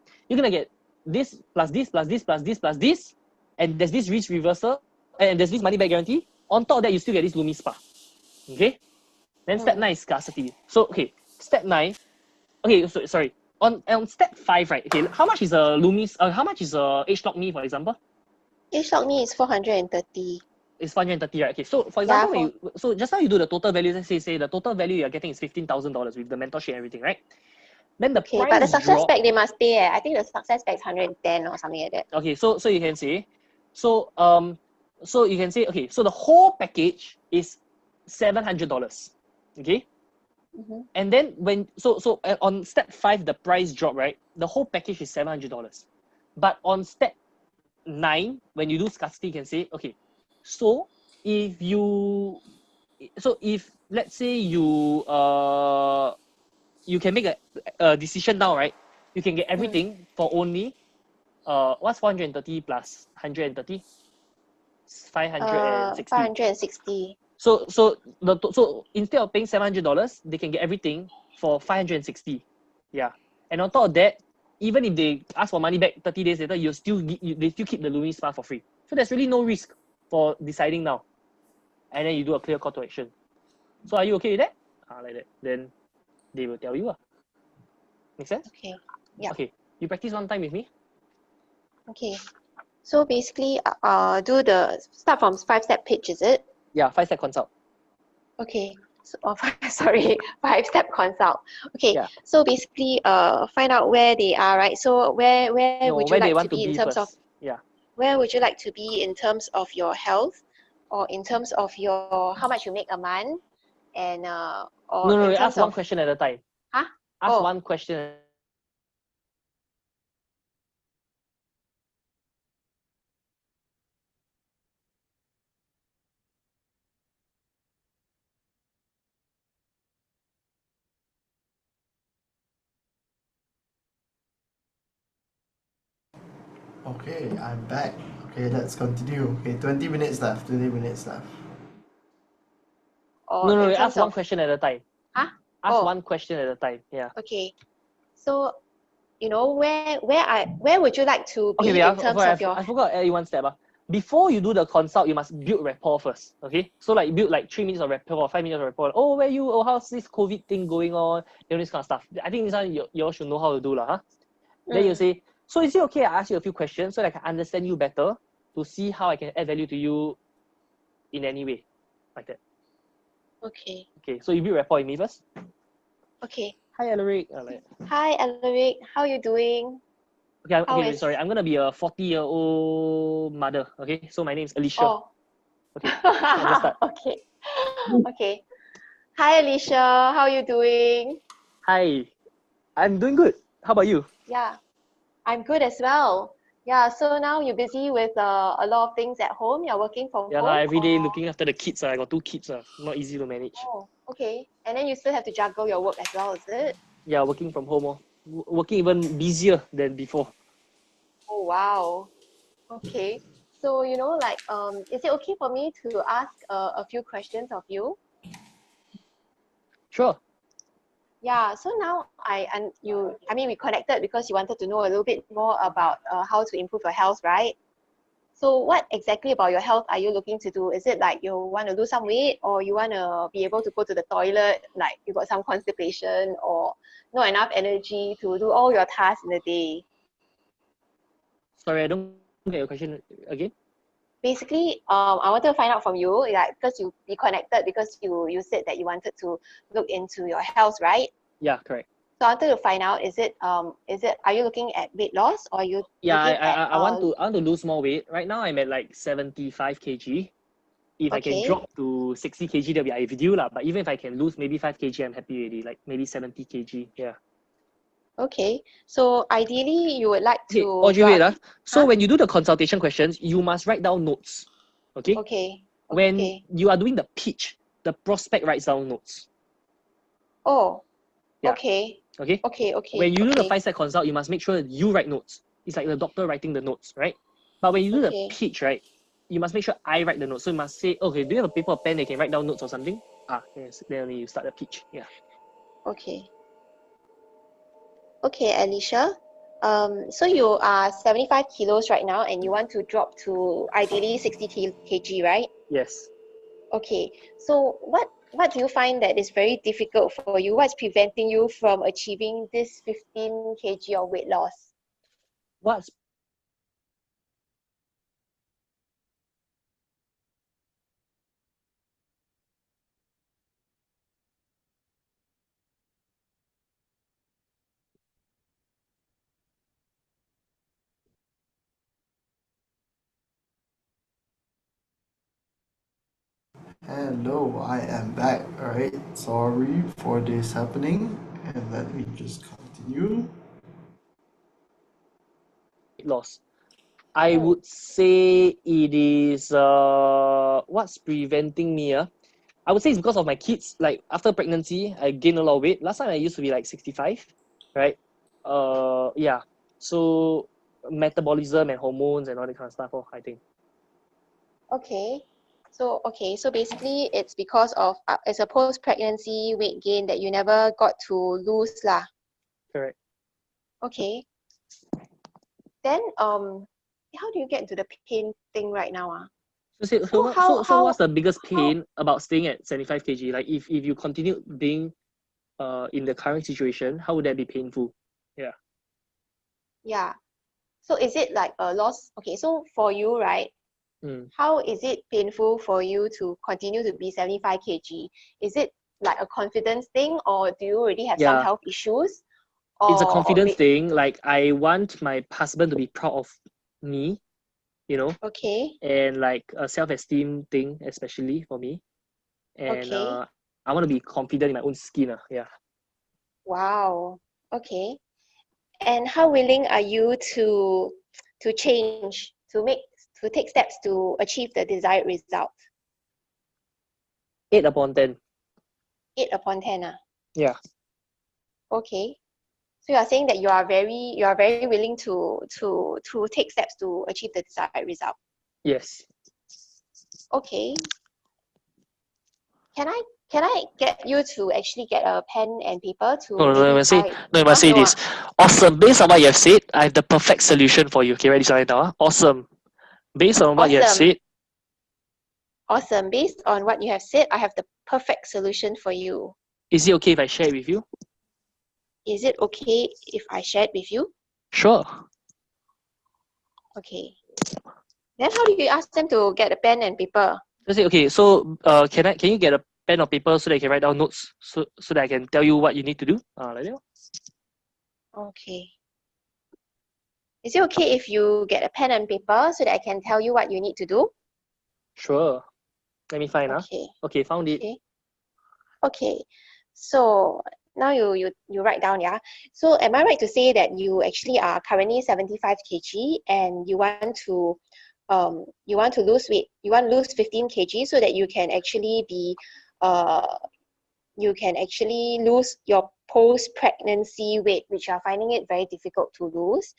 this plus this plus this plus this plus this, and there's this risk reversal, and there's this money back guarantee. On top of that, you still get this Lumi Spa. Okay. Then step 9 is scarcity. So okay, step 9. Okay, so sorry. On step 5, right? Okay, how much is a Lumi? How much is a HLock Me, for example? HLock Me is 430. It's 430, right? Okay, so for example, so just now you do the total value. Let's say the total value you're getting is $15,000 with the mentorship and everything, right? Then the price but the success drop. pack they must pay. I think the success pack is 110 or something like that. Okay, so you can say, so you can say, okay, so the whole package is $700. Okay. And then on step 5, the price drop, right? The whole package is $700. But on step 9, when you do scarcity, you can say, okay, so if let's say you can make a decision now, right? You can get everything for only what's 430 plus 130? 560. 560. So instead of paying $700, they can get everything for 560. Yeah. And on top of that, even if they ask for money back 30 days later, they still keep the Lumi Spa for free. So there's really no risk for deciding now. And then you do a clear call to action. So are you okay with that? Like that. Then they will tell you. Make sense? Okay. Yeah. Okay. You practice one time with me? Okay. So basically, start from 5-step pitch, is it? Yeah, 5-step consult. Okay. So, 5-step consult. Okay. Yeah. So basically, find out where they are, right? So where would you like to be in terms of? Yeah. Where would you like to be in terms of your health, or in terms of your how much you make a month, and or No, in ask terms one of question at a time. Huh? Ask one question. Okay, I'm back. Okay, let's continue. Okay, 20 minutes left. 20 minutes left. or No, in terms ask one of question at a time. Huh? Ask one question at a time. Yeah. Okay. So, where would you like to be Okay, in terms of your? I forgot to add you one step. Before you do the consult, you must build rapport first. Okay? So like build like 3 minutes of rapport or 5 minutes of rapport. Oh, where you? Oh, how's this COVID thing going on? You know, this kind of stuff. I think this one you all should know how to do, huh? Then you say, so is it okay I ask you a few questions so that I can understand you better to see how I can add value to you in any way? Like that. Okay. Okay, so you build rapport with me first. Okay. Hi, Alaric. Hi, Alaric. How are you doing? Okay, sorry. I'm gonna be a 40-year-old mother. Okay, so my name is Alicia. Oh. Okay. Let's start. Okay. Okay. Hi, Alicia. How are you doing? Hi. I'm doing good. How about you? Yeah, I'm good as well. Yeah. So now you're busy with a lot of things at home. You're working from Yeah, home. every day looking after the kids. I got 2 kids. Not easy to manage. Oh, okay. And then you still have to juggle your work as well, is it? Yeah, working from home. working even busier than before. Oh wow. Okay. So like is it okay for me to ask a few questions of you? Sure. Yeah, so now we connected because you wanted to know a little bit more about how to improve your health, right? So what exactly about your health are you looking to do? Is it like you want to lose some weight, or you want to be able to go to the toilet, like you got some constipation, or not enough energy to do all your tasks in the day? Sorry, I don't get your question again. Basically, I wanted to find out from you, like, because we connected because you said that you wanted to look into your health, right? Yeah, correct. So I wanted to find out, are you looking at weight loss, or are you Yeah, looking at I want to lose more weight. Right now I'm at like 75 kg. If I can Okay. drop to 60 kg, that'll be ideal lah. But even if I can lose maybe 5 kg, I'm happy already. Like maybe 70 kg. Yeah. Okay. So ideally, you would like Okay, to. Audrey, wait. So when you do the consultation questions, you must write down notes. Okay? Okay. When Okay. you are doing the pitch, the prospect writes down notes. Oh. Yeah. Okay. Okay? Okay. Okay. When you do the okay. 5-step consult, you must make sure that you write notes. It's like the doctor writing the notes, right? But when you do the Okay. pitch, right, you must make sure I write the notes. So you must say, okay, do you have a paper or pen that can write down notes or something? Yes. Then only you start the pitch. Yeah. Okay. Okay, Alicia. So you are 75 kilos right now, and you want to drop to ideally 60 kg, right? Yes. Okay. So what do you find that is very difficult for you? What's preventing you from achieving this 15 kg of weight loss? What's Hello, I am back. Alright, sorry for this happening. And let me just continue. loss? I would say it is what's preventing me. I would say it's because of my kids. Like after pregnancy, I gained a lot of weight. Last time I used to be like 65, right? Yeah. So metabolism and hormones and all that kind of stuff. I think. Okay. So basically it's because of it's a post-pregnancy weight gain that you never got to lose lah. Correct. Okay. Then how do you get into the pain thing right now? So what's the biggest pain about staying at 75 kg? Like if you continue being in the current situation, how would that be painful? Yeah. Yeah. So is it like a loss? Okay, so for you, right? How is it painful for you to continue to be 75 kg? Is it like a confidence thing, or do you already have some Yeah. health issues? It's a Or confidence thing. Like I want my husband to be proud of me, you know. Okay. And like a self-esteem thing, especially for me. And Okay. I want to be confident in my own skin. Yeah. Wow. Okay. And how willing are you to change, to take steps to achieve the desired result? 8 upon 10. 8 upon 10. Yeah. Okay. So you are saying that you are very willing to take steps to achieve the desired result. Yes. Okay. Can I get you to actually get a pen and paper to No, maybe you must say, type? you must say this. Awesome. Based on what you have said, I have the perfect solution for you. Okay, ready, sorry now. Awesome. Based on what you have Awesome. said, Awesome. Based on what you have said, I have the perfect solution for you. is it okay if I share it with you? Is it okay if I share it with you? Sure. Okay. Then how do you ask them to get a pen and paper? Just say, okay, so can you get a pen or paper so that I can write down notes so that I can tell you what you need to do? Like that. Okay. Is it okay if you get a pen and paper so that I can tell you what you need to do? Sure. Let me find. Okay. Okay, found it. Okay. So now you write down, yeah? So am I right to say that you actually are currently 75 kg and you want to lose weight, you want to lose 15 kg so that you can actually be you can actually lose your post-pregnancy weight, which are finding it very difficult to lose.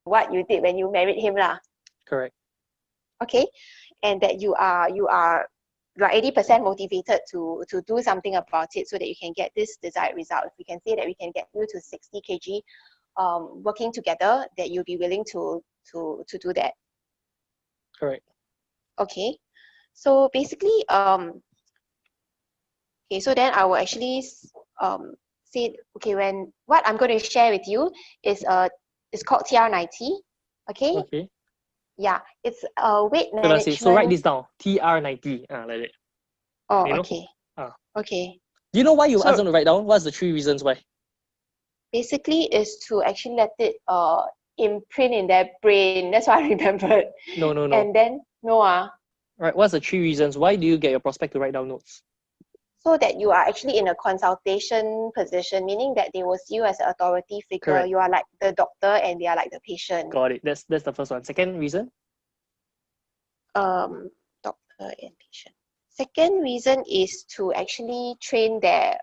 What you did when you married him lah. Correct. Okay, and that you are 80% motivated to do something about it so that you can get this desired result. If we can say that we can get you to 60 kg working together, that you'll be willing to do that. Correct. Okay, so basically okay, so then I will actually say, okay, what I'm going to share with you is it's called TR90. Okay. Okay. Yeah, it's weight So let's say, management. so write this down. TR90. Like that. Oh, You know? okay. Okay. Do you know why you So- asked them to write down? What's the 3 reasons why? Basically, is to actually let it imprint in their brain. That's what I remembered. No. And then Right. What's the 3 reasons? Why do you get your prospect to write down notes? so that you are actually in a consultation position, meaning that they will see you as an authority figure. Correct. You are like the doctor and they are like the patient. Got it. That's the first one. Second reason? Doctor and patient. Second reason is to actually train their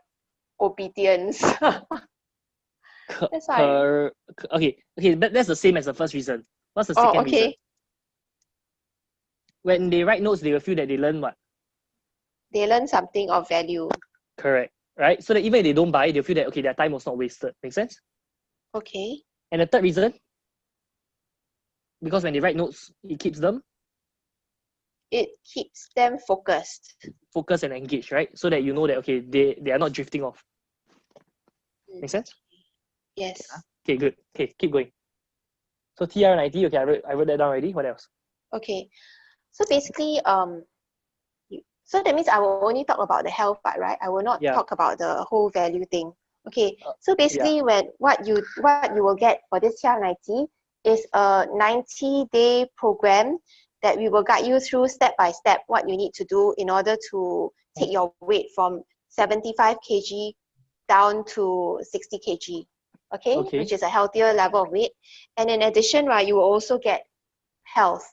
obedience. That's why. Okay, but that's the same as the first reason. What's the Oh, second reason? okay. When they write notes, they will feel that they learn what? They learn something of value. Correct. Right? So that even if they don't buy, they'll feel that, okay, their time was not wasted. Make sense? Okay. And the third reason? Because when they write notes, it keeps them It keeps them focused. focused and engaged, right? So that you know that, okay, they are not drifting off. Make sense? Yes. Okay, good. Okay, keep going. So TR90, okay, I wrote that down already. What else? Okay. So basically, so that means I will only talk about the health part, right? I will not Yeah. talk about the whole value thing. Okay. So basically, what you will get for this TR90 is a 90-day program that we will guide you through step by step what you need to do in order to take your weight from 75 kg down to 60 kg. Okay? Okay. Which is a healthier level of weight. And in addition, right, you will also get health.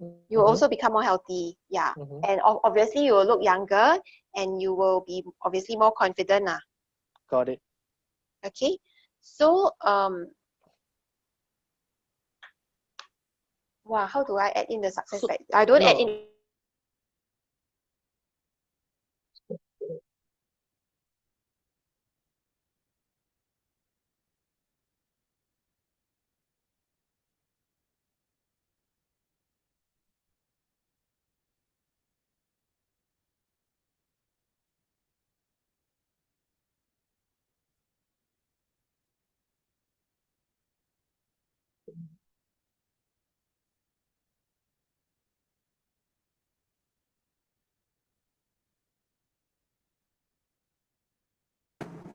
You will also become more healthy. Yeah. And obviously you will look younger and you will be obviously more confident. Got it. Okay. So wow, how do I add in the success factor? I don't add in.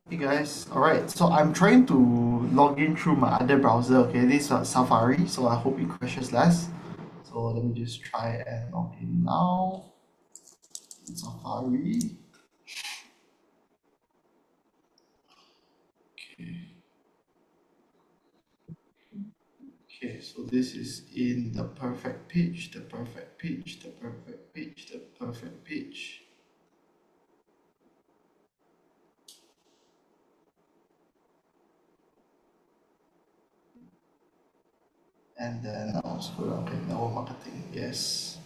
Hey guys, alright, so I'm trying to log in through my other browser, okay, this is Safari, so I hope it crashes less. So let me just try and log in now. Safari. Okay, so this is in the perfect page, the perfect page, the perfect page, the perfect page. And then I'll scroll down, okay, network marketing, yes.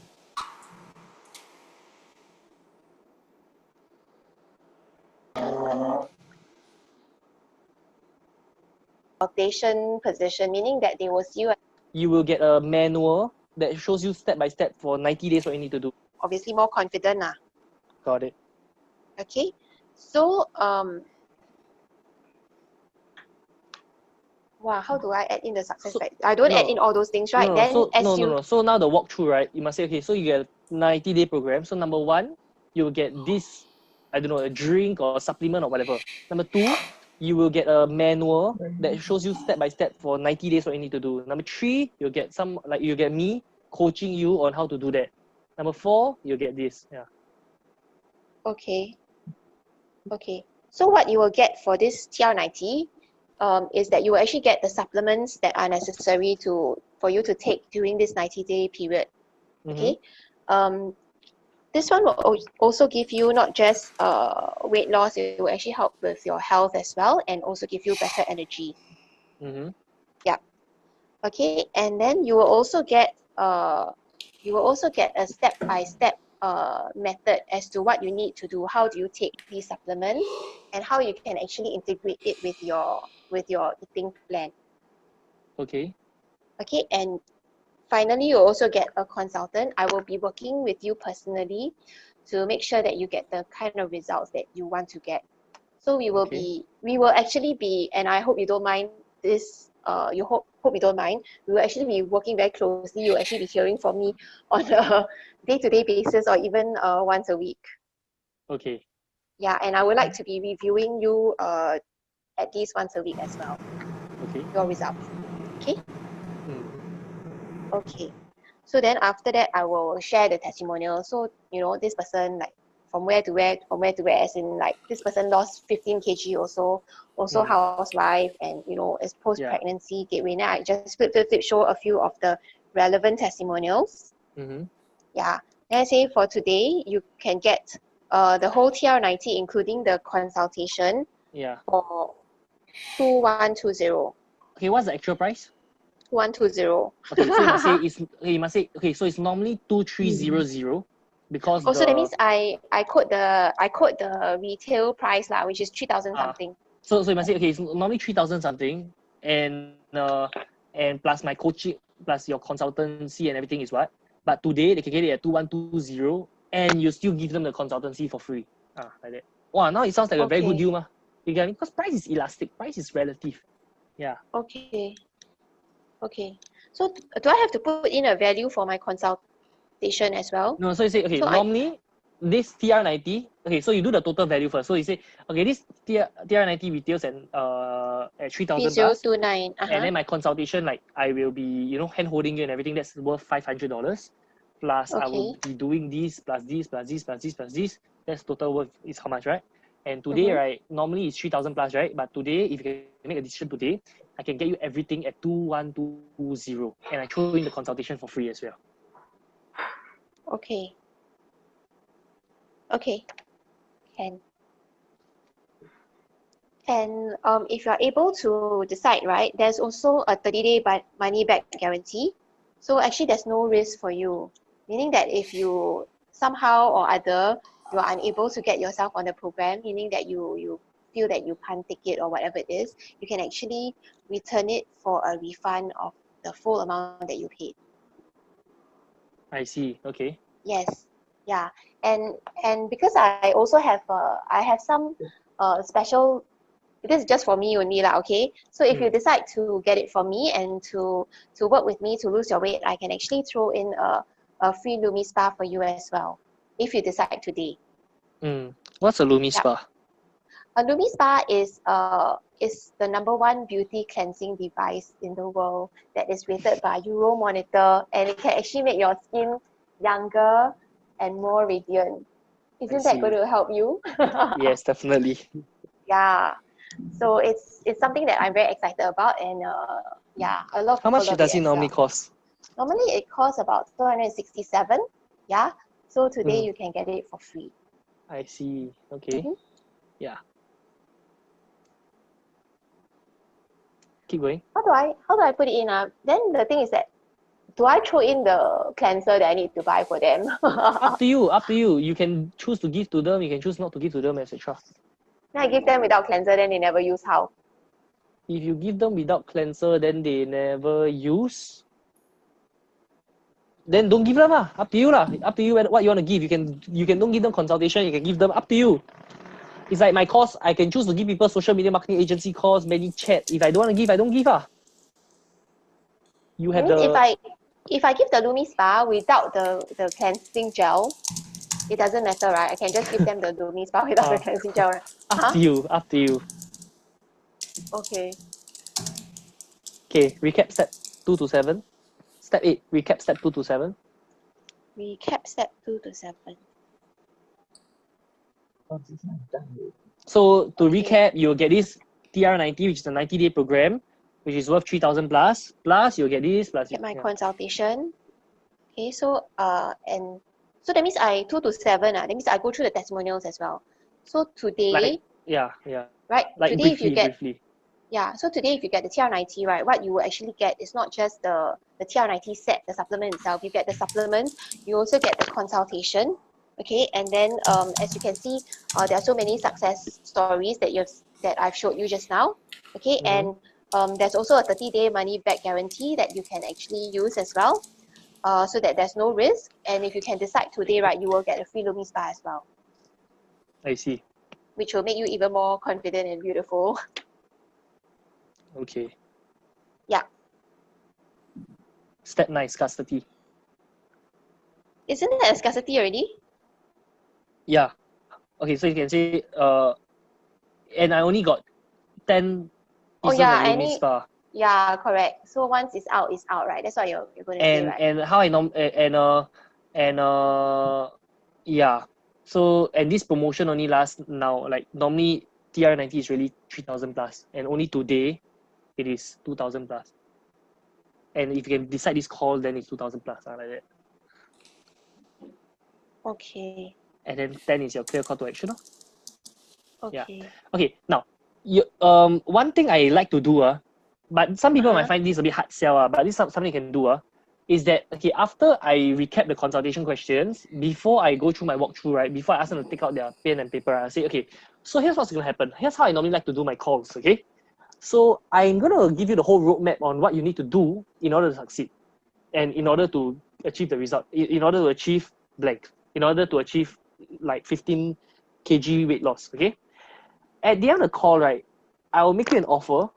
Consultation position, meaning that they will see you You will get a manual that shows you step by step for 90 days what you need to do. obviously more confident. Got it. Okay. So Wow, how do I add in the success factor? I don't add in all those things, right? Then So as no, you no, no. So now the walkthrough, right? You must say, okay, so you get 90-day program. So number one, you will get this, I don't know, a drink or a supplement or whatever. Number two, you will get a manual that shows you step by step for 90 days what you need to do. Number three, you'll get some, like you get me coaching you on how to do that. Number four, you'll get this. Yeah. Okay. Okay. So what you will get for this TR90 is that you will actually get the supplements that are necessary for you to take during this 90-day period. Okay. This one will also give you not just weight loss, it will actually help with your health as well, and also give you better energy. Yeah. Okay. And then you will also get a step-by-step method as to what you need to do. How do you take these supplements, and how you can actually integrate it with your eating plan. Okay. Okay. And finally, you also get a consultant. I will be working with you personally to make sure that you get the kind of results that you want to get. So we will actually be, and I hope you don't mind this, hope you don't mind, we will actually be working very closely. You'll actually be hearing from me on a day-to-day basis, or even once a week. Okay. Yeah, and I would like to be reviewing you at least once a week as well. Okay. Your results. Okay? Okay. So then after that, I will share the testimonial. So, you know, this person, like, from where to where, as in, like, this person lost 15 kg also housewife, and, you know, is post-pregnancy gateway. Now I just flip, show a few of the relevant testimonials. Yeah. Then I say for today, you can get the whole TR90, including the consultation, for 2120. Okay, what's the actual price? 2120. Okay, so you must say okay, so it's normally 2300 because also that means I quote the retail price lah, which is 3,000 something. So you must say okay, it's normally 3,000 something, and plus my coaching plus your consultancy and everything is what? But today they can get it at 2120, and you still give them the consultancy for free. Like that. Wow, now it sounds like a very good deal, ma. You get me? Because price is elastic, price is relative. Yeah. Okay. Okay. So do I have to put in a value for my consultation as well? No, so you say okay, so normally this TR90, okay, so you do the total value first. So you say, okay, this TR90 retails at 3,000 plus. 3029. And then my consultation, like I will be, you know, hand holding you and everything, that's worth $500. Plus I will be doing this, plus this, plus this, plus this, plus this. That's total worth is how much, right? And today, right, normally it's 3,000 plus, right? But today, if you can make a decision today, I can get you everything at 2120. And I throw in the consultation for free as well. Okay. Okay. Can. And if you are able to decide, right, there's also a 30-day money back guarantee. So actually there's no risk for you. Meaning that if you somehow or other, you are unable to get yourself on the program, meaning that you feel that you can't take it or whatever it is, you can actually return it for a refund of the full amount that you paid. I see. Okay. Yes. Yeah. And because I also have some special, this is just for me only lah, okay? So if you decide to get it from me and to work with me to lose your weight, I can actually throw in a free Lumi Spa for you as well, if you decide today. What's a Lumi Spa? A Lumi Spa is the #1 beauty cleansing device in the world that is rated by Euromonitor, and it can actually make your skin younger and more radiant. Isn't that going to help you? Yes, definitely. Yeah. So it's something that I'm very excited about, and yeah, a lot of How people much love does it as normally well. cost? Normally it costs about 267. Yeah. So today you can get it for free. I see. Okay. Yeah. Keep going. How do I put it in? Then the thing is that, do I throw in the cleanser that I need to buy for them? Up to you. Up to you. You can choose to give to them. You can choose not to give to them, etc. Then I give them without cleanser, then they never use how? If you give them without cleanser, then they never use. Then don't give them lah. Up to you lah. Up to you what you want to give. You can don't give them consultation. You can give them up to you. It's like my course, I can choose to give people social media marketing agency course, ManyChat. If I don't want to give, I don't give. You have Means the if I give the Lumi Spa without the cleansing gel, it doesn't matter, right? I can just give them the Lumi Spa without the cleansing gel, right? up to you, up to you. Okay. Okay, recap step 2 to 7. Step 8, recap step 2 to 7. Recap step 2 to 7. So to recap, you'll get this TR90, which is a 90-day program, which is worth 3,000 plus. Plus, you'll get this. Plus, Get my consultation. Okay, so and so that means 2 to 7. That means I go through the testimonials as well. So today, like, yeah. right? Like Today, briefly, if you get briefly. yeah, so today if you get the TR90, right, what you will actually get is not just the TR90 set, the supplement itself. You get the supplement, you also get the consultation, okay, and then as you can see, there are so many success stories that I've showed you just now, okay, and there's also a 30-day money back guarantee that you can actually use as well, so that there's no risk. And if you can decide today, right, you will get a free Lumi Spa as well, I see. which will make you even more confident and beautiful. Okay. Yeah. Step 9, scarcity. Isn't that a scarcity already? Yeah. Okay, so you can say, and I only got 10 Oh pieces yeah, of I Lumi need. Spa. Yeah, correct. So once it's out, right? That's what you're going to say, right? And how I yeah. So and this promotion only lasts now. Like normally TR90 is really 3,000 plus, and only today it is 2,000 plus. And if you can decide this call, then it's 2,000 plus, like that. Okay. And then 10 is your clear call to action. Okay. Yeah. Okay. Now, you one thing I like to do but some people might find this a bit hard sell but this is something you can do is that okay, after I recap the consultation questions, before I go through my walkthrough, right, before I ask them to take out their pen and paper, I say, okay, so here's what's gonna happen. Here's how I normally like to do my calls, okay? So I'm gonna give you the whole roadmap on what you need to do in order to succeed and in order to achieve the result, in order to achieve blank, in order to achieve like 15 kg weight loss, okay? At the end of the call, right, I will make you an offer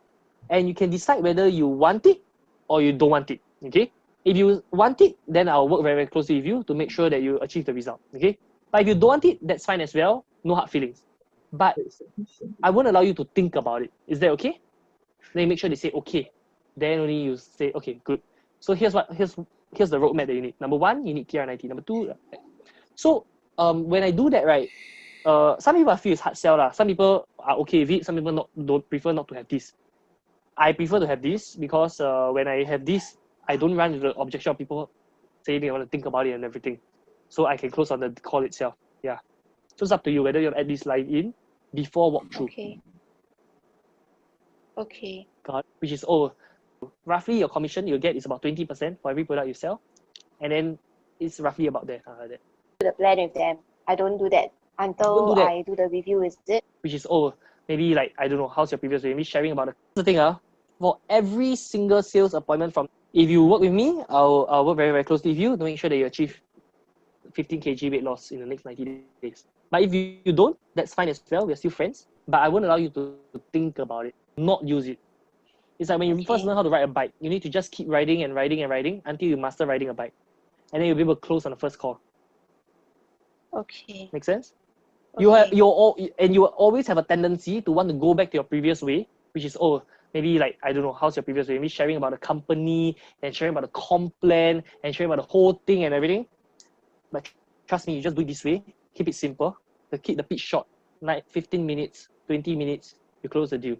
and you can decide whether you want it or you don't want it, okay? If you want it, then I'll work very, very closely with you to make sure that you achieve the result, okay? But if you don't want it, that's fine as well, no hard feelings. But I won't allow you to think about it. Is that okay? Then you make sure they say okay. Then only you say, okay, good. So here's the roadmap that you need. Number 1, you need TR90. Number 2, so when I do that, right, some people feel it's hard sell. Some people are okay with it, some people don't prefer not to have this. I prefer to have this because when I have this, I don't run into the objection of people saying they want to think about it and everything. So I can close on the call itself. Yeah. So it's up to you whether you add this line in before walkthrough. Okay. Okay. Which is roughly your commission you'll get is about 20% for every product you sell. And then it's roughly about there. The plan with them. I don't do that until I do the review, is it? Which is maybe like, I don't know, how's your previous way? Maybe sharing about the thing, for every single sales appointment if you work with me, I'll work very, very closely with you to make sure that you achieve 15 kg weight loss in the next 90 days. But if you don't, that's fine as well. We're still friends. But I won't allow you to think about it, not use it. It's like when you first learn how to ride a bike, you need to just keep riding and riding and riding until you master riding a bike. And then you'll be able to close on the first call. Okay. Make sense? Okay. You will always have a tendency to want to go back to your previous way, which is maybe like, I don't know, how's your previous way? Maybe sharing about the company and sharing about the comp plan and sharing about the whole thing and everything. But trust me, you just do it this way. Keep it simple. Keep the pitch short. 15 minutes, 20 minutes, you close the deal.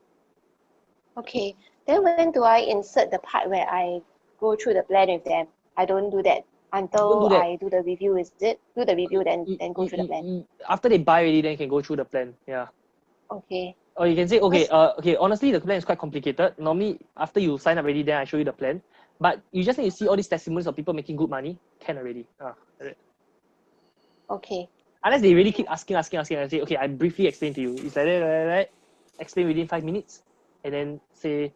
Okay. Then when do I insert the part where I go through the plan with them? I don't do that until I do the review, is it? Do the review, then go through the plan. After they buy already, then you can go through the plan. Yeah. Okay. Or you can say, okay, honestly, the plan is quite complicated. Normally, after you sign up already, then I show you the plan. But you just need to see all these testimonies of people making good money. Can already. Okay. Unless they really keep asking, and say, okay, I briefly explain to you. It's like that. Explain within 5 minutes. And then say,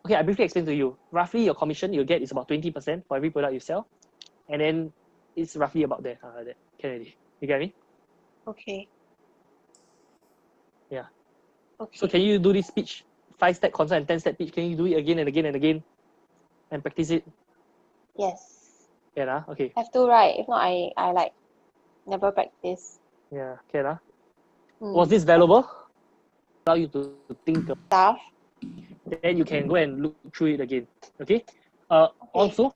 okay, I briefly explain to you. Roughly, your commission you'll get is about 20% for every product you sell. And then it's roughly about there. That. Can already. You get me? Okay. Yeah. Okay. So can you do this pitch, 5-step consult and 10-step pitch? Can you do it again and again and again, and practice it? Yes. Yeah. Okay. Have to, right? If not, I like never practice. Yeah. Okay. Was this valuable? Allow you to think of Stuff. then you can go and look through it again. Okay. Also,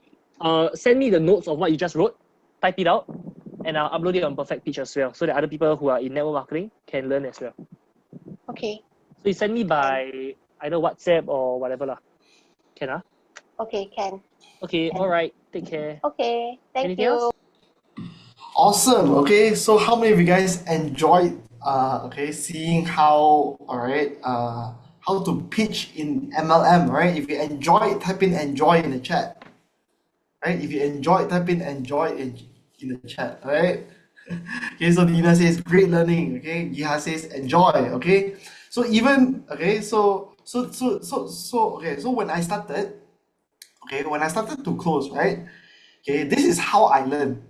send me the notes of what you just wrote, type it out, and I'll upload it on Perfect Pitch as well, so that other people who are in network marketing can learn as well. Okay. So you send me by either WhatsApp or whatever lah. Can Okay, can. Okay. All right. Take care. Okay. Thank Anything you. else? Awesome. Okay, so how many of you guys enjoyed seeing how how to pitch in MLM, right? If you enjoy, type in enjoy in the chat. Right? If you enjoy, type in enjoy in the chat, right? Okay, so Dina says great learning. Okay, Yiha says enjoy. Okay, so even so when I started, to close, right? Okay, this is how I learned.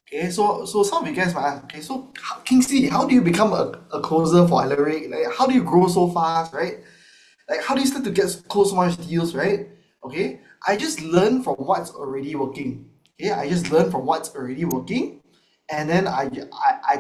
Okay, so some of you guys might ask, okay, so Kingsley, how do you become a closer for Alaric? Like, how do you grow so fast, right? Like, how do you start to get close so much deals, right? Okay, I just learn from what's already working. Okay, I just learn from what's already working, and then I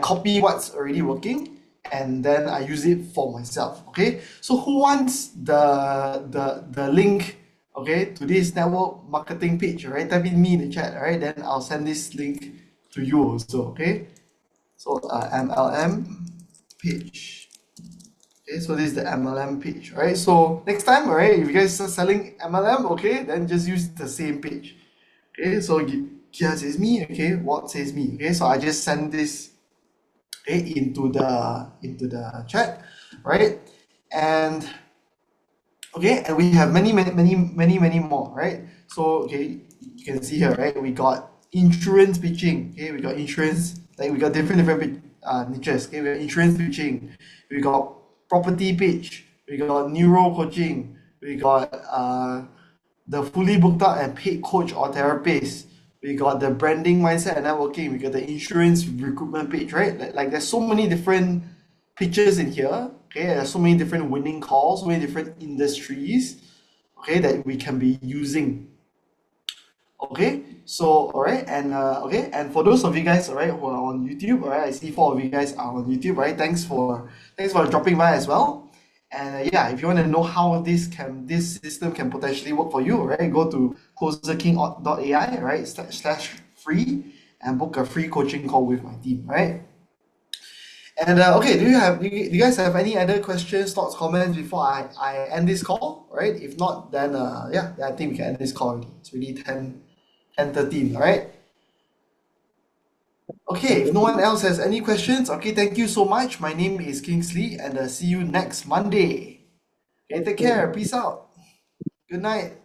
copy what's already working, and then I use it for myself. Okay, so who wants the link? Okay, to this network marketing page, right? Type in me in the chat, right? Then I'll send this link to you also, okay? So MLM page. Okay, so this is the MLM page, right? So next time, right, if you guys are selling MLM, okay, then just use the same page. Okay, so Kia says me, okay, Walt says me, okay, so I just send this into the chat, right? And okay, and we have many more, right? So okay, you can see here, right? We got insurance pitching. Okay, we got insurance, like we got different niches. Okay, we got insurance pitching, we got property pitch, we got neuro coaching, we got the fully booked out and paid coach or therapist, we got the branding mindset and networking, we got the insurance recruitment pitch, right? Like there's so many different pitches in here. Okay, there's so many different winning calls, so many different industries, okay, that we can be using. Okay, so all right, and and for those of you guys, all right, who are on YouTube, all right, I see 4 of you guys are on YouTube, right? Thanks for dropping by as well. And yeah, if you want to know how this system can potentially work for you, right, go to closerking.ai, right, /free, and book a free coaching call with my team, right? And okay, do you guys have any other questions, thoughts, comments before I end this call? Right? If not, then yeah, I think we can end this call already. It's really 10:13, all right? Okay, if no one else has any questions, okay, thank you so much. My name is Kingsley, and see you next Monday. Okay, take care. Peace out. Good night.